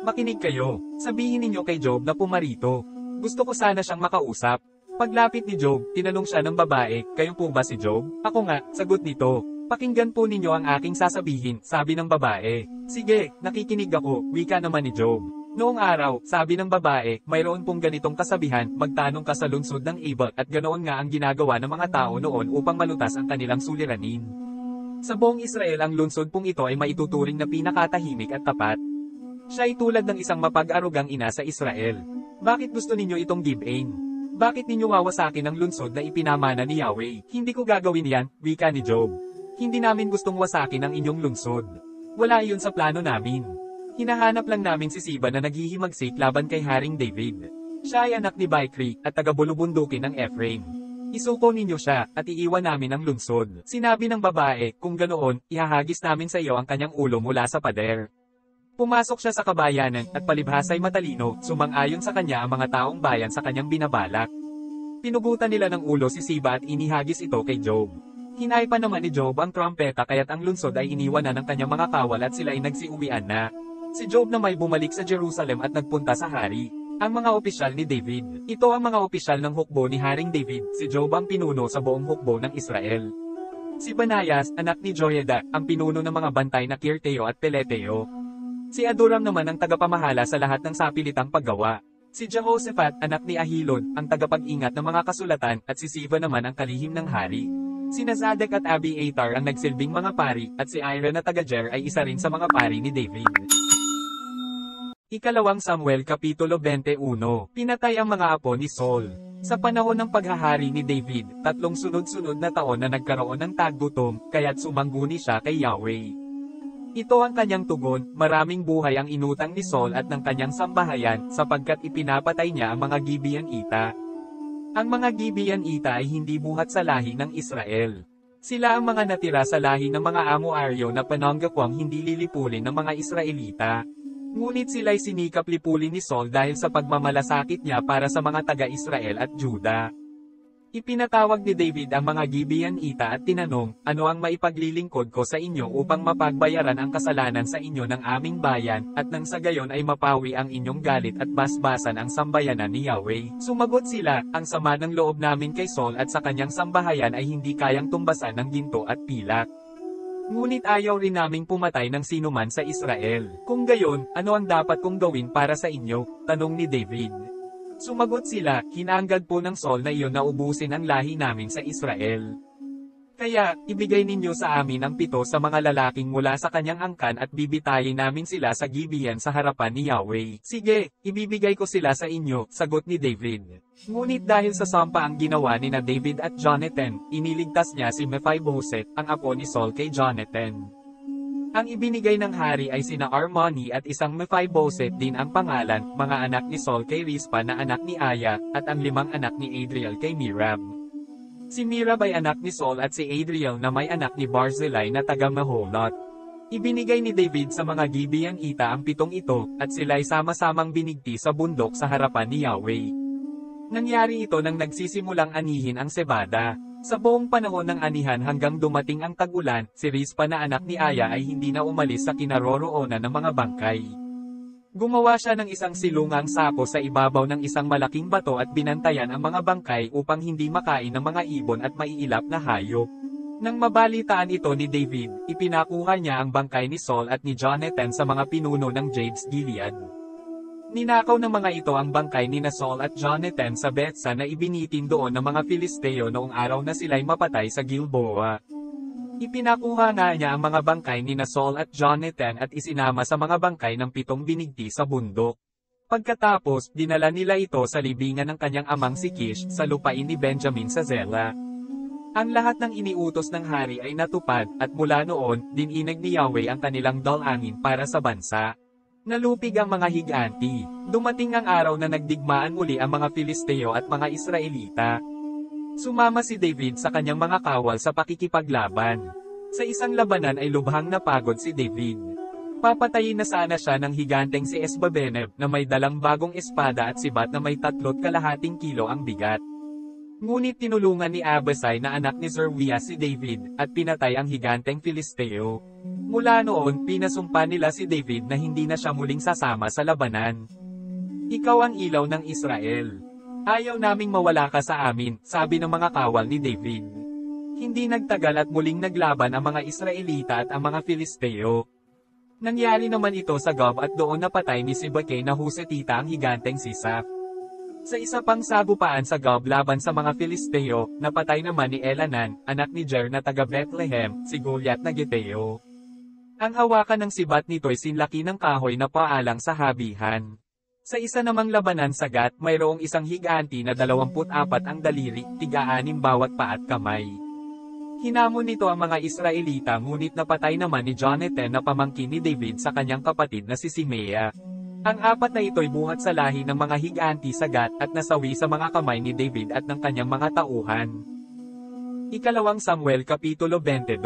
Makinig kayo, sabihin ninyo kay Job na pumarito. Gusto ko sana siyang makausap. Paglapit ni Job, tinanong siya ng babae, kayo po ba si Job? Ako nga, sagot nito. Pakinggan po ninyo ang aking sasabihin, sabi ng babae. Sige, nakikinig ako, wika naman ni Job. Noong araw, sabi ng babae, mayroon pong ganitong kasabihan, magtanong ka sa lungsod ng Abel at ganoon nga ang ginagawa ng mga tao noon upang malutas ang kanilang suliranin. Sa buong Israel ang lungsod pong ito ay maituturing na pinakatahimik at tapat. Siya ay tulad ng isang mapag-arugang ina sa Israel. Bakit gusto ninyo itong Gibeon? Bakit ninyo wawasakin ang lungsod na ipinamana ni Yahweh? Hindi ko gagawin yan, wika ni Job. Hindi namin gustong wasakin ang inyong lungsod. Wala iyon sa plano namin. Hinahanap lang namin si Siba na naghihimagsik laban kay Haring David. Siya ay anak ni Bichri, at taga-bulubundukin ng Ephraim. Isuko ninyo siya, at iiwan namin ang lungsod. Sinabi ng babae, kung ganoon, ihahagis namin sa iyo ang kanyang ulo mula sa pader. Pumasok siya sa kabayanan, at palibhasa'y matalino, sumang-ayon sa kanya ang mga taong bayan sa kanyang binabalak. Pinugutan nila ng ulo si Siba at inihagis ito kay Job. Hinay pa naman ni Job ang trompeta kaya't ang lungsod ay iniwan na ng kanyang mga kawal at sila ay nagsiuwian na. Si Job na may bumalik sa Jerusalem at nagpunta sa hari. Ang mga opisyal ni David. Ito ang mga opisyal ng hukbo ni Haring David, si Job ang pinuno sa buong hukbo ng Israel. Si Banayas, anak ni Joiada, ang pinuno ng mga bantay na Kirteo at Peleteo. Si Adoram naman ang tagapamahala sa lahat ng sapilitang paggawa. Si Jehoshaphat, anak ni Ahilod, ang tagapag-ingat ng mga kasulatan, at si Siva naman ang kalihim ng hari. Sina Zadok at Abiathar ang nagsilbing mga pari, at si Ira na taga-Jer ay isa rin sa mga pari ni David. Ikalawang Samuel Kapitulo 21. Pinatay ang mga apo ni Saul. Sa panahon ng paghahari ni David, 3 sunod-sunod na taon na nagkaroon ng taggutom, kaya't sumangguni siya kay Yahweh. Ito ang kanyang tugon, maraming buhay ang inutang ni Saul at ng kanyang sambahayan, sapagkat ipinapatay niya ang mga Gibeonita. Ang mga Gibeonita ay hindi buhat sa lahi ng Israel. Sila ang mga natira sa lahi ng mga Amo-Aryo na pananggakwang hindi lilipulin ng mga Israelita. Ngunit sila'y sinikap lipulin ni Saul dahil sa pagmamalasakit niya para sa mga taga-Israel at Juda. Ipinatawag ni David ang mga Gibeonita at tinanong, ano ang maipaglilingkod ko sa inyo upang mapagbayaran ang kasalanan sa inyo ng aming bayan, at nang sa gayon ay mapawi ang inyong galit at basbasan ang sambayanan ni Yahweh. Sumagot sila, ang sama ng loob namin kay Saul at sa kanyang sambahayan ay hindi kayang tumbasan ng ginto at pilak. Ngunit ayaw rin naming pumatay ng sinuman sa Israel. Kung gayon, ano ang dapat kong gawin para sa inyo? Tanong ni David. Sumagot sila, hinanggad po ng Saul na iyon na ubusin ang lahi namin sa Israel. Kaya, ibigay ninyo sa amin ang 7 sa mga lalaking mula sa kanyang angkan at bibitayin namin sila sa Gibeon sa harapan ni Yahweh. Sige, ibibigay ko sila sa inyo, sagot ni David. Ngunit dahil sa sampa ang ginawa ni na David at Jonathan, iniligtas niya si Mephibosheth, ang apo ni Saul kay Jonathan. Ang ibinigay ng hari ay sina Armoni at isang Mephibosheth din ang pangalan, mga anak ni Saul kay Rispa na anak ni Aya, at ang 5 anak ni Adriel kay Mirab. Si Mirab ay anak ni Saul at si Adriel na may anak ni Barzillai na taga Meholot. Ibinigay ni David sa mga Gibeonita ang 7 ito, at sila'y sama-samang binigti sa bundok sa harapan ni Yahweh. Nangyari ito nang nagsisimulang anihin ang sebada. Sa buong panahon ng anihan hanggang dumating ang tag-ulan, si Rispa na anak ni Aya ay hindi na umalis sa kinaroroonan ng mga bangkay. Gumawa siya ng isang silungang sako sa ibabaw ng isang malaking bato at binantayan ang mga bangkay upang hindi makain ng mga ibon at maiilap na hayop. Nang mabalitaan ito ni David, ipinakuha niya ang bangkay ni Saul at ni Jonathan sa mga pinuno ng Jabes Gilead. Ninakaw ng mga ito ang bangkay ni Saul at Jonathan sa Betsa na ibinitin doon ng mga Filisteo noong araw na sila'y mapatay sa Gilboa. Ipinakuha nga niya ang mga bangkay ni Saul at Jonathan at isinama sa mga bangkay ng 7 binigti sa bundok. Pagkatapos, dinala nila ito sa libingan ng kanyang amang si Kish sa lupain ni Benjamin sa Zela. Ang lahat ng iniutos ng hari ay natupad, at mula noon, dininag ni Yahweh ang kanilang dalangin para sa bansa. Nalupig ang mga higanti. Dumating ang araw na nagdigmaan muli ang mga Filisteo at mga Israelita. Sumama si David sa kanyang mga kawal sa pakikipaglaban. Sa isang labanan ay lubhang napagod si David. Papatayin na sana siya ng higanteng si Esbabeneb na may dalang bagong espada at sibat na may 3.2 kilo ang bigat. Ngunit tinulungan ni Abisai na anak ni Zeruiah si David, at pinatay ang higanteng Filisteo. Mula noon, pinasumpa nila si David na hindi na siya muling sasama sa labanan. Ikaw ang ilaw ng Israel. Ayaw naming mawala ka sa amin, sabi ng mga kawal ni David. Hindi nagtagal at muling naglaban ang mga Israelita at ang mga Filisteo. Nangyari naman ito sa Gob at doon napatay ni Sibakay na Husetita ang higanteng si Saf. Sa isa pang sagupaan sa Gob laban sa mga Filisteo, napatay naman ni Elanan, anak ni Jer na taga Bethlehem, si Goliath na Geteo. Ang hawakan ng sibat nito'y sinlaki ng kahoy na paalang sa habihan. Sa isa namang labanan sa Gat, mayroong isang higanti na 24 ang daliri, 3 bawat paa at kamay. Hinamon nito ang mga Israelita ngunit napatay naman ni Jonathan na pamangkin ni David sa kanyang kapatid na si Simea. Ang apat na ito'y buhat sa lahi ng mga higanti sa Gat at nasawi sa mga kamay ni David at ng kanyang mga tauhan. Ikalawang Samuel Kapitulo 22,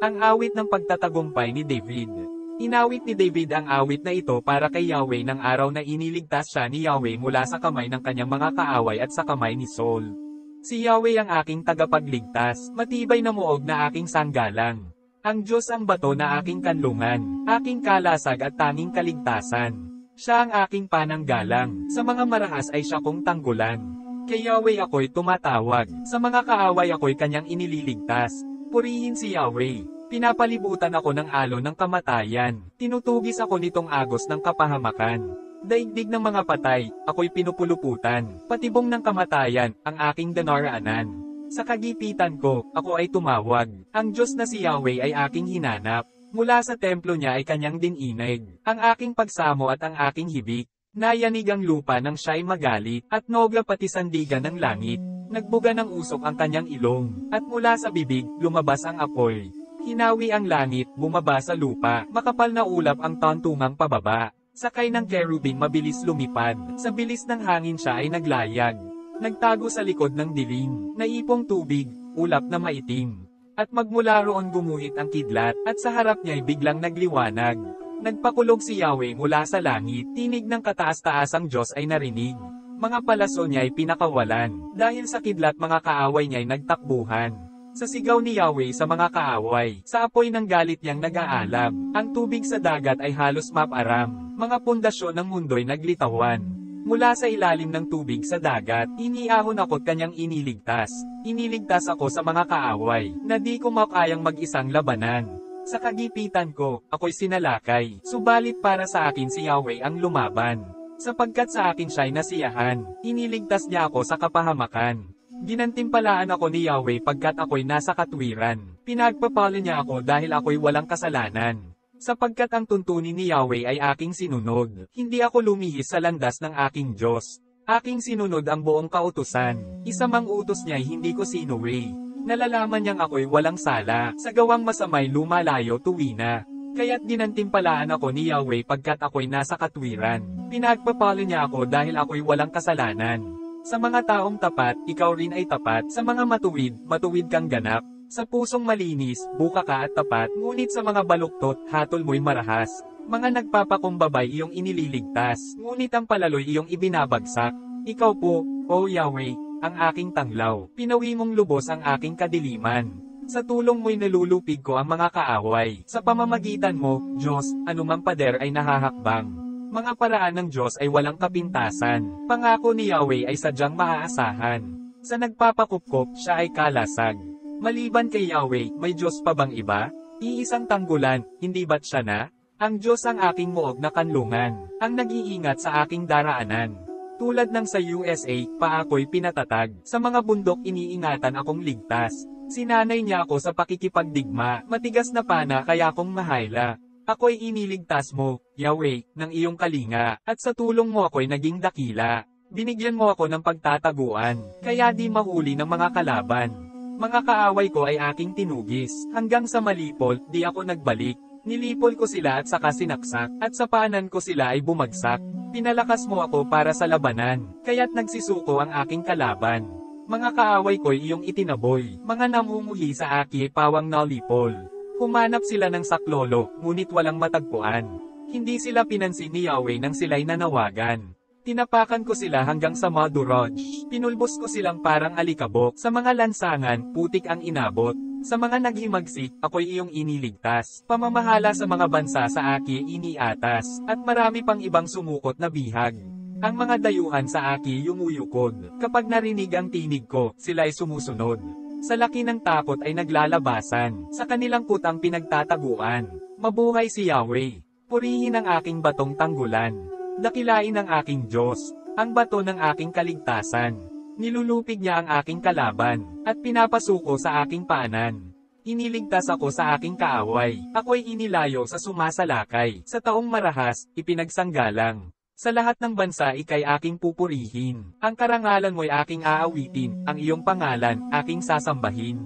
ang awit ng pagtatagumpay ni David. Inawit ni David ang awit na ito para kay Yahweh ng araw na iniligtas siya ni Yahweh mula sa kamay ng kanyang mga kaaway at sa kamay ni Saul. Si Yahweh ang aking tagapagligtas, matibay na muog na aking sanggalang. Ang Diyos ang bato na aking kanlungan, aking kalasag at tanging kaligtasan. Siya ang aking pananggalang, sa mga marahas ay siya kong tanggulan. Kay Yahweh ako'y tumatawag, sa mga kaaway ako'y kanyang inililigtas. Purihin si Yahweh. Pinapalibutan ako ng alon ng kamatayan, tinutugis ako nitong agos ng kapahamakan. Daigdig ng mga patay, ako'y pinupuluputan, patibong ng kamatayan, ang aking danaraanan. Sa kagipitan ko, ako ay tumawag, ang Diyos na si Yahweh ay aking hinanap. Mula sa templo niya ay kanyang dininig, ang aking pagsamo at ang aking hibik. Nayanig ang lupa nang siya'y magalit, at nogla pati sandigan ng langit. Nagbuga ng usok ang kanyang ilong, at mula sa bibig, lumabas ang apoy. Hinawi ang langit, bumaba sa lupa, makapal na ulap ang tantungang pababa. Sakay ng kerubing mabilis lumipad, sa bilis ng hangin siya ay naglayag. Nagtago sa likod ng dilim, naipong tubig, ulap na maitim. At magmula roon gumuhit ang kidlat, at sa harap niya'y biglang nagliwanag. Nagpakulog si Yahweh mula sa langit, tinig ng kataas-taasang Diyos ay narinig. Mga palaso niya'y pinakawalan, dahil sa kidlat mga kaaway niya'y nagtakbuhan. Sa sigaw ni Yahweh sa mga kaaway, sa apoy ng galit niyang nag-aalab, ang tubig sa dagat ay halos maparam, mga pundasyon ng mundo'y naglitawan. Mula sa ilalim ng tubig sa dagat, iniahon ako't kanyang iniligtas. Iniligtas ako sa mga kaaway, na di ko makayang mag-isang labanan. Sa kagipitan ko, ako'y sinalakay, subalit para sa akin si Yahweh ang lumaban. Sapagkat sa akin siya'y nasiyahan, iniligtas niya ako sa kapahamakan. Ginantimpalaan ako ni Yahweh pagkat ako'y nasa katwiran. Pinagpapalo niya ako dahil ako'y walang kasalanan. Sapagkat ang tuntunin ni Yahweh ay aking sinunod, hindi ako lumihis sa landas ng aking Diyos. Aking sinunod ang buong kautusan, isa mang utos niya'y hindi ko sinuwi. Nalalaman niyang ako'y walang sala, sa gawang masamay lumalayo tuwi na. Kaya't ginantimpalaan ako ni Yahweh pagkat ako'y nasa katwiran. Pinagpapalo niya ako dahil ako'y walang kasalanan. Sa mga taong tapat, ikaw rin ay tapat. Sa mga matuwid, matuwid kang ganap. Sa pusong malinis, buka ka at tapat. Ngunit sa mga baluktot, hatol mo'y marahas. Mga nagpapakumbabay iyong inililigtas. Ngunit ang palaloy iyong ibinabagsak. Ikaw po, O Yahweh, ang aking tanglaw. Pinawi mong lubos ang aking kadiliman. Sa tulong mo'y nalulupig ko ang mga kaaway. Sa pamamagitan mo, Diyos, anumang pader ay nahahakbang. Mga paraan ng Diyos ay walang kapintasan. Pangako ni Yahweh ay sadyang maaasahan. Sa nagpapakupkop, siya ay kalasag. Maliban kay Yahweh, may Diyos pa bang iba? Iisang tanggulan, hindi ba't siya na? Ang Diyos ang aking muog na kanlungan, ang nag-iingat sa aking daraanan. Tulad ng sa USA, paako'y pinatatag. Sa mga bundok iniingatan akong ligtas. Sinanay niya ako sa pakikipagdigma, matigas na pana kaya akong mahayla. Ako'y iniligtas mo, Yahweh, ng iyong kalinga, at sa tulong mo ako'y naging dakila. Binigyan mo ako ng pagtataguan, kaya di mahuli ng mga kalaban. Mga kaaway ko ay aking tinugis, hanggang sa malipol, di ako nagbalik. Nilipol ko sila at saka sinaksak, at sa paanan ko sila ay bumagsak. Pinalakas mo ako para sa labanan, kaya't nagsisuko ang aking kalaban. Mga kaaway ko'y iyong itinaboy, mga namumuhi sa aki pawang nalipol. Humanap sila ng saklolo, ngunit walang matagpuan. Hindi sila pinansin ni Yahweh nang sila'y nanawagan. Tinapakan ko sila hanggang sa Maduroj. Pinulbos ko silang parang alikabok. Sa mga lansangan, putik ang inabot. Sa mga naghimagsik, ako'y iyong iniligtas. Pamamahala sa mga bansa sa aki iniatas. At marami pang ibang sumukot na bihag. Ang mga dayuhan sa aki yumuyukod. Kapag narinig ang tinig ko, sila'y sumusunod. Sa laki ng takot ay naglalabasan. Sa kanilang kutang pinagtataguan. Mabuhay si Yahweh. Purihin ang aking batong tanggulan. Dakilain ang aking Diyos, ang bato ng aking kaligtasan. Nilulupig niya ang aking kalaban, at pinapasuko sa aking paanan. Iniligtas ako sa aking kaaway, ako'y inilayo sa sumasalakay. Sa taong marahas, ipinagsanggalang. Sa lahat ng bansa ika'y aking pupurihin. Ang karangalan mo'y aking aawitin, ang iyong pangalan, aking sasambahin.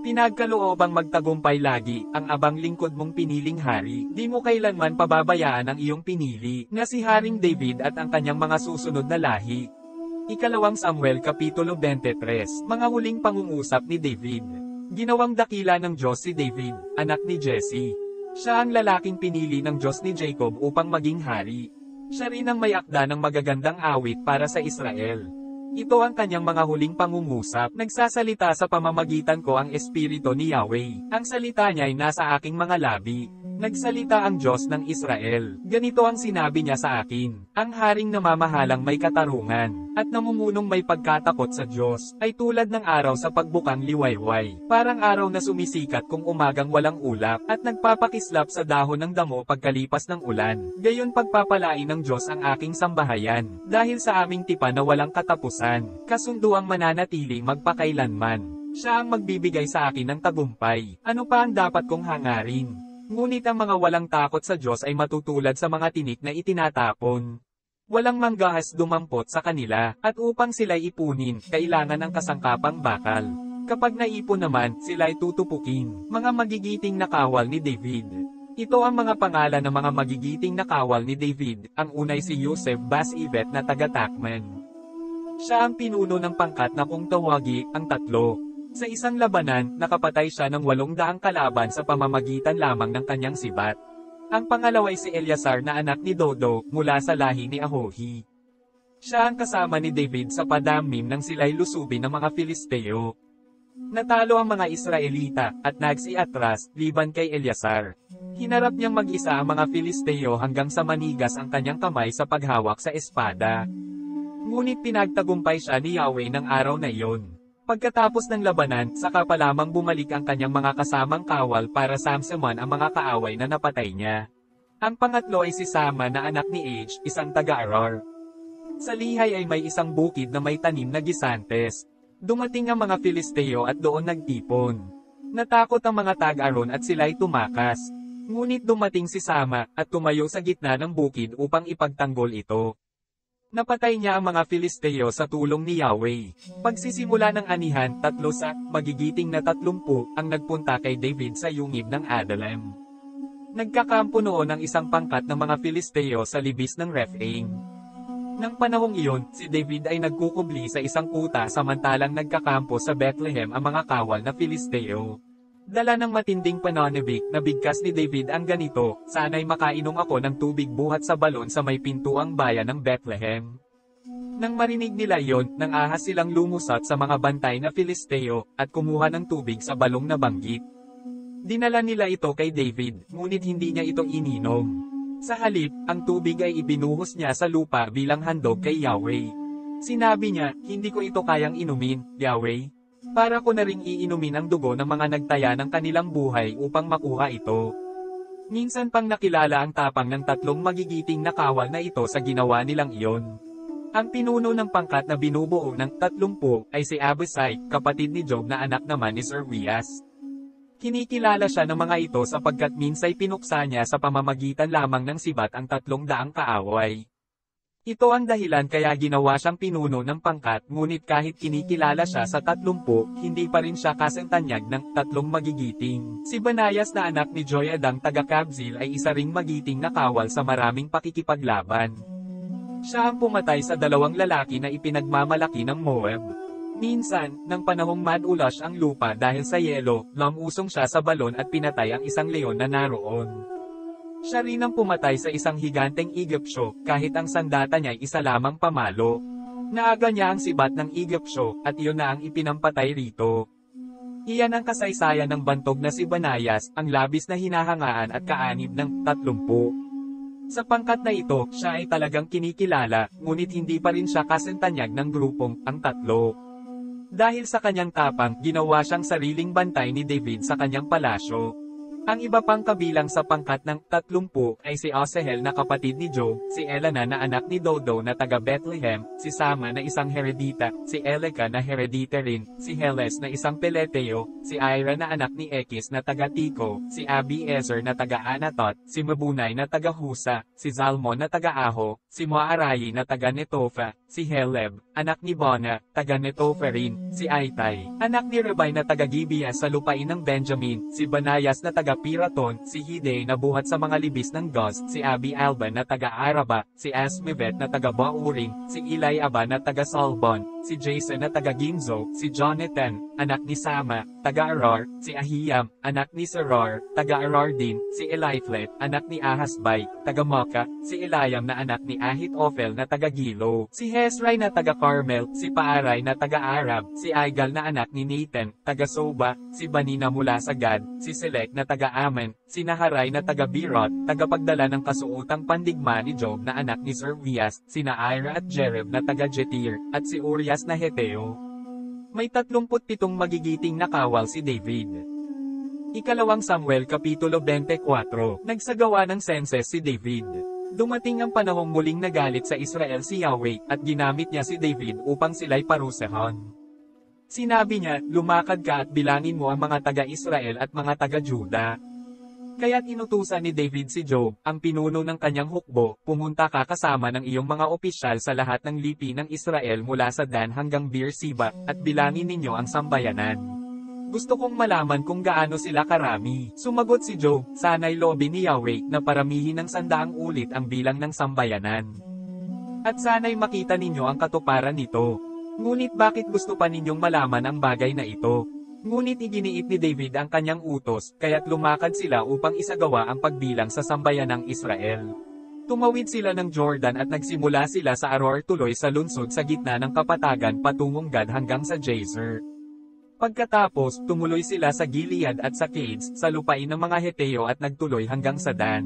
Pinagkaloobang magtagumpay lagi, ang abang lingkod mong piniling hari, di mo kailanman pababayaan ang iyong pinili, na si Haring David at ang kanyang mga susunod na lahi. Ikalawang Samuel Kapitulo 23, mga huling pangungusap ni David. Ginawang dakila ng Diyos si David, anak ni Jesse. Siya ang lalaking pinili ng Diyos ni Jacob upang maging hari. Siya rin ang may akda ng magagandang awit para sa Israel. Ito ang kanyang mga huling pangungusap. Nagsasalita sa pamamagitan ko ang Espiritu ni Yahweh. Ang salita niya ay nasa aking mga labi. Nagsalita ang Diyos ng Israel. Ganito ang sinabi niya sa akin. Ang haring namamahalang may katarungan, at namumunong may pagkatakot sa Diyos, ay tulad ng araw sa pagbukang liwayway. Parang araw na sumisikat kung umagang walang ulap, at nagpapakislap sa dahon ng damo pagkalipas ng ulan. Gayon pagpapalain ng Diyos ang aking sambahayan, dahil sa aming tipan na walang katapusan. Kasunduang mananatili magpakailanman. Siya ang magbibigay sa akin ng tagumpay. Ano pa ang dapat kong hangarin? Ngunit ang mga walang takot sa Diyos ay matutulad sa mga tinik na itinatapon. Walang manggahas dumampot sa kanila, at upang sila'y ipunin, kailangan ng kasangkapang bakal. Kapag naipon naman, sila'y tutupukin. Mga magigiting na kawal ni David. Ito ang mga pangalan ng mga magigiting na kawal ni David. Ang unay si Yosef Bas-ibet na taga-Takman. Siya ang pinuno ng pangkat na kung tawagi, ang tatlo. Sa isang labanan, nakapatay siya ng 800 kalaban sa pamamagitan lamang ng kanyang sibat. Ang pangalawa ay si Eleazar na anak ni Dodo, mula sa lahi ni Ahohi. Siya ang kasama ni David sa Padamim nang sila'y lusubin ng mga Filisteo. Natalo ang mga Israelita, at nagsiatras, liban kay Eleazar. Hinarap niyang mag-isa ang mga Filisteo hanggang sa manigas ang kanyang kamay sa paghawak sa espada. Ngunit pinagtagumpay siya ni Yahweh ng araw na iyon. Pagkatapos ng labanan, saka pa lamang bumalik ang kanyang mga kasamang kawal para samsaman ang mga kaaway na napatay niya. Ang pangatlo ay si Sama na anak ni H, isang taga-Arar. Sa Lihay ay may isang bukid na may tanim na gisantes. Dumating ang mga Filisteo at doon nagtipon. Natakot ang mga taga-Aron at sila'y tumakas. Ngunit dumating si Sama at tumayo sa gitna ng bukid upang ipagtanggol ito. Napatay niya ang mga Filisteo sa tulong ni Yahweh. Pagsisimula ng anihan, 3 sa magigiting na 30 ang nagpunta kay David sa yungib ng Adullam. Nagkakampo noon ang isang pangkat ng mga Filisteo sa libis ng Rephaim. Nang panahong iyon, si David ay nagkukubli sa isang kuta samantalang nagkakampo sa Bethlehem ang mga kawal na Filisteo. Dala ng matinding pananabik, nabigkas ni David ang ganito, sana'y makainom ako ng tubig buhat sa balon sa may pintuang bayan ng Bethlehem. Nang marinig nila iyon, nang ahas silang lumusat sa mga bantay na Filisteo, at kumuha ng tubig sa balong na banggit. Dinala nila ito kay David, ngunit hindi niya ito ininom. Sa halip, ang tubig ay ibinuhos niya sa lupa bilang handog kay Yahweh. Sinabi niya, hindi ko ito kayang inumin, Yahweh. Para ko na ring iinumin ang dugo ng mga nagtaya ng kanilang buhay upang makuha ito. Minsan pang nakilala ang tapang ng 3 magigiting na kawal na ito sa ginawa nilang iyon. Ang pinuno ng pangkat na binubuo ng 30 ay si Abisai, kapatid ni Job na anak naman ni Zeruias. Kinikilala siya ng mga ito sapagkat minsay pinuksa niya sa pamamagitan lamang ng sibat ang 300 kaaway. Ito ang dahilan kaya ginawa siyang pinuno ng pangkat, ngunit kahit kinikilala siya sa 30, hindi pa rin siya kasentanyag ng 3 magigiting. Si Banayas na anak ni Joyadang taga-Kabzil ay isa ring magiting na kawal sa maraming pakikipaglaban. Siya ang pumatay sa 2 lalaki na ipinagmamalaki ng Moab. Minsan, nang panahong madulas ang lupa dahil sa yelo, lumusong siya sa balon at pinatay ang isang leon na naroon. Siya rin ang pumatay sa isang higanteng Egyptyo, kahit ang sandata niya ay isa lamang pamalo. Naaga niya ang sibat ng Egyptyo, at iyon na ang ipinampatay rito. Iyan ang kasaysayan ng bantog na si Banayas, ang labis na hinahangaan at kaanib ng 30. Sa pangkat na ito, siya ay talagang kinikilala, ngunit hindi pa rin siya kasentanyag ng grupong, ang 3. Dahil sa kanyang tapang, ginawa siyang sariling bantay ni David sa kanyang palasyo. Ang iba pang kabilang sa pangkat ng 30 ay si Asahel na kapatid ni Job, si Elana na anak ni Dodo na taga Bethlehem, si Sama na isang Heredita, si Eleka na Heredita rin, si Heles na isang Peleteo, si Ira na anak ni Ekis na taga Tiko, si Abiezer na taga Anatot, si Mabunay na taga Husa, si Zalmon na taga Aho, si Moarayi na taga Netofa, si Heleb, anak ni Bona, taga Netopharin, si Aitai, anak ni Rebai na taga Gibeah sa lupain ng Benjamin, si Banayas na taga Piraton, si Hidei na buhat sa mga libis ng Goz, si Abi Alban na taga Araba, si Asmivet na taga Bauring, si Eliaba na taga Salbon, si Jason na taga Ginzo, si Jonathan, anak ni Sama, taga Arar, si Ahiyam, anak ni Serar, taga Arar din, si Eliflet, anak ni Ahasbai, taga Moka, si Eliam na anak ni Ahitophel na taga Gilo, si Hezrai na taga Carmel, si Paarai na taga Arab, si Igal na anak ni Nathan, taga Soba, si Bani na mula sa Gad, si Selek na taga Amen, si Naharai na taga Birot, tagapagdala ng kasuotang pandigma ni Job na anak ni Zervias, si Naira at Jereb na taga Jetir, at si Urias na Heteo. May 37 magigiting na kawal si David. Ikalawang Samuel Kapitulo 24, nagsagawa ng senses si David. Dumating ang panahong muling nagalit sa Israel si Yahweh, at ginamit niya si David upang sila'y parusahan. Sinabi niya, lumakad ka at bilangin mo ang mga taga-Israel at mga taga-Juda. Kaya't inutusan ni David si Job, ang pinuno ng kanyang hukbo, pumunta ka kasama ng iyong mga opisyal sa lahat ng lipi ng Israel mula sa Dan hanggang Beersheba, at bilangin ninyo ang sambayanan. Gusto kong malaman kung gaano sila karami. Sumagot si Job, sana'y loobin ni Yahweh na paramihin ng 100 ulit ang bilang ng sambayanan. At sana'y makita ninyo ang katuparan nito. Ngunit bakit gusto pa ninyong malaman ang bagay na ito? Ngunit iginiit ni David ang kanyang utos, kaya't lumakad sila upang isagawa ang pagbilang sa sambayanang Israel. Tumawid sila ng Jordan at nagsimula sila sa Aroer tuloy sa lungsod sa gitna ng kapatagan patungong Gad hanggang sa Jazer. Pagkatapos, tumuloy sila sa Gilead at sa Cades, sa lupain ng mga Heteo at nagtuloy hanggang sa Dan.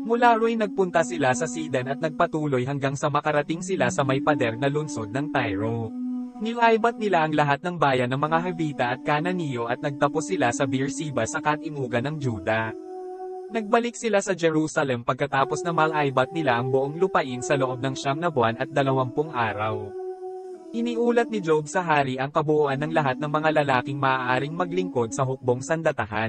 Mula ro'y nagpunta sila sa Sidan at nagpatuloy hanggang sa makarating sila sa may pader na lungsod ng Tyro. Nilaibat nila ang lahat ng bayan ng mga Hebita at Kananiyo at nagtapos sila sa Beersheba sa katimugan ng Juda. Nagbalik sila sa Jerusalem pagkatapos na malaibat nila ang buong lupain sa loob ng 9 na buwan at 20 araw. Iniulat ni Job sa hari ang kabuuan ng lahat ng mga lalaking maaaring maglingkod sa hukbong sandatahan.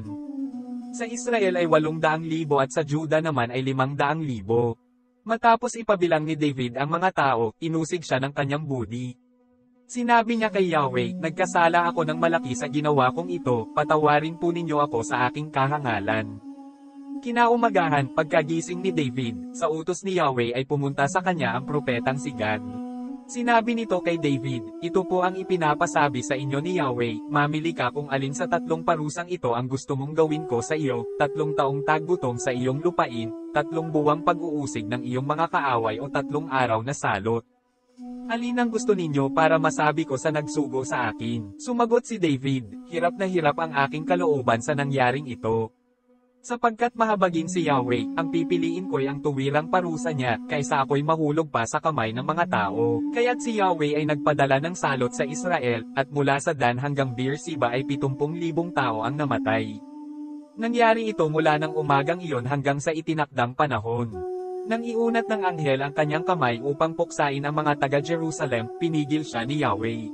Sa Israel ay 800,000 at sa Juda naman ay 500,000. Matapos ipabilang ni David ang mga tao, inusig siya ng kanyang budi. Sinabi niya kay Yahweh, nagkasala ako ng malaki sa ginawa kong ito, patawarin po ninyo ako sa aking kahangalan. Kinaumagahan, pagkagising ni David, sa utos ni Yahweh ay pumunta sa kanya ang propetang si Gad. Sinabi nito kay David, ito po ang ipinapasabi sa inyo ni Yahweh, mamili ka kung alin sa 3 parusang ito ang gusto mong gawin ko sa iyo, 3 taong taggutom sa iyong lupain, 3 buwang pag-uusig ng iyong mga kaaway o 3 araw na salot. Alin ang gusto ninyo para masabi ko sa nagsugo sa akin? Sumagot si David, hirap na hirap ang aking kalooban sa nangyaring ito. Sapagkat mahabagin si Yahweh, ang pipiliin ko'y ang tuwirang parusa niya, kaysa ako'y mahulog pa sa kamay ng mga tao. Kaya't si Yahweh ay nagpadala ng salot sa Israel, at mula sa Dan hanggang Beersheba ay 70,000 tao ang namatay. Nangyari ito mula ng umagang iyon hanggang sa itinakdang panahon. Nang iunat ng anghel ang kanyang kamay upang puksain ang mga taga-Jerusalem, pinigil siya ni Yahweh.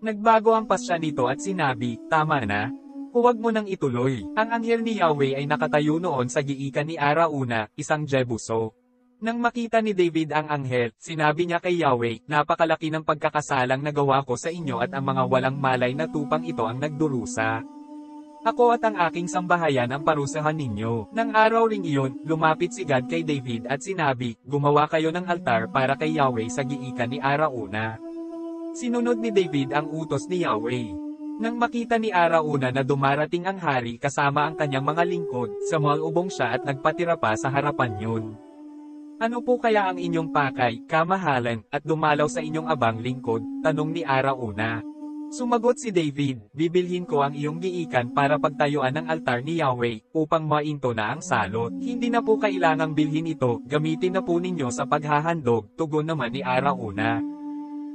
Nagbago ang pasya nito at sinabi, tama na. Huwag mo nang ituloy. Ang anghel ni Yahweh ay nakatayo noon sa giikan ni Arauna, isang Jebuso. Nang makita ni David ang anghel, sinabi niya kay Yahweh, napakalaki ng pagkakasalang nagawa ko sa inyo at ang mga walang malay na tupang ito ang nagdurusa. Ako at ang aking sambahayan ang parusahan ninyo. Nang araw ring iyon, lumapit si Gad kay David at sinabi, gumawa kayo ng altar para kay Yahweh sa giikan ni Arauna. Sinunod ni David ang utos ni Yahweh. Nang makita ni Arauna na dumarating ang hari kasama ang kanyang mga lingkod, sumalubong siya at nagpatira pa sa harapan yun. Ano po kaya ang inyong pakay, kamahalan, at dumalaw sa inyong abang lingkod? Tanong ni Arauna. Sumagot si David, bibilhin ko ang iyong giikan para pagtayuan ng altar ni Yahweh, upang mainto na ang salot. Hindi na po kailangang bilhin ito, gamitin na po ninyo sa paghahandog, tugon naman ni Arauna.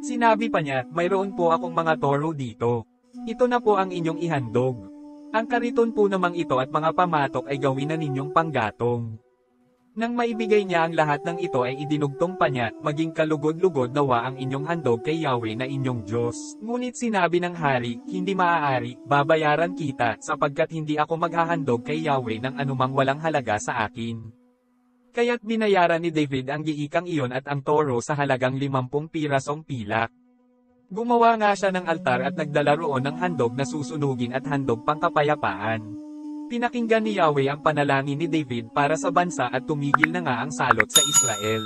Sinabi pa niya, mayroon po akong mga toro dito. Ito na po ang inyong ihandog. Ang kariton po namang ito at mga pamatok ay gawin na ninyong panggatong. Nang maibigay niya ang lahat ng ito ay idinugtong pa niya, maging kalugod-lugod nawa ang inyong handog kay Yahweh na inyong Diyos. Ngunit sinabi ng hari, hindi maaari, babayaran kita, sapagkat hindi ako maghahandog kay Yahweh ng anumang walang halaga sa akin. Kaya't binayaran ni David ang giikang iyon at ang toro sa halagang 50 pirasong pilak. Gumawa nga siya ng altar at nagdala roon ng handog na susunugin at handog pangkapayapaan. Pinakinggan ni Yahweh ang panalangin ni David para sa bansa at tumigil na nga ang salot sa Israel.